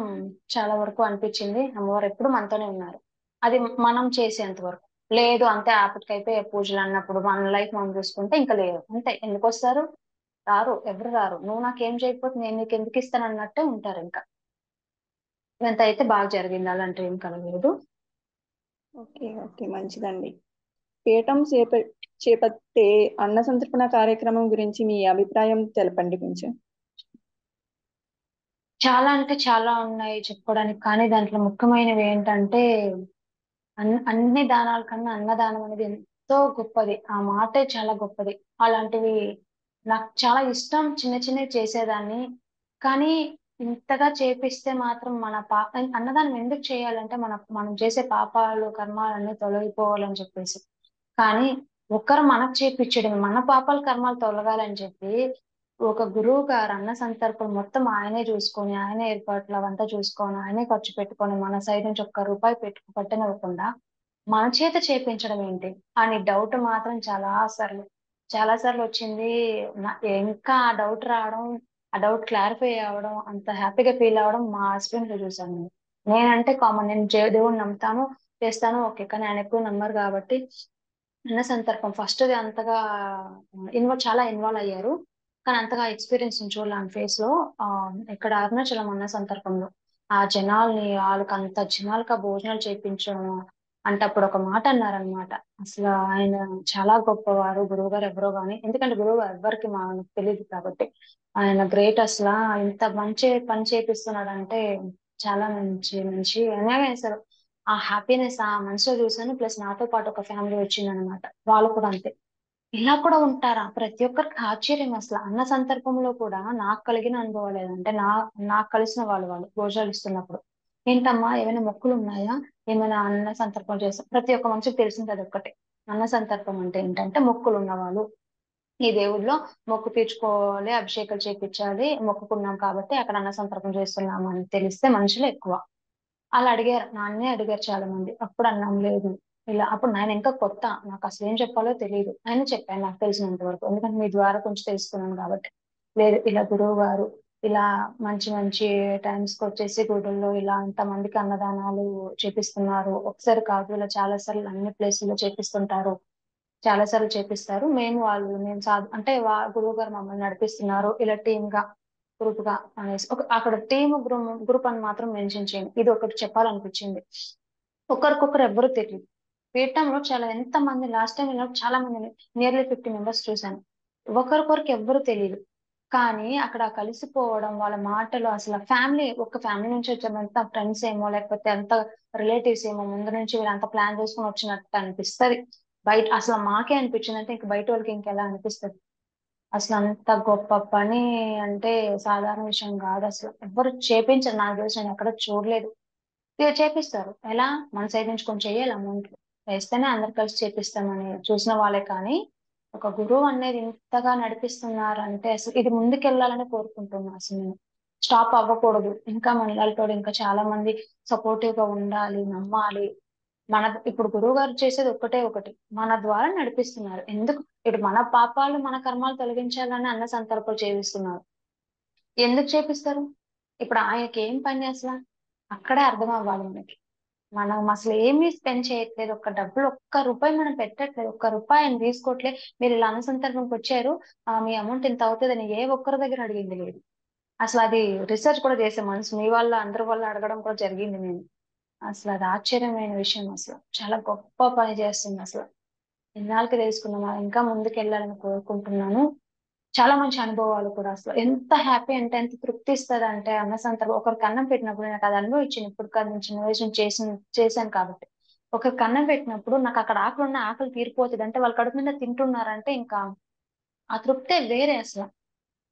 చాలా వరకు అనిపించింది. అమ్మవారు ఎప్పుడు మనతోనే ఉన్నారు, అది మనం చేసేంత వరకు. లేదు అంతే ఆపటికైపోయే పూజలు అన్నప్పుడు మన లైఫ్ మనం చూసుకుంటే ఇంకా లేదు అంతే. ఎందుకు వస్తారు, రారు, ఎవరు రారు. నువ్వు నాకేం చేయకపోతే నేను నీకు ఎందుకు ఇస్తాను అన్నట్టే ఉంటారు ఇంకా. ఎంత అయితే బాగా జరిగింది, అలాంటి ఏం కలగలేదు. ఓకే, ఓకే, మంచిదండి. పీఠం చేపట్టే అన్న సంతర్పణ కార్యక్రమం గురించి మీ అభిప్రాయం తెలపండి కొంచెం. చాలా అంటే చాలా ఉన్నాయి చెప్పుకోవడానికి, కానీ దాంట్లో ముఖ్యమైనవి ఏంటంటే అన్ని దానాల కన్నా అన్నదానం అనేది ఎంతో గొప్పది. ఆ మాటే చాలా గొప్పది. అలాంటివి నాకు చాలా ఇష్టం. చిన్న చిన్నవి చేసేదాన్ని. కానీ ఇంతగా చేపిస్తే మాత్రం మన అన్నదానం ఎందుకు చేయాలంటే మనం చేసే పాపాలు కర్మాలన్నీ తొలగిపోవాలని చెప్పేసి. కానీ ఒకరు మనకు చేపించడం మన పాపాల కర్మాలు తొలగాలని చెప్పి ఒక గురువు గారు అన్న సంతర్పణ మొత్తం ఆయనే చూసుకొని ఆయనే ఏర్పాట్లు అవంతా చూసుకొని ఆయనే ఖర్చు పెట్టుకొని మన సైడ్ నుంచి ఒక్క రూపాయి పట్టనివ్వకుండా మన చేత చేపించడం ఏంటి అని డౌట్ మాత్రం చాలా సార్లు వచ్చింది. ఇంకా ఆ డౌట్ రావడం, ఆ డౌట్ క్లారిఫై అవ్వడం, అంత హ్యాపీగా ఫీల్ అవ్వడం మా హస్బెండ్ లో చూసాను నేను. నేనంటే కామన్, నేను దేవుడిని నమ్ముతాను చేస్తాను ఓకే, కానీ ఆయన ఎక్కువ నమ్మరు కాబట్టి అన్న సందర్భం ఫస్ట్ ది అంతగా చాలా ఇన్వాల్వ్ అయ్యారు. కానీ అంతగా ఎక్స్పీరియన్స్ చూడాలి ఆయన ఫేస్ లో. ఆ ఇక్కడ అరుణాచలం అన్న సందర్భంలో ఆ జనాల్ని వాళ్ళకి అంత జనాలకు ఆ భోజనాలు చేయించడం అంటే అప్పుడు ఒక మాట అన్నారనమాట. అసలు ఆయన చాలా గొప్పవారు గురువు గారు ఎవరో గాని, ఎందుకంటే గురువు గారు ఎవరికి మనకు తెలియదు కాబట్టి ఆయన గ్రేట్. అసలు ఇంత మంచి పని చేపిస్తున్నాడంటే చాలా మంచి మంచి అలాగే అసలు ఆ హ్యాపీనెస్ ఆ మనసులో చూసాను. ప్లస్ నాతో పాటు ఒక ఫ్యామిలీ వచ్చిందనమాట, వాళ్ళు కూడా అంతే. ఇలా కూడా ఉంటారా? ప్రతి ఒక్కరికి ఆశ్చర్యం అసలు. అన్న సందర్భంలో కూడా నాకు కలిగిన అనుభవాలు ఏదంటే నాకు కలిసిన వాళ్ళు భోజనాలు ఇస్తున్నప్పుడు, ఏంటమ్మా ఏమైనా మొక్కులు ఉన్నాయా, ఏమైనా అన్న సంతర్పణ చేస్తాం. ప్రతి ఒక్క మనిషికి తెలిసింది అది ఒక్కటే, అన్న సంతర్పం అంటే ఏంటంటే మొక్కులు ఉన్నవాళ్ళు ఈ దేవుడిలో మొక్కు తీర్చుకోవాలి, అభిషేకాలు చేపించాలి, మొక్కుకున్నాం కాబట్టి అక్కడ అన్న సంతర్పణ చేస్తున్నాం అని తెలిస్తే మనుషులు ఎక్కువ. అలా అడిగారు, నాన్నే అడిగారు చాలా మంది. అప్పుడు అన్నాం లేదు ఇలా. అప్పుడు నేను ఇంకా కొత్త, నాకు అసలు ఏం చెప్పాలో తెలియదు. ఆయన చెప్పాను నాకు తెలిసినంత వరకు, ఎందుకంటే మీ ద్వారా కొంచెం తెలుసుకున్నాను కాబట్టి. లేదు ఇలా గురువు గారు ఇలా మంచి మంచి టైమ్స్ కి వచ్చేసి గుడుల్లో ఇలా అంతమందికి అన్నదానాలు చేపిస్తున్నారు. ఒకసారి కాదు ఇలా చాలా సార్లు అన్ని ప్లేసుల్లో చేపిస్తుంటారు, చాలా సార్లు చేపిస్తారు. మేము అంటే గురువు గారు మమ్మల్ని నడిపిస్తున్నారు ఇలా టీమ్ గా గ్రూప్ గా అనేసి అక్కడ టీమ్ గ్రూప్ అని మాత్రం మెన్షన్ చేయండి. ఇది ఒకటి చెప్పాలనిపించింది. ఒకరికొకరు ఎవ్వరూ తెలియదు పీఠంలో. చాలా ఎంత మంది లాస్ట్ టైం వెళ్ళినప్పుడు చాలా మంది, నియర్లీ 50 మెంబర్స్ చూశాను. ఒకరికొకరికి ఎవ్వరూ తెలియదు. కానీ అక్కడ కలిసిపోవడం, వాళ్ళ మాటలు అసలు ఫ్యామిలీ, ఒక ఫ్యామిలీ నుంచి వచ్చేంత ఫ్రెండ్స్ ఏమో లేకపోతే అంత రిలేటివ్స్ ఏమో ముందు నుంచి వీళ్ళంతా ప్లాన్ చేసుకుని వచ్చినట్టు అనిపిస్తది. బయట అసలు మాకే అనిపించింది అంటే ఇంక బయట వాళ్ళకి ఇంకెలా అనిపిస్తుంది. అసలు అంత గొప్ప పని అంటే సాధారణ విషయం కాదు. అసలు ఎవ్వరు చేపించరు, నాకు తెలిసి నేను ఎక్కడ చూడలేదు. చేపిస్తారు ఎలా, మన సైడ్ నుంచి కొంచెం చెయ్యాలి, అమౌంట్ వేస్తేనే అందరు కలిసి చేపిస్తామని చూసిన వాళ్ళే. కానీ ఒక గురువు అనేది ఇంతగా నడిపిస్తున్నారు అంటే అసలు ఇది ముందుకెళ్ళాలని కోరుకుంటున్నాను. అసలు నేను స్టాప్ అవ్వకూడదు, ఇంకా మనలాంటి ఇంకా చాలా మంది సపోర్టివ్ గా ఉండాలి, నమ్మాలి. ఇప్పుడు గురువు గారు చేసేది ఒకటి మన ద్వారా నడిపిస్తున్నారు. ఎందుకు ఇప్పుడు మన పాపాలు మన కర్మాలు తొలగించాలని అన్న సంతర్పణ చేపిస్తున్నారు. ఎందుకు చేపిస్తారు? ఇప్పుడు ఆయనకి ఏం పని అసలు అక్కడే అర్థం అవ్వాలి మనకి. మనం అసలు ఏమీ స్పెండ్ చేయట్లేదు, ఒక్క డబ్బులు ఒక్క రూపాయి మనం పెట్టట్లేదు, ఒక్క రూపాయి ఆయన తీసుకోవట్లేదు. మీరు ఇలా అన్న సందర్భంకి వచ్చారు, మీ అమౌంట్ ఇంత అవుతుందని ఏ ఒక్కరి దగ్గర అడిగింది లేదు. అసలు అది రీసెర్చ్ కూడా చేసే మనసు మీ వల్ల అందరి వల్ల అడగడం కూడా జరిగింది నేను. అసలు అది ఆశ్చర్యమైన విషయం. అసలు చాలా గొప్ప పని చేస్తుంది. అసలు ఇన్నాళ్ళకి తెలుసుకున్నాను, ఇంకా ముందుకు వెళ్ళాలని కోరుకుంటున్నాను. చాలా మంచి అనుభవాలు కూడా. అసలు ఎంత హ్యాపీ అంటే ఎంత తృప్తి ఇస్తుంది అంటే అన్న సందర్భం ఒకరికి అన్నం పెట్టినప్పుడు నాకు అది అనుభవించింది. ఇప్పుడు కాదు, నేను చిన్న వయసు నుంచి చేశాను కాబట్టి ఒకరికి అన్నం పెట్టినప్పుడు నాకు అక్కడ ఆకలి ఉన్న ఆకలి తీరిపోతుంది అంటే వాళ్ళు కడుపు మీద తింటున్నారంటే ఇంకా ఆ తృప్తే వేరే అసలు.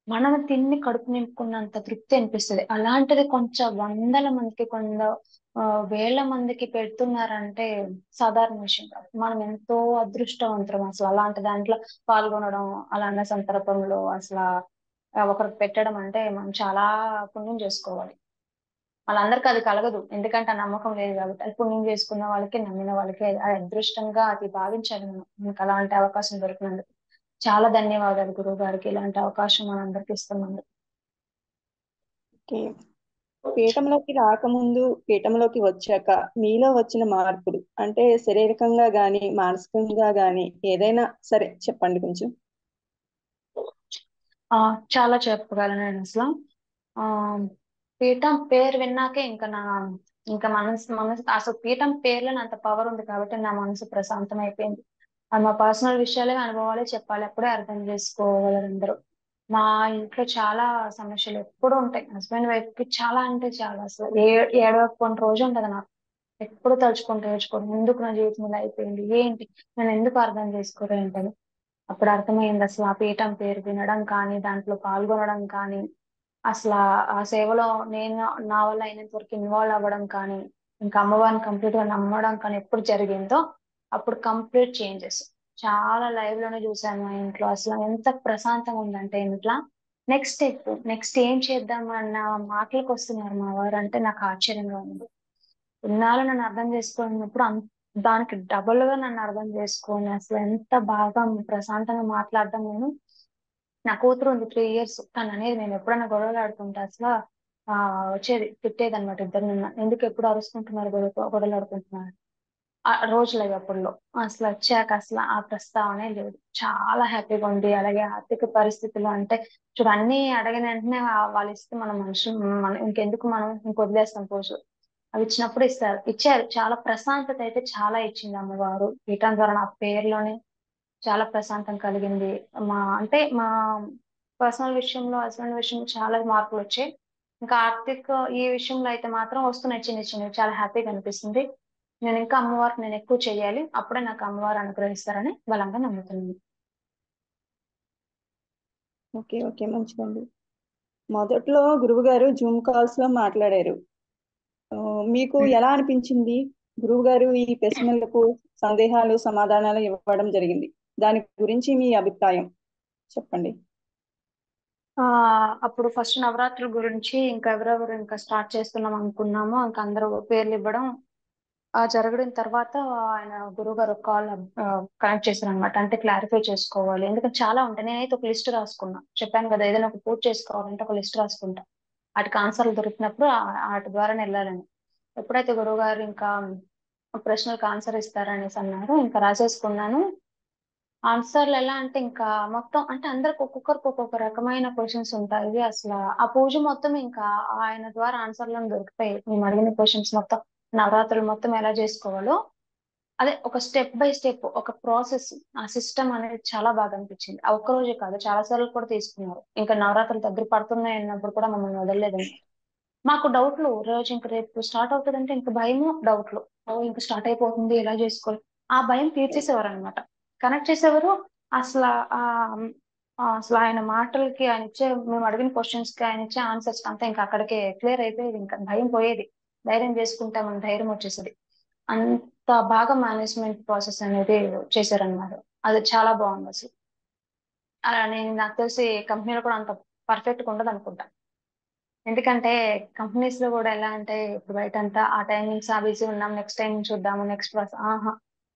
మనం తిని కడుపు నింపుకున్నంత తృప్తి అనిపిస్తుంది. అలాంటిది కొంచెం వందల మందికి వేల మందికి పెడుతున్నారంటే సాధారణ విషయం కాదు. మనం ఎంతో అదృష్టవంతులం అసలు అలాంటి దాంట్లో పాల్గొనడం. అలా అన్న సందర్భంలో అసలు ఒకరికి పెట్టడం అంటే మనం చాలా పుణ్యం చేసుకోవాలి. వాళ్ళందరికీ అది కలగదు, ఎందుకంటే ఆ నమ్మకం లేదు కాబట్టి. అది పుణ్యం చేసుకున్న వాళ్ళకి నమ్మిన వాళ్ళకి అది అదృష్టంగా అది భావించాలి మనం. మనకు అలాంటి అవకాశం దొరికినందుకు చాలా ధన్యవాదాలు గురువు గారికి, ఇలాంటి అవకాశం మనందరికి ఇస్తున్నందుకు. ఓకే. పీఠంలోకి రాకముందు పీఠంలోకి వచ్చాక మీలో వచ్చిన మార్పులు అంటే శారీరకంగా గాని మానసికంగా గాని ఏదైనా సరే చెప్పండి కొంచెం. చాలా చెప్పగలను నేను అసలు. ఆ పీఠం పేరు విన్నాకే ఇంకా మనసు అసలు పీఠం పేర్లోనే అంత పవర్ ఉంది కాబట్టి నా మనసు ప్రశాంతం అయిపోయింది. అది మా పర్సనల్ విషయాలే అనుభవాలే చెప్పాలి, అప్పుడే అర్థం చేసుకోగలరు అందరూ. మా ఇంట్లో చాలా సమస్యలు ఎప్పుడూ ఉంటాయి. హస్బెండ్ వైఫ్ కి చాలా అంటే చాలా అసలు ఏడవకపోయిన రోజు ఉంటది నాకు. ఎప్పుడు తలుచుకుంటూ ఎందుకు నా జీవితం ఇలా అయిపోయింది, ఏంటి నేను ఎందుకు అర్థం చేసుకోరు ఏంటని. అప్పుడు అర్థమైంది అసలు ఆ పీఠం పేరు వినడం కానీ దాంట్లో పాల్గొనడం కానీ అసలు ఆ సేవలో నేను నా వల్ల అయినంత వరకు ఇన్వాల్వ్ అవ్వడం కానీ, ఇంకా అమ్మవారిని కంప్లీట్ గా నమ్మడం కానీ ఎప్పుడు జరిగిందో అప్పుడు కంప్లీట్ చేంజెస్ చాలా లైవ్ లోనే చూసాను. మా ఇంట్లో అసలు ఎంత ప్రశాంతంగా ఉందంటే ఇంట్లో నెక్స్ట్ స్టెప్ నెక్స్ట్ ఏం చేద్దాం అన్న మాటలకు వస్తున్నారు మా వారు అంటే నాకు ఆశ్చర్యంగా ఉంది. ఇన్నాళ్ళు నన్ను అర్థం చేసుకున్నప్పుడు దానికి డబుల్ గా నన్ను అర్థం చేసుకొని అసలు ఎంత బాగా ప్రశాంతంగా మాట్లాడడం. నేను నా కూతురు ఉంది 3 ఇయర్స్. తను అనేది నేను ఎప్పుడైనా గొడవలు ఆడుతుంటే అసలు వచ్చేది తిట్టేది అనమాట ఇద్దరు నిన్న ఎందుకు ఎప్పుడు అరుచుకుంటున్నారు గొడవలు ఆడుకుంటున్నారు ఆ రోజులు అవి అప్పుడులో. అసలు వచ్చాక అసలు ఆ ప్రస్తావనే లేదు. చాలా హ్యాపీగా ఉంది. అలాగే ఆర్థిక పరిస్థితులు అంటే చూడు అన్ని అడగిన వెంటనే వాళ్ళు ఇస్తే మనం మనుషులు మనం ఇంకెందుకు మనం ఇంకొదిలేస్తాం పోజు. అవి ఇచ్చినప్పుడు ఇచ్చారు. చాలా ప్రశాంతత అయితే చాలా ఇచ్చింది అమ్మవారు పీఠం ద్వారా నా పేరులోనే చాలా ప్రశాంతం కలిగింది. మా పర్సనల్ విషయంలో హస్బెండ్ విషయంలో చాలా మార్పులు వచ్చాయి. ఇంకా ఆర్థిక ఈ విషయంలో అయితే మాత్రం వస్తున్నాయి చిన్న చిన్నవి. చాలా హ్యాపీగా అనిపిస్తుంది. నేను ఇంకా అమ్మవారికి నేను ఎక్కువ చెయ్యాలి. అప్పుడే నాకు అమ్మవారు అనుగ్రహిస్తారని బలంగా నమ్ముతున్నాను. ఓకే, ఓకే, మంచిదండి. మొదట్లో గురువు గారు జూమ్ కాల్స్ లో మాట్లాడారు. ఆ, మీకు ఎలా అనిపించింది? గురువు గారు ఈ ప్రశ్నలకు సందేహాలు సమాధానాలు ఇవ్వడం జరిగింది. దాని గురించి మీ అభిప్రాయం చెప్పండి. ఆ అప్పుడు ఫస్ట్ నవరాత్రుల గురించి ఇంకా ఎవరెవరు ఇంకా స్టార్ట్ చేస్తున్నాం అనుకున్నామో ఇంకా అందరూ పేర్లు ఇవ్వడం జరగడం తర్వాత ఆయన గురువుగారు కాల్ కనెక్ట్ చేశారు అనమాట. అంటే క్లారిఫై చేసుకోవాలి ఎందుకంటే చాలా ఉంటాయి. నేనైతే ఒక లిస్ట్ రాసుకున్నా. చెప్పాను కదా ఏదైనా ఒక పూజ చేసుకోవాలంటే ఒక లిస్ట్ రాసుకుంటా. వాటికి ఆన్సర్లు దొరికినప్పుడు వాటి ద్వారానే వెళ్ళాలని. ఎప్పుడైతే గురువుగారు ఇంకా ప్రశ్నలకు ఆన్సర్ ఇస్తారనేసి అన్నారు ఇంకా రాసేసుకున్నాను. ఆన్సర్లు ఎలా అంటే ఇంకా మొత్తం అంటే అందరికి ఒక్కొక్కరికి ఒక్కొక్క రకమైన క్వశ్చన్స్ ఉంటాయి. అసలు ఆ పూజ మొత్తం ఇంకా ఆయన ద్వారా ఆన్సర్లను దొరుకుతాయి. మేము అడిగిన క్వశ్చన్స్ మొత్తం నవరాత్రులు మొత్తం ఎలా చేసుకోవాలో అదే ఒక స్టెప్ బై స్టెప్ ఒక ప్రాసెస్ ఆ సిస్టమ్ అనేది చాలా బాగా అనిపించింది. ఆ ఒక్క రోజే కాదు చాలా సార్లు కూడా తీసుకున్నారు. ఇంకా నవరాత్రులు దగ్గర పడుతున్నాయి అన్నప్పుడు కూడా మమ్మల్ని వదలలేదు. మాకు డౌట్లు రోజు ఇంక రేపు స్టార్ట్ అవుతుందంటే ఇంక భయము డౌట్లు. ఓ ఇంక స్టార్ట్ అయిపోతుంది ఎలా చేసుకోవాలి ఆ భయం తీర్చేసేవారు అనమాట. కనెక్ట్ చేసేవారు. అసలు ఆ అసలు ఆయన మాటలకి ఆయన ఇచ్చే మేము అడిగిన క్వశ్చన్స్ కి ఆయన ఇచ్చే ఆన్సర్స్ అంతా ఇంకా అక్కడికే క్లియర్ అయిపోయేది. ఇంకా భయం పోయేది. ధైర్యం చేసుకుంటామని ధైర్యం వచ్చేసేది. అంత బాగా మేనేజ్మెంట్ ప్రాసెస్ అనేది చేశారనమాట. అది చాలా బాగుంది అసలు. అలా నేను నాకు తెలిసి కంపెనీలో కూడా అంత పర్ఫెక్ట్ గా ఉండదు అనుకుంటా. ఎందుకంటే కంపెనీస్ లో కూడా ఎలా అంటే ఇప్పుడు బయట అంతా ఆ టైమింగ్స్ బిజీ ఉన్నాం నెక్స్ట్ టైం చూద్దాము నెక్స్ట్ ప్రాసెస్ ఆహా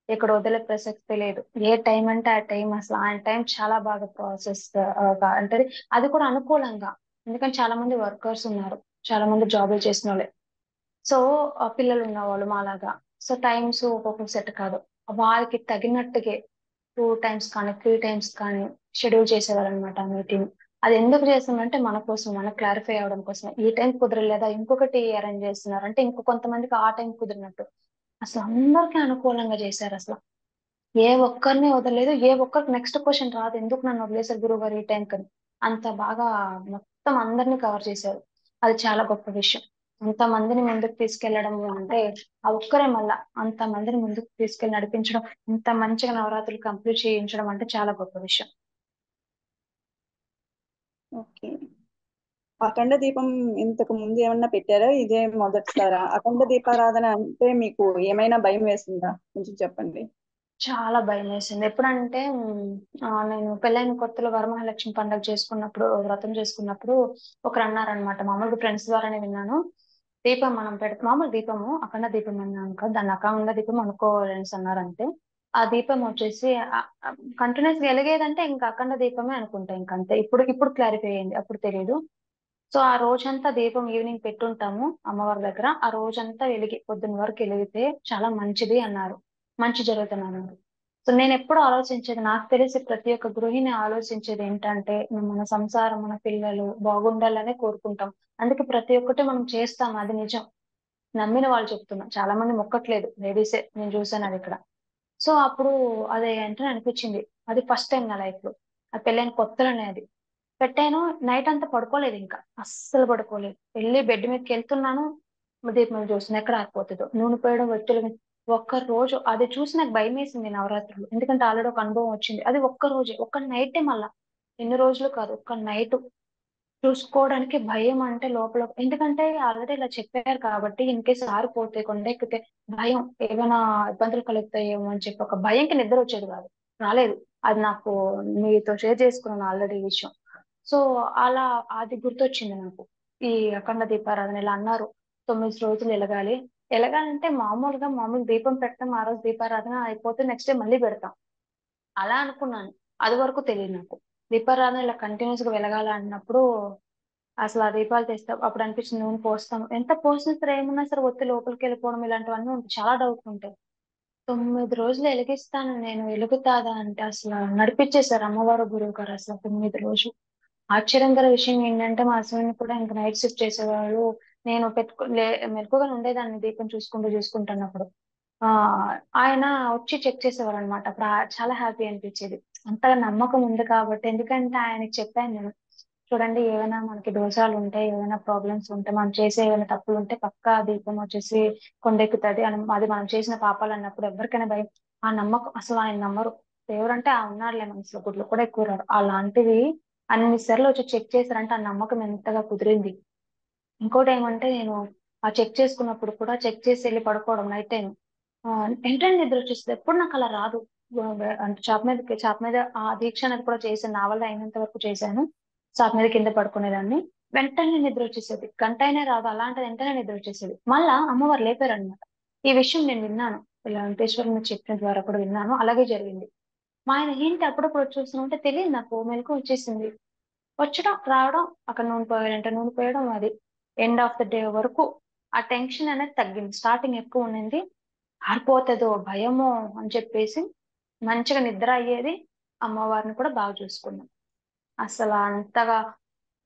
ఇక్కడ వదిలే ప్రసక్తి లేదు. ఏ టైం అంటే ఆ టైం అసలు ఆ టైం చాలా బాగా ప్రాసెస్ అంటే అది కూడా అనుకూలంగా. ఎందుకంటే చాలా మంది వర్కర్స్ ఉన్నారు. చాలా మంది జాబులు చేసిన వాళ్ళే. సో పిల్లలు ఉన్నవాళ్ళు మాలాగా. సో టైమ్స్ ఒక్కొక్కరు సెట్ కాదు. వారికి తగినట్టుగా 2 టైమ్స్ కానీ 3 టైమ్స్ కానీ షెడ్యూల్ చేసేవారు అనమాట మీటింగ్. అది ఎందుకు చేస్తామంటే మన కోసం మనకు క్లారిఫై అవ్వడం కోసం ఈ టైం కుదరలేదా ఇంకొకటి అరేంజ్ చేస్తున్నారు అంటే ఇంకో కొంతమందికి ఆ టైం కుదిరినట్టు అసలు అందరికీ అనుకూలంగా చేశారు. అసలు ఏ ఒక్కరిని వదలలేదు. ఏ ఒక్కరికి నెక్స్ట్ క్వశ్చన్ రాదు ఎందుకు నన్ను వదిలేశారు గురువు గారు ఈ టైం కని. అంత బాగా మొత్తం అందరినీ కవర్ చేశారు. అది చాలా గొప్ప విషయం. అంత మందిని ముందుకు తీసుకెళ్లడం అంటే ఆ ఒక్కరే మళ్ళా అంత మందిని ముందుకు తీసుకెళ్లి నడిపించడం ఇంత మంచిగా నవరాత్రులు కంప్లీట్ చేయించడం అంటే చాలా గొప్ప విషయం. ఓకే. అఖండ దీపం ఇంతకు ముందు ఏమన్నా పెట్టారా? ఇదే మొదటిసారా? అఖండ దీపారాధన అంటే మీకు ఏమైనా భయం వేసిందా? కొంచెం చెప్పండి. చాలా భయం వేసింది. ఎప్పుడంటే నేను పెళ్ళైన కొత్తలో వరమహాలక్ష్మి పండుగ చేసుకున్నప్పుడు వ్రతం చేసుకున్నప్పుడు ఒకరు అన్నారనమాట. మామూలుగా ఫ్రెండ్స్ ద్వారానే విన్నాను. దీపం మనం మామూలు దీపము అఖండ దీపం అన్నాను కదా దాన్ని అఖండ దీపం అనుకోవాలని అన్నారంటే ఆ దీపం వచ్చేసి కంటిన్యూస్ గా వెలిగేదంటే ఇంకా అఖండ దీపమే అనుకుంటా. ఇంకా అంతే. ఇప్పుడు ఇప్పుడు క్లారిఫై అయింది. అప్పుడు తెలియదు. సో ఆ రోజంతా దీపం ఈవినింగ్ పెట్టుంటాము అమ్మవారి దగ్గర. ఆ రోజంతా వెలిగి పొద్దున్న వరకు వెలిగితే చాలా మంచిది అన్నారు. మంచి జరుగుతుంది అన్నారు. సో నేను ఎప్పుడు ఆలోచించేది నాకు తెలిసి ప్రతి ఒక్క గృహిణి ఆలోచించేది ఏంటంటే మన సంసారం మన పిల్లలు బాగుండాలనే కోరుకుంటాం. అందుకే ప్రతి ఒక్కటి మనం చేస్తాం. అది నిజం. నమ్మిన వాళ్ళు చెప్తున్నా. చాలా మంది మొక్కట్లేదు లేడీసే నేను చూసాను అది ఇక్కడ. సో అప్పుడు అది వెంటనే అనిపించింది. అది ఫస్ట్ టైం నా లైఫ్ లో. ఆ పెళ్ళైన కొత్తలోనే అది పెట్టాను. నైట్ అంతా పడుకోలేదు. ఇంకా అస్సలు పడుకోలేదు. వెళ్ళి బెడ్ మీదకి వెళ్తున్నాను. దీపం చూస్తున్నా ఎక్కడ ఆరిపోతుందో నూనె పోయడం వ్యక్తులు. ఒక్క రోజు అది చూసి నాకు భయం వేసింది నవరాత్రులు. ఎందుకంటే ఆల్రెడీ ఒక అనుభవం వచ్చింది. అది ఒక్క రోజే ఒక్క నైటే మళ్ళా ఎన్ని రోజులు కాదు ఒక్క నైట్ చూసుకోవడానికి భయం అంటే లోపల, ఎందుకంటే ఆల్రెడీ ఇలా చెప్పారు కాబట్టి ఇన్ కేసు ఆరిపోతే కొండెక్కితే భయం, ఏమైనా ఇబ్బందులు కలుగుతాయేమో అని చెప్పి ఒక భయంకి నిద్ర వచ్చేది కాదు, రాలేదు. అది నాకు మీతో షేర్ చేసుకున్నాను ఆల్రెడీ ఈ విషయం. సో అలా అది గుర్తొచ్చింది నాకు. ఈ అఖండ దీపారాధన ఇలా అన్నారు, 9 రోజులు ఎలగాలి. ఎలగాలంటే మామూలు దీపం పెట్టడం, ఆ రోజు దీపారాధన అయిపోతే నెక్స్ట్ డే మళ్ళీ పెడతాం అలా అనుకున్నాను. అది వరకు తెలియదు నాకు. దీపారాధన ఇలా కంటిన్యూస్ గా వెలగాల అన్నప్పుడు అసలు ఆ దీపాలు తెస్తాం అప్పుడు అనిపించింది, నూనె పోస్తాం, ఎంత పోసిన సరే ఏమన్నా సరే ఒత్తి లోపలికి వెళ్ళిపోవడం ఇలాంటివన్నీ ఉంటాయి, చాలా డౌట్లు ఉంటాయి. 9 రోజులు వెలిగిస్తాను నేను, వెలుగుతాదా అంటే అసలు నడిపించేశారు అమ్మవారు గురువు గారు అసలు 9 రోజులు. ఆశ్చర్యంకర విషయం ఏంటంటే మా హస్బెండ్ కూడా ఇంకా నైట్ షిఫ్ట్ చేసేవాళ్ళు. నేను మెలకుగానే ఉండేదాన్ని దీపం చూసుకుంటున్నప్పుడు. ఆ ఆయన వచ్చి చెక్ చేసేవారు అనమాట. అప్పుడు చాలా హ్యాపీ అనిపించేది. అంతగా నమ్మకం ఉంది కాబట్టి, ఎందుకంటే ఆయనకి చెప్పాను నేను, చూడండి ఏమైనా మనకి దోషాలు ఉంటాయి, ఏమైనా ప్రాబ్లమ్స్ ఉంటే, మనం చేసే ఏమైనా తప్పులు ఉంటే పక్కా దీపం వచ్చేసి కొండెక్కుతుంది అని, అది మనం చేసిన పాపాలు అన్నప్పుడు ఎవరికైనా భయం. ఆ నమ్మకం అసలు ఆయన నమ్మరు. దేవుడు అంటే ఆ ఉన్నాడులే మనసులో, గుడ్లు కూడా ఎక్కువ రాడు అలాంటివి. అన్ని సార్లు వచ్చి చెక్ చేశారంటే ఆ నమ్మకం ఎంతగా కుదిరింది. ఇంకోటి ఏమంటే నేను ఆ చెక్ చేసుకున్నప్పుడు కూడా చెక్ చేసి వెళ్ళి పడుకోవడం నైట్ టైం, వెంటనే నిద్ర వచ్చేస్తుంది. ఎప్పుడు నాకు అలా రాదు. అంటే చాప మీద ఆ దీక్ష అనేది కూడా చేశాను, నా వల్ల అయినంత వరకు చేశాను. చాప మీద కింద పడుకునేదాన్ని, వెంటనే నిద్ర వచ్చేసేది. గంట అయినా రాదు, అలాంటిది వెంటనే నిద్ర వచ్చేసేది. మళ్ళా అమ్మవారు లేపారనమాట. ఈ విషయం నేను విన్నాను, ఇలా వెంకటేశ్వరుని చెప్పిన ద్వారా కూడా విన్నాను, అలాగే జరిగింది. మా ఆయన ఏంటి అప్పుడప్పుడు వచ్చేస్తున్నావు అంటే, తెలియదు నాకు, మెలకు వచ్చేసింది. వచ్చడం రావడం, అక్కడ నూనె పోయాలంటే నూనె పోయడం, అది ఎండ్ ఆఫ్ ద డే వరకు ఆ టెన్షన్ అనేది తగ్గింది. స్టార్టింగ్ ఎక్కువ ఉండింది, ఆరిపోతుందో భయమో అని చెప్పేసి మంచిగా నిద్ర అయ్యేది. అమ్మవారిని కూడా బాగా చూసుకున్నాం. అసలు అంతగా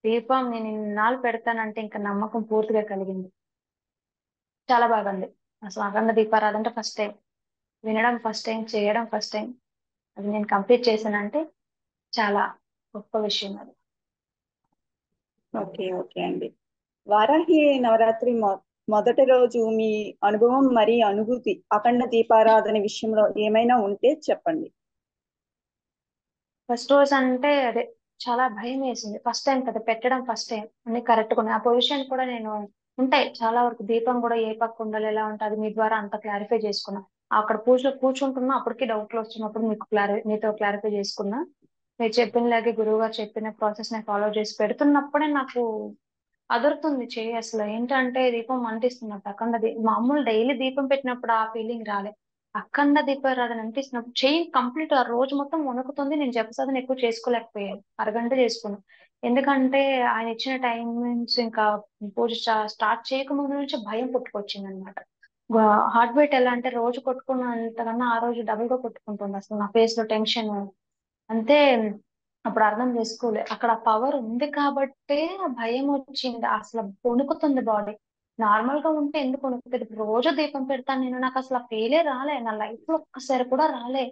దీపం నేను ఇన్నాళ్ళు పెడతానంటే ఇంకా నమ్మకం పూర్తిగా కలిగింది. చాలా బాగుంది. అసలు అఖండ దీపారాధన అంటే ఫస్ట్ టైం వినడం, ఫస్ట్ టైం చేయడం, ఫస్ట్ టైం అది నేను కంప్లీట్ చేశానంటే చాలా గొప్ప విషయం అది. ఓకే, ఓకే అండి. వారాహి నవరాత్రి మొదటి రోజు మీ అనుభవం మరి అనుభూతి అఖండ దీపారాధన విషయంలో ఏమైనా ఉంటే చెప్పండి. ఫస్ట్ రోజు అంటే అదే చాలా భయం వేసింది. ఫస్ట్ టైం కదా పెట్టడం, ఫస్ట్ టైం అన్ని కరెక్ట్ గా ఉన్నాయి. ఆ పొజిషన్ కూడా నేను ఉంటాయి చాలా వరకు, దీపం కూడా ఏ పక్క ఉండాలి ఎలా ఉంటుంది మీ ద్వారా అంత క్లారిఫై చేసుకున్నా. అక్కడ కూర్చుంటున్నా అప్పటికి డౌట్లు వచ్చినప్పుడు మీతో క్లారిఫై చేసుకున్నా. మీరు చెప్పినలాగే గురువు గారు చెప్పిన ప్రాసెస్ ని ఫాలో చేసి పెడుతున్నప్పుడే నాకు అదురుతుంది చెయ్యి. అసలు ఏంటంటే దీపం అంటిస్తున్నప్పుడు మామూలు డైలీ దీపం పెట్టినప్పుడు ఆ ఫీలింగ్ రాలే. అఖండ దీపారాధన అంటిస్తున్నప్పుడు చెయ్యి కంప్లీట్ ఆ రోజు మొత్తం వణుకుతుంది. నేను జపసాధన ఎక్కువ చేసుకోలేకపోయాను, అరగంట చేసుకున్నాను. ఎందుకంటే ఆయన ఇచ్చిన టైమింగ్స్, ఇంకా పూజ స్టార్ట్ చేయకముందు నుంచి భయం పుట్టుకొచ్చింది అనమాట. హార్ట్ బీట్ ఎలా అంటే రోజు కొట్టుకున్నంతకన్నా ఆ రోజు డబుల్ గా కొట్టుకుంటుంది. అసలు నా ఫేస్ లో టెన్షన్ అంతే. అప్పుడు అర్థం చేసుకోలే, అక్కడ పవర్ ఉంది కాబట్టే ఆ భయం వచ్చింది. అసలు వణుకుతుంది బాడీ. నార్మల్ గా ఉంటే ఎందుకు వణుకుతుంది? ఇప్పుడు రోజు దీపం పెడతాను నేను, నాకు అసలు ఆ ఫీలే రాలే, నా లైఫ్ లో ఒక్కసారి కూడా రాలే.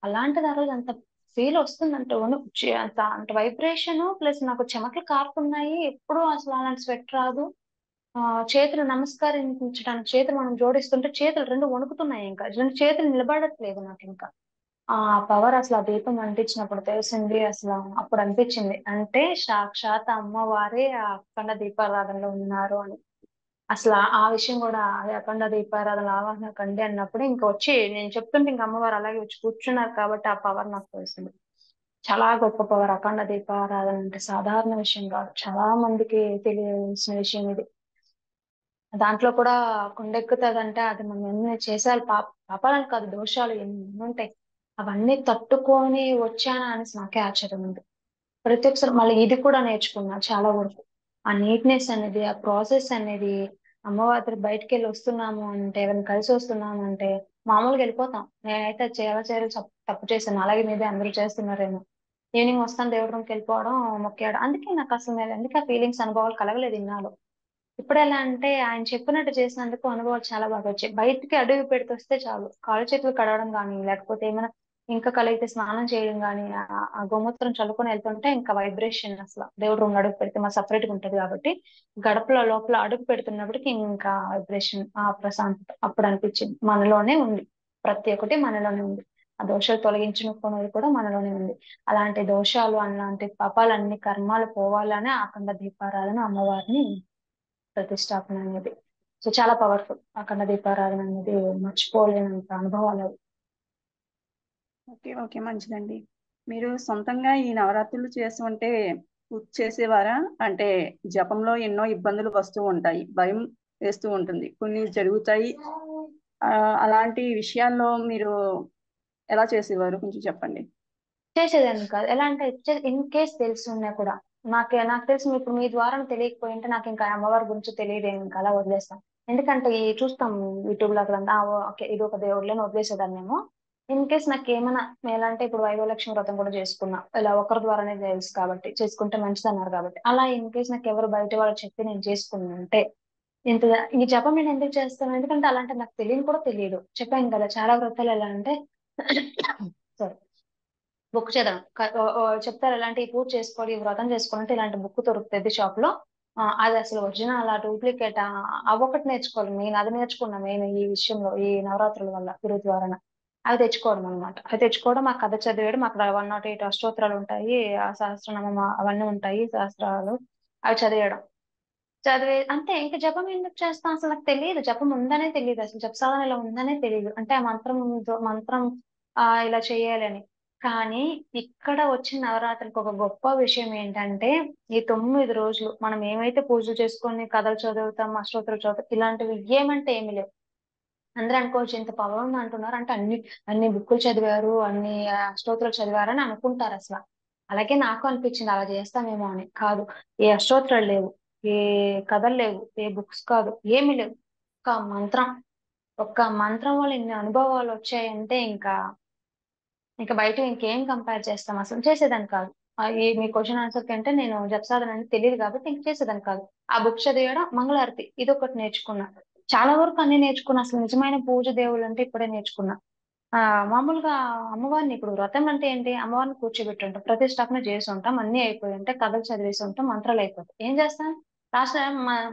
అలాంటిది ఆ రోజు అంత ఫీల్ వస్తుందంటే అంత వైబ్రేషన్ ప్లస్ నాకు చెమటలు కారుతున్నాయి. ఎప్పుడు అసలు అలాంటి స్వెట్ రాదు. ఆ చేతులు నమస్కరించడానికి చేతులు మనం జోడిస్తుంటే చేతులు రెండు వణుకుతున్నాయి, ఇంకా రెండు చేతులు నిలబడట్లేదు నాకు ఇంకా. ఆ పవర్ అసలు ఆ దీపం అంటించినప్పుడు తెలిసింది. అసలు అప్పుడు అనిపించింది అంటే సాక్షాత్ అమ్మవారే ఆ అఖండ దీపారాధనలో ఉన్నారు అని. అసలు ఆ విషయం కూడా, అదే అఖండ దీపారాధన ఆవాహన కండి అన్నప్పుడు ఇంకా వచ్చి నేను చెప్తుంటే ఇంకా అమ్మవారు అలాగే వచ్చి కూర్చున్నారు కాబట్టి ఆ పవర్ నాకు తెలిసింది. చాలా గొప్ప పవర్ అఖండ దీపారాధన అంటే, సాధారణ విషయం కాదు, చాలా మందికి తెలియాల్సిన విషయం ఇది. దాంట్లో కూడా కొండెక్కుతుందంటే అది మనం ఎన్ని చేసాలి, పాపాలని కాదు దోషాలు ఎన్ని ఉంటాయి, అవన్నీ తట్టుకొని వచ్చానా అనేసి నాకే ఆశ్చర్యం ఉంది. ప్రతి ఒక్కసారి మళ్ళీ ఇది కూడా నేర్చుకున్నా చాలా వరకు. ఆ నీట్నెస్ అనేది, ఆ ప్రాసెస్ అనేది, అమ్మవారి బయటికి వెళ్ళి వస్తున్నాము అంటే, ఎవరిని కలిసి వస్తున్నాము అంటే మామూలుగా వెళ్ళిపోతాం. నేనైతే అది చేయాలి తప్పు చేశాను, అలాగే మీదే అందరూ చేస్తున్నారేమో. ఈవినింగ్ వస్తాను దేవుడి రూమ్కి వెళ్ళిపోవడం, మొక్కేయడం, అందుకే నాకు అసలు అందుకే ఆ ఫీలింగ్స్ అనుభవాలు కలగలేదు ఇన్నాళ్ళు. ఇప్పుడు ఎలా అంటే ఆయన చెప్పినట్టు చేసినందుకు అనుభవాలు చాలా బాగా వచ్చాయి. బయటికి అడుగు పెడితే వస్తే చాలు, కాళ్ళు చేతులు కడగడం కానీ, లేకపోతే ఏమైనా ఇంకా కలిగితే స్నానం చేయడం కానీ, ఆ గోమూత్రం చల్లుకొని వెళ్తుంటే ఇంకా వైబ్రేషన్, అసలు దేవుడు రూమ్ అడుగు పెడితే మా సపరేట్ గా ఉంటది కాబట్టి గడపలో లోపల అడుగు పెడుతున్నప్పటికి ఇంకా వైబ్రేషన్, ఆ ప్రశాంతత అప్పుడు అనిపించింది మనలోనే ఉంది, ప్రతి ఒక్కటి మనలోనే ఉంది. ఆ దోషాలు తొలగించుకునేది కూడా మనలోనే ఉంది. అలాంటి దోషాలు అలాంటి పాపాలన్నీ కర్మాలు పోవాలనే అఖండ దీపారాధన అమ్మవారిని ప్రతిష్టాపన అనేది. సో చాలా పవర్ఫుల్ అఖండ దీపారాధన అనేది, మర్చిపోలేనంత అనుభవాలు అవి. ఓకే ఓకే, మంచిదండి. మీరు సొంతంగా ఈ నవరాత్రులు చేస్తుంటే పూజ చేసేవారా? అంటే జపంలో ఎన్నో ఇబ్బందులు వస్తూ ఉంటాయి, భయం వేస్తూ ఉంటుంది, కొన్ని జరుగుతాయి. ఆ, అలాంటి విషయాల్లో మీరు ఎలా చేసేవారు, కొంచెం చెప్పండి. చేసేదాన్ని కాదు. ఎలా అంటే ఇన్ కేస్ తెలుసున్నా కూడా, నాకు తెలిసి ఇప్పుడు మీ ద్వారా తెలియకపోయింటే నాకు ఇంకా అమ్మవారి గురించి తెలియదేమో, ఇంకా అలా వదిలేస్తాం. ఎందుకంటే ఈ చూస్తాం యూట్యూబ్ లో అక్కడ ఓకే ఇది ఒక దేవుళ్ళని వదిలేసేదాన్ని నేను. ఇన్ కేస్ నాకు ఏమైనా ఎలా అంటే ఇప్పుడు వైభవలక్ష్మి వ్రతం కూడా చేసుకున్నా, ఇలా ఒకరి ద్వారానే తెలుసు కాబట్టి, చేసుకుంటే మంచిది అన్నారు కాబట్టి, అలా ఇన్ కేస్ నాకు ఎవరు బయట వాళ్ళు చెప్పి నేను చేసుకుని ఉంటే ఇంత ఈ జపం నేను ఎందుకు చేస్తాను, ఎందుకంటే అలాంటి నాకు తెలియని కూడా తెలియదు. చెప్పాను కదా చాలా వ్రతాలు ఎలా అంటే సారీ, బుక్ చదవడం చెప్తారు ఎలాంటి పూజ చేసుకోవాలి, ఈ వ్రతం చేసుకోవాలంటే ఇలాంటి బుక్ దొరుకుతుంది షాప్ లో. అది అసలు ఒరిజినల్ ఆ డూప్లికేట్ అవొకటి నేర్చుకోవాలి మెయిన్. అది నేర్చుకున్నా మెయిన్ ఈ విషయంలో, ఈ నవరాత్రుల వల్ల గురు ద్వారా అవి తెచ్చుకోవడం అనమాట. అవి తెచ్చుకోవడం, ఆ కథ చదివేయడం, అక్కడ 108 అష్టోత్తరాలు ఉంటాయి, ఆ సహస్రనామం అవన్నీ ఉంటాయి సహస్రాలు, అవి చదివేయడం. చదివే అంతే. ఇంకా జపం ఎందుకు చేస్తాం అసలు నాకు తెలియదు, జపం ఉందనే తెలియదు, అసలు జపసాధన ఇలా ఉందనే తెలియదు. అంటే ఆ మంత్రం మంత్రం ఇలా చేయాలని. కానీ ఇక్కడ వచ్చిన నవరాత్రికి ఒక గొప్ప విషయం ఏంటంటే, ఈ 9 రోజులు మనం ఏమైతే పూజలు చేసుకొని కథలు చదువుతాం, అష్టోత్తరం చదువుతాం, ఇలాంటివి ఏమంటే ఏమి లేవు. అందరూ అనుకోవచ్చు ఇంత పవర్ ఉంది అంటున్నారు అంటే అన్ని అన్ని బుక్కులు చదివారు, అన్ని అష్టోత్తరాలు చదివారు అని అనుకుంటారు అసలు. అలాగే నాకు అనిపించింది అలా చేస్తామేమో అని. కాదు, ఏ అష్టోత్తరాలు లేవు, ఏ కథలు లేవు, ఏ బుక్స్ కాదు, ఏమి లేవు. ఒక్క మంత్రం, ఒక్క మంత్రం వల్ల ఇన్ని అనుభవాలు వచ్చాయంటే ఇంకా ఇంకా బయట ఇంకేం కంపేర్ చేస్తాం, అసలు చేసేదాన్ని కాదు. ఈ మీ క్వశ్చన్ ఆన్సర్ కంటే నేను జపసాధన అనేది తెలియదు కాబట్టి ఇంక చేసేదాన్ని కాదు. ఆ బుక్ చదివడం, మంగళారతి ఇది ఒకటి నేర్చుకున్నా. చాలా వరకు అన్ని నేర్చుకున్నా, అసలు నిజమైన పూజ దేవుళ్ళు అంటే ఇప్పుడే నేర్చుకున్నా. ఆ మామూలుగా అమ్మవారిని ఇప్పుడు వ్రతం అంటే ఏంటి, అమ్మవారిని కూర్చోబెట్టుంటాం, ప్రతిష్టాపన చేసి ఉంటాం, అన్ని అయిపోయి ఉంటాయి, కథలు చదివేసి ఉంటాం, మంత్రాలు అయిపోతాయి, ఏం చేస్తాం, లాస్ట్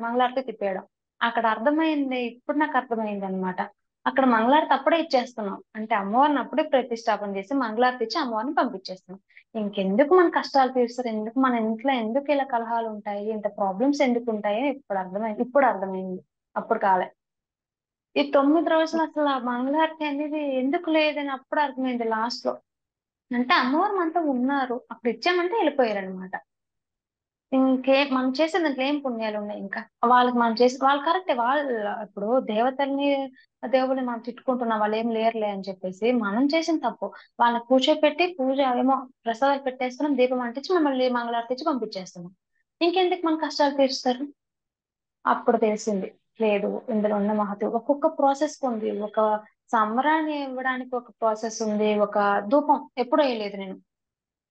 మంగళారతి తిప్పేయడం. అక్కడ అర్థమైంది, ఇప్పుడు నాకు అర్థమైంది అనమాట. అక్కడ మంగళారతి అప్పుడే ఇచ్చేస్తున్నాం అంటే అమ్మవారిని అప్పుడే ప్రతిష్టాపన చేసి మంగళారతి ఇచ్చి అమ్మవారిని పంపించేస్తున్నాం. ఇంకెందుకు మన కష్టాలు తీరుస్తారు, ఎందుకు మన ఇంట్లో ఎందుకు ఇలా కలహాలు ఉంటాయి, ఇంత ప్రాబ్లమ్స్ ఎందుకు ఉంటాయో ఇప్పుడు అర్థమైంది, అప్పుడు కాలే. ఈ 9 రోజులు అసలు ఆ మంగళారతి అనేది ఎందుకు లేదని అప్పుడు అర్థమైంది లాస్ట్ లో. అంటే అమ్మవారు మనతో ఉన్నారు, అప్పుడు ఇచ్చామంటే వెళ్ళిపోయారు అనమాట. మనం చేసే దాంట్లో ఏం పుణ్యాలు ఉన్నాయి ఇంకా. వాళ్ళకి మనం చేసి వాళ్ళు కరెక్టే, వాళ్ళు ఇప్పుడు దేవతల్ని దేవుడిని మనం తిట్టుకుంటున్నాం వాళ్ళు ఏం లేరులే అని చెప్పేసి, మనం చేసిన తప్పు. వాళ్ళని కూర్చోపెట్టి పూజ ఏమో ప్రసాదాలు పెట్టేస్తున్నాం, దీపం అంటించి మమ్మల్ని మంగళారతి ఇచ్చి పంపించేస్తున్నాం. ఇంకెందుకు మన కష్టాలు తీరుస్తారు. అప్పుడు తెలిసింది, లేదు ఇందులో ఉన్న మహత్వం ఒక్కొక్క ప్రాసెస్ ఉంది. ఒక సంబరాన్ని ఇవ్వడానికి ఒక ప్రాసెస్ ఉంది. ఒక ధూపం ఎప్పుడు వేయలేదు నేను,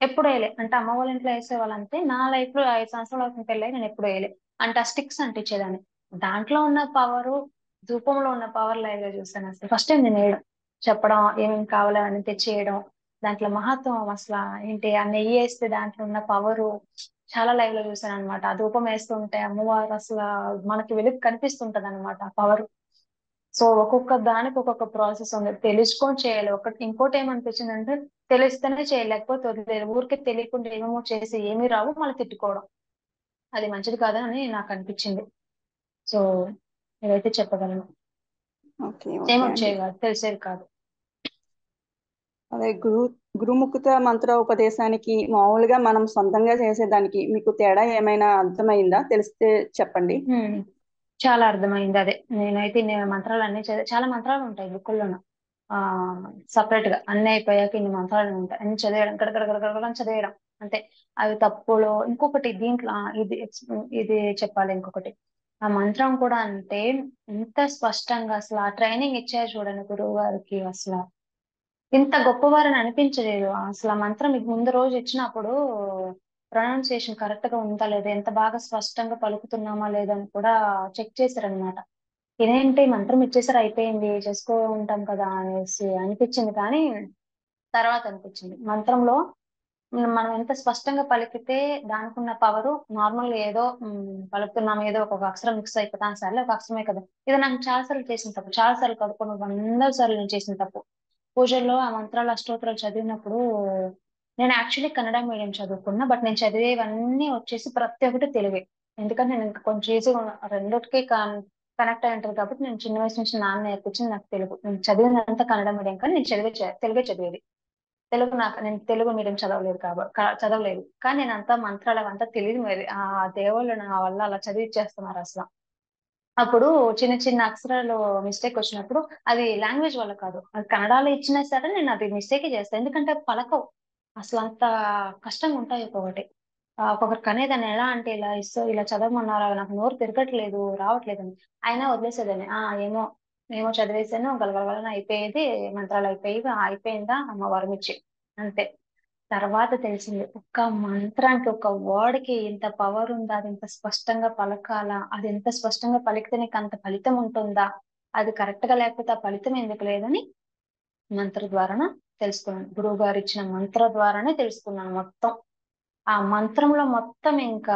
ఎప్పుడు వేయలే. అంటే అమ్మ వాళ్ళ ఇంట్లో వేసేవాళ్ళంతే, నా లైఫ్ లో 5 సంవత్సరాల వరకు పెళ్ళి నేను ఎప్పుడు వేయలే. అంటే ఆ స్టిక్స్ అంటించేదాన్ని. దాంట్లో ఉన్న పవరు, ధూపంలో ఉన్న పవర్ లైవ్ గా చూస్తాను అసలు ఫస్ట్ టైం నేను వేయడం, చెప్పడం ఏమేమి కావాలో అని తెచ్చేయడం, దాంట్లో మహత్వం అసలు ఏంటి, ఆ నెయ్యి వేస్తే దాంట్లో ఉన్న పవరు చాలా లైవ్ లో చూసాను అనమాట. ఆ ధూపం వేస్తుంటే అమ్మవారు అసలు మనకి వెలుగు కనిపిస్తుంటది అనమాట ఆ పవర్. సో ఒక్కొక్క దానికి ఒక్కొక్క ప్రాసెస్ ఉంది, తెలుసుకొని చేయాలి. ఒకటి ఇంకోటి ఏమనిపించింది అంటే, తెలిస్తేనే చేయాలి, లేకపోతే వదిలేదు. ఊరికే తెలియకుండా ఏమేమో చేసి ఏమీ రావు మళ్ళీ తిట్టుకోవడం, అది మంచిది కాదని నాకు అనిపించింది. సో ఇదైతే చెప్పగలను. ఓకే ఏమి ఓకే అండి. వచ్చేవి కాదు, తెలిసేది కాదు. అదే గురుముఖత మంత్రోపదేశానికి మామూలుగా మనం సొంతంగా చేసేదానికి మీకు తేడా ఏమైనా అర్థమైందా? తెలిస్తే చెప్పండి. హ్మ్. చాలా అర్థమైంది. అదే నేనైతే ఇన్ని మంత్రాలు అన్ని చదివి, చాలా మంత్రాలు ఉంటాయి బుక్కుల్లోన. ఆ సపరేట్ గా అన్ని అయిపోయాక ఇన్ని మంత్రాలు ఉంటాయి, అన్ని చదివేయడం, గడగడగడగడని చదివేయడం అంతే. అవి తప్పులు. ఇంకొకటి దీంట్లో ఇది చెప్పాలి ఇంకొకటి. ఆ మంత్రం కూడా అంటే ఇంత స్పష్టంగా అసలు ఆ ట్రైనింగ్ ఇచ్చారు చూడండి గురువు గారికి, అసలు ఇంత గొప్పవారని అనిపించలేదు. అసలు ఆ మంత్రం మీకు ముందు రోజు ఇచ్చినప్పుడు ప్రొనౌన్సియేషన్ కరెక్ట్ గా ఉందా లేదా, ఎంత బాగా స్పష్టంగా పలుకుతున్నామా లేదా అని కూడా చెక్ చేశారనమాట. ఇదేంటి మంత్రం ఇచ్చేసారు అయిపోయింది చేసుకో ఉంటాం కదా అనేసి అనిపించింది. కానీ తర్వాత అనిపించింది మంత్రంలో మనం ఎంత స్పష్టంగా పలికితే దానికి ఉన్న పవరు, నార్మల్ గా ఏదో పలుకుతున్నాం, ఏదో ఒక అక్షరం మిక్స్ అయిపోతాం, సర్లే ఒక అక్షరమే కదా. ఇది నాకు చాలా సార్లు చేసిన తప్పు, చాలా సార్లు కాదు కొన్ని 100 సార్లు నేను చేసిన తప్పు. పూజల్లో ఆ మంత్రాలు అష్టోత్తరాలు చదివినప్పుడు నేను యాక్చువల్లీ కన్నడ మీడియం చదువుకున్నా, బట్ నేను చదివేవన్నీ వచ్చేసి ప్రతి ఒక్కటి తెలుగే. ఎందుకంటే నేను ఇంకా కొంచెం ఈజీగా రెండిటికి కనెక్ట్ అయి ఉంటారు కాబట్టి నేను చిన్న వయసు నుంచి నాన్న నేర్పించింది నాకు తెలుగు. నేను చదివినంత కన్నడ మీడియం కానీ నేను తెలుగే చదివేది. నేను తెలుగు మీడియం చదవలేదు చదవలేదు కానీ నేను అంతా మంత్రాలు అవంతా తెలియదు మరి ఆ దేవుళ్ళు నా వల్ల అలా చదివిచ్చేస్తున్నారు అసలు. అప్పుడు చిన్న చిన్న అక్షరాలు మిస్టేక్ వచ్చినప్పుడు అది లాంగ్వేజ్ వల్ల కాదు, అది కన్నడలో ఇచ్చినా సరే నేను అది మిస్టేక్ చేస్తాను, ఎందుకంటే పలకవు అసలు, అంత కష్టంగా ఉంటాయి ఒక్కొక్కటి. ఒక్కొక్కరికి అనేదాన్ని ఎలా అంటే ఇలా ఇస్తూ ఇలా చదవమన్నారా నాకు నోరు తిరగట్లేదు రావట్లేదు అని, అయినా వదిలేసేదాన్ని. ఏమో ఏమో చదివేసాను గలగలగలని అయిపోయేది, మంత్రాలు అయిపోయేవి, అయిపోయిందా అమ్మ వరమిచ్చి అంతే. తర్వాత తెలిసింది ఒక్క మంత్రానికి ఒక వర్డ్ కి ఇంత పవర్ ఉందా, అది ఇంత స్పష్టంగా పలకాలా, అది ఎంత స్పష్టంగా పలికితే నీకు అంత ఫలితం ఉంటుందా, అది కరెక్ట్ గా లేకపోతే ఆ ఫలితం ఎందుకు లేదని మంత్ర ద్వారాన తెలుసుకున్నాను. గురువు గారు ఇచ్చిన మంత్ర ద్వారానే తెలుసుకున్నాను మొత్తం. ఆ మంత్రంలో మొత్తం ఇంకా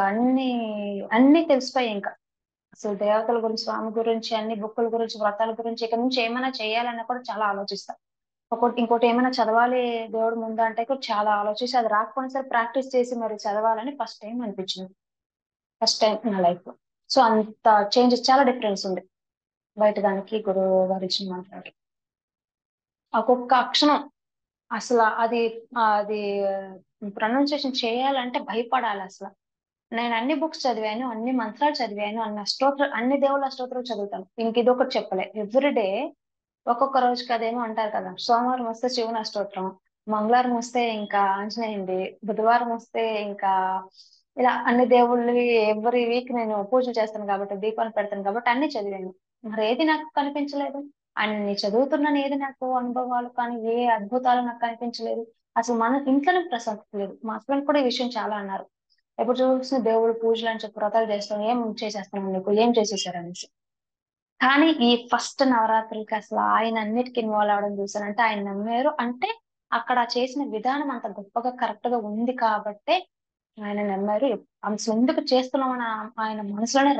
అన్ని తెలిసిపోయాయి ఇంకా. అసలు దేవతల గురించి, స్వామి గురించి, అన్ని బుక్కుల గురించి, వ్రతాల గురించి, ఇక్కడ నుంచి ఏమైనా చేయాలన్నా కూడా చాలా ఆలోచిస్తా. ఇంకోటి ఏమైనా చదవాలి దేవుడు ముందు అంటే కూడా చాలా ఆలోచించి అది రాకపోయినా సరే ప్రాక్టీస్ చేసి మరి చదవాలని ఫస్ట్ టైం అనిపించింది, ఫస్ట్ టైం నా లైఫ్ లో. సో అంత చేంజెస్, చాలా డిఫరెన్స్ ఉంది బయట దానికి గురువు గారు ఇచ్చిన మాట్లాడి. ఒక్కొక్క అక్షరం అసలు అది ప్రొనౌన్సియేషన్ చేయాలంటే భయపడాలి అసలు. నేను అన్ని బుక్స్ చదివాను, అన్ని మంత్రాలు చదివాను, అన్ని దేవుళ్ళ అష్టోత్తరాలు చదువుతాను, ఇంక ఇదొకటి చెప్పలే. ఎవ్రీడే ఒక్కొక్క రోజుకి అదేమో అంటారు కదా, సోమవారం వస్తే శివుని అష్టోత్తరం, మంగళవారం వస్తే ఇంకా ఆంజనేయుడి, బుధవారం వస్తే ఇంకా ఇలా అన్ని దేవుళ్ళవి. ఎవ్రీ వీక్ నేను పూజలు చేస్తాను కాబట్టి, దీపాలు పెడతాను కాబట్టి అన్ని చదివాను. మరి ఏది నాకు కనిపించలేదు, అన్ని చదువుతున్నాను, ఏది నాకు అనుభవాలు కానీ ఏ అద్భుతాలు నాకు కనిపించలేదు. అసలు మన ఇంట్లోనే ప్రశాంతత లేదు. మా హస్బెండ్ కూడా ఈ విషయం చాలా అన్నారు, ఎప్పుడు చూసిన దేవుడు పూజలు అని చెప్పి వ్రతాలు చేస్తాం, ఏం చేసేస్తున్నాం నీకు, ఏం చేసేసారు అనేసి. కానీ ఈ ఫస్ట్ నవరాత్రులకి అసలు ఆయన అన్నిటికీ ఇన్వాల్వ్ అవడం చూసానంటే ఆయన నమ్మారు అంటే అక్కడ చేసిన విధానం అంత గొప్పగా కరెక్ట్ గా ఉంది కాబట్టే ఆయన నమ్మారు. అసలు ఎందుకు చేస్తున్నామని ఆయన మనసులోనే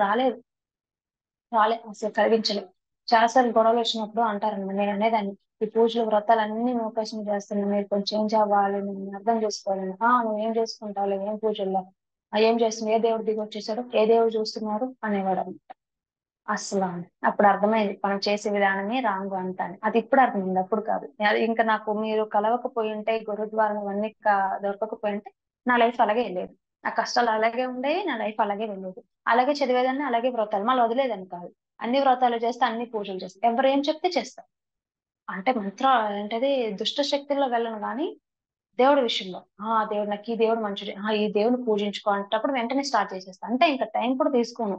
అసలు కలిగించలేదు. చాలాసార్లు గొడవలు వచ్చినప్పుడు అంటారనమాట, నేను అనేదాన్ని ఈ పూజలు వ్రతాలు అన్ని మోకేషన్ చేస్తున్నాను, మీరు కొంచెం చేంజ్ అవ్వాలి, నేను అర్థం చేసుకోవాలని. నువ్వేం చేసుకుంటావు, ఏం పూజల్లో ఏం చేస్తున్నావు, ఏ దేవుడు దిగి వచ్చేసాడు, ఏ దేవుడు చూస్తున్నారు అనేవాడు. అసలు అప్పుడు అర్థమైంది మనం చేసే విధానమే రాంగ్ అంతా అని. అది ఇప్పుడు అర్థమైంది, అప్పుడు కాదు. అది ఇంకా నాకు మీరు కలవకపోయి ఉంటే, గురుద్వారం ఇవన్నీ దొరకకపోయి ఉంటే నా లైఫ్ అలాగే వెళ్ళేది. నా కష్టాలు అలాగే ఉండేవి, నా లైఫ్ అలాగే వెళ్ళేది. అలాగే చదివేదాన్ని, అలాగే వ్రతాలు మళ్ళీ వదిలేదాన్ని కాదు. అన్ని వ్రతాలు చేస్తే, అన్ని పూజలు చేస్తే, ఎవరు ఏం చెప్తే చేస్తా. అంటే ఏంటది దుష్ట శక్తుల్లో వెళ్ళను కానీ దేవుడి విషయంలో దేవుడు నాకు ఈ దేవుడు మంచిది, ఈ దేవుని పూజించుకో అంటప్పుడు వెంటనే స్టార్ట్ చేసేస్తా. అంటే ఇంకా టైం కూడా తీసుకోను.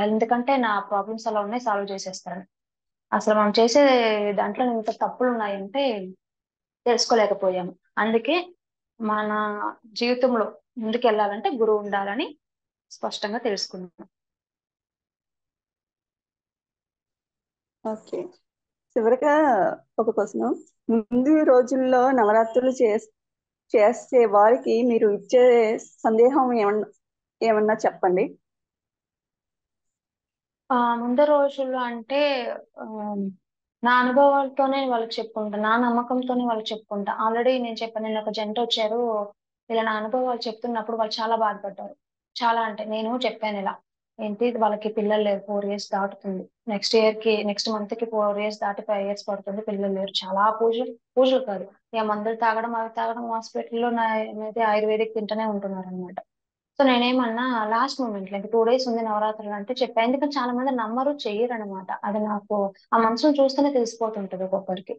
ఎందుకంటే నా ప్రాబ్లమ్స్ అలా ఉన్నాయి, సాల్వ్ చేసేస్తాను. అసలు మనం చేసే దాంట్లో ఇంత తప్పులు ఉన్నాయంటే తెలుసుకోలేకపోయాము. అందుకే మన జీవితంలో ముందుకెళ్ళాలంటే గురువు ఉండాలని స్పష్టంగా తెలుసుకున్నాను. ఓకే. చివరిగా ఒక క్వశ్చన్. ముందు రోజుల్లో నవరాత్రులు చేసే వారికి మీరు ఇచ్చే సందేహం ఏమన్నా చెప్పండి. ముందు రోజుల్లో అంటే ఆ, నా అనుభవాలతోనే వాళ్ళకి చెప్పుకుంటా, నా నమ్మకంతోనే వాళ్ళకి చెప్పుకుంటా. ఆల్రెడీ నేను చెప్పాను, నేను ఒక జంట వచ్చారు, ఇలా నా అనుభవాలు చెప్తున్నప్పుడు వాళ్ళు చాలా బాధపడ్డారు. చాలా అంటే నేను చెప్పాను ఇలా, ఏంటి వాళ్ళకి పిల్లలు లేరు, 4 years దాటుతుంది, నెక్స్ట్ మంత్ కి 4 years దాటి 5 years పడుతుంది, పిల్లలు లేరు, చాలా పూజలు పూజలు కాదు ఇక మందులు తాగడం అవి తాగడం, హాస్పిటల్లో ఆయుర్వేదిక్ తింటూనే ఉంటున్నారు అనమాట. సో నేనేమన్నా లాస్ట్ మూమెంట్ లైక్ 2 days ఉంది నవరాత్రులు అంటే చెప్పాను, ఎందుకంటే చాలా మంది నమ్మరు, చెయ్యరు అనమాట. అది నాకు ఆ మనసును చూస్తేనే తెలిసిపోతుంటది ఒక్కొక్కరికి.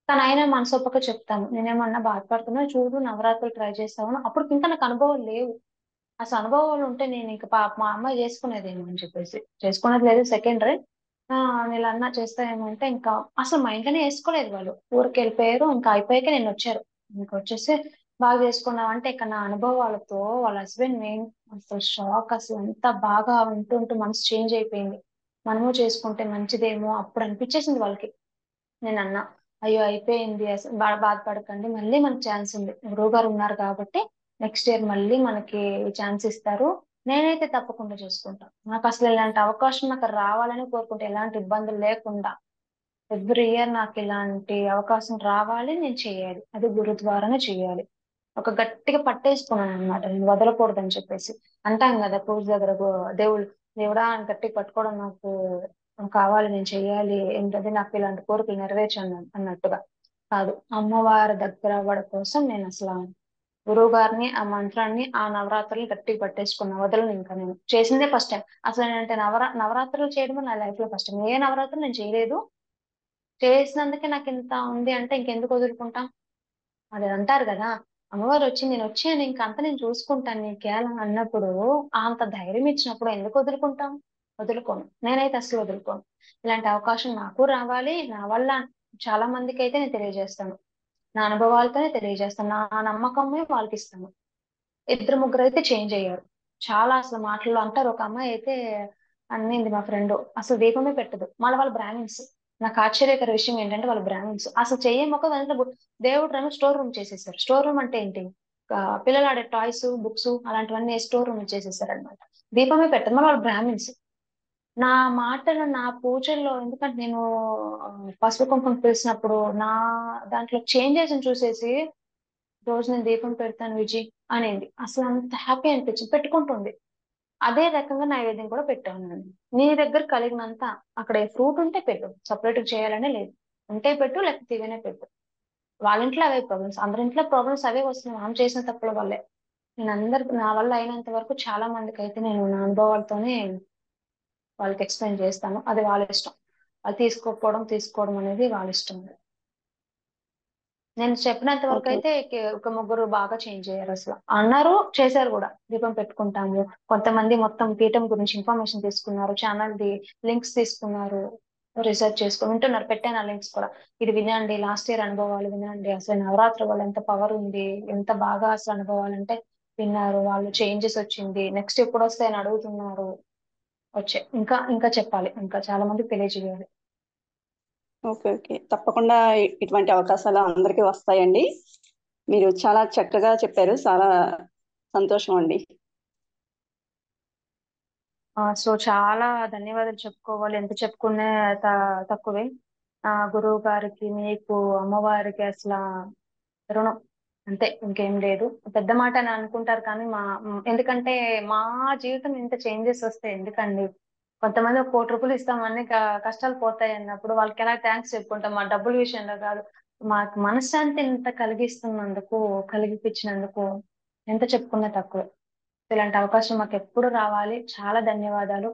కానీ అయినా మనసొప్పక చెప్తాను, నేనేమన్నా బాధపడుతున్నా చూడు, నవరాత్రులు ట్రై చేస్తాను. అప్పుడు ఇంకా నాకు అనుభవం లేవు. అసలు అనుభవాలు ఉంటే నేను ఇంకా మా అమ్మాయి చేసుకునేదేమో అని చెప్పేసి, చేసుకునేది లేదు సెకండరీ. వీళ్ళ అన్న చేస్తాయేమో అంటే ఇంకా అసలు మా ఇంట్లోనే వేసుకోలేదు వాళ్ళు, ఊరికి వెళ్ళిపోయారు. ఇంకా అయిపోయాక నేను వచ్చారు, ఇంకా వచ్చేసి బాగా చేసుకున్నాం అంటే ఇక నా అనుభవాలతో వాళ్ళ హస్బెండ్ నేను అసలు షాక్. అసలు ఎంత బాగా ఉంటూ మనసు చేంజ్ అయిపోయింది, మనము చేసుకుంటే మంచిదేమో అప్పుడు అనిపించేసింది వాళ్ళకి. నేను అన్నా అయ్యో అయిపోయింది, అసలు బాధపడకండి, మళ్ళీ మనకి ఛాన్స్ ఉంది, గురువు గారు ఉన్నారు కాబట్టి నెక్స్ట్ ఇయర్ మళ్ళీ మనకి ఛాన్స్ ఇస్తారు, నేనైతే తప్పకుండా చేసుకుంటా. నాకు అసలు ఇలాంటి అవకాశం నాకు రావాలని కోరుకుంటే, ఎలాంటి ఇబ్బందులు లేకుండా ఎవ్రీ ఇయర్ నాకు ఇలాంటి అవకాశం రావాలి, నేను చేయాలి, అది గురు ద్వారానే చేయాలి. ఒక గట్టిగా పట్టేసుకున్నాను అనమాట, నేను వదలకూడదని చెప్పేసి. అంటాం కదా పూజ దగ్గర దేవుళ్ళు, దేవుడా అని గట్టిగా పట్టుకోవడం నాకు కావాలి, నేను చెయ్యాలి, ఏంటది నాకు ఇలాంటి కోరికలు నెరవేర్చాను అన్నట్టుగా కాదు. అమ్మవారి దగ్గర అవ్వడం కోసం నేను అసలు గురువు గారిని, ఆ మంత్రాన్ని, ఆ నవరాత్రులు గట్టిగా పట్టేసుకున్నా, వదలను. ఇంకా నేను చేసిందే ఫస్ట్ టైం అసలు. నేనంటే నవరాత్రులు చేయడం నా లైఫ్ లో ఫస్ట్ టైం. ఏ నవరాత్రులు నేను చేయలేదు. చేసినందుకే నాకు ఇంత ఉంది అంటే ఇంకెందుకు వదులుకుంటాం. అది అంటారు కదా, అమ్మవారు వచ్చి నేను వచ్చాను ఇంక అంత నేను చూసుకుంటాను నీకేలా అన్నప్పుడు, అంత ధైర్యం ఇచ్చినప్పుడు ఎందుకు వదులుకుంటాం. వదులుకోను, నేనైతే అసలు వదులుకోను. ఇలాంటి అవకాశం నాకు రావాలి, నా వల్ల చాలా మందికి అయితే నేను తెలియజేస్తాను, నా అనుభవాలతోనే తెలియజేస్తాను, నా నమ్మకమే వాళ్ళకి ఇస్తాను. ఇద్దరు ముగ్గురు అయితే చేంజ్ అయ్యారు. చాలా అసలు మాటలు అంటారు. ఒక అమ్మాయి అయితే అన్నింది, మా ఫ్రెండ్ అసలు దీపమే పెట్టదు, మళ్ళీ వాళ్ళు బ్రాహ్మిన్స్. నాకు ఆశ్చర్యకర విషయం ఏంటంటే వాళ్ళు బ్రాహ్మిన్స్ అసలు చెయ్యే మొక్క దాంట్లో దేవుడు రేమో స్టోర్ రూమ్ చేసేసారు. స్టోర్ రూమ్ అంటే ఏంటి, పిల్లలు ఆడే టాయ్స్, బుక్స్ అలాంటివన్నీ స్టోర్ రూమ్ చేసేసారు అనమాట. దీపమే పెట్టదు, మళ్ళీ వాళ్ళు బ్రాహ్మిన్స్. నా మాటలు, నా పూజల్లో, ఎందుకంటే నేను ఆ, పసుపు కుంకుమ పిలిచినప్పుడు నా దాంట్లో చేంజెస్ చూసేసి, రోజు నేను దీపం పెడతాను విజయ్ అనేది అసలు అంత హ్యాపీ అనిపించింది. పెట్టుకుంటుంది. అదే రకంగా నైవేద్యం కూడా పెట్టాను నేను. నీ దగ్గర కలిగినంత, అక్కడ ఫ్రూట్ ఉంటే పెట్టు, సపరేట్ చేయాలనే లేదు. ఉంటే పెట్టు, లేకపోతే ఇవనే పెట్టు. వాళ్ళ ఇంట్లో అవే ప్రాబ్లమ్స్, అందరి ఇంట్లో ప్రాబ్లమ్స్ అవే వస్తున్నాయి మనం చేసిన తప్పుల వల్లే. నేను అందరికి నా వల్ల అయినంత వరకు చాలా మందికి అయితే నేను నా అనుభవాలతోనే వాళ్ళకి ఎక్స్ప్లెయిన్ చేస్తాను. అది వాళ్ళ ఇష్టం, అది తీసుకోకపోవడం తీసుకోవడం అనేది వాళ్ళ ఇష్టం. నేను చెప్పినంత వరకు ఓకే. అయితే ఒక ముగ్గురు బాగా చేంజ్ అయ్యారు అసలు, అన్నారు, చేశారు కూడా. దీపం పెట్టుకుంటాము, కొంతమంది మొత్తం పీఠం గురించి ఇన్ఫర్మేషన్ తీసుకున్నారు, ఛానల్ ది లింక్స్ తీసుకున్నారు, రీసెర్చ్ చేసుకుని వింటున్నారు. పెట్టాను ఆ లింక్స్ కూడా. ఇది వినండి, లాస్ట్ ఇయర్ అనుభవాలు వినండి, అసలు నవరాత్రి వల్ల ఎంత పవర్ ఉంది, ఎంత బాగా అసలు అనుభవాలు అంటే విన్నారు వాళ్ళు. చేంజెస్ వచ్చింది, నెక్స్ట్ ఎప్పుడు వస్తాయని అడుగుతున్నారు. వచ్చాయి, ఇంకా ఇంకా చెప్పాలి, ఇంకా చాలా మందికి తెలియజేయాలి. ఓకే. ఓకే. తప్పకుండా ఇటువంటి అవకాశాలు అందరికీ వస్తాయండి. మీరు చాలా చక్కగా చెప్పారు. చాలా సంతోషం అండి. సో చాలా ధన్యవాదాలు చెప్పుకోవాలి, ఎంత చెప్పుకునే తక్కువే. గురువు గారికి, మీకు, అమ్మవారికి అసలు రుణం, అంతే, ఇంకేం లేదు. పెద్ద మాట అని అనుకుంటారు కానీ ఎందుకంటే మా జీవితం ఇంత చేంజెస్ వస్తే ఎందుకండి. కొంతమంది ఒక 1,00,00,000 ఇస్తాం, అన్ని కష్టాలు పోతాయి అన్నప్పుడు వాళ్ళకి ఎలా థ్యాంక్స్ చెప్పుకుంటాం. మా డబ్బుల విషయంలో కాదు, మాకు మనశ్శాంతి ఇంత కలిగిస్తున్నందుకు, కలిగిపించినందుకు ఎంత చెప్పుకున్నా తక్కువ. ఇలాంటి అవకాశం మాకు ఎప్పుడు రావాలి. చాలా ధన్యవాదాలు.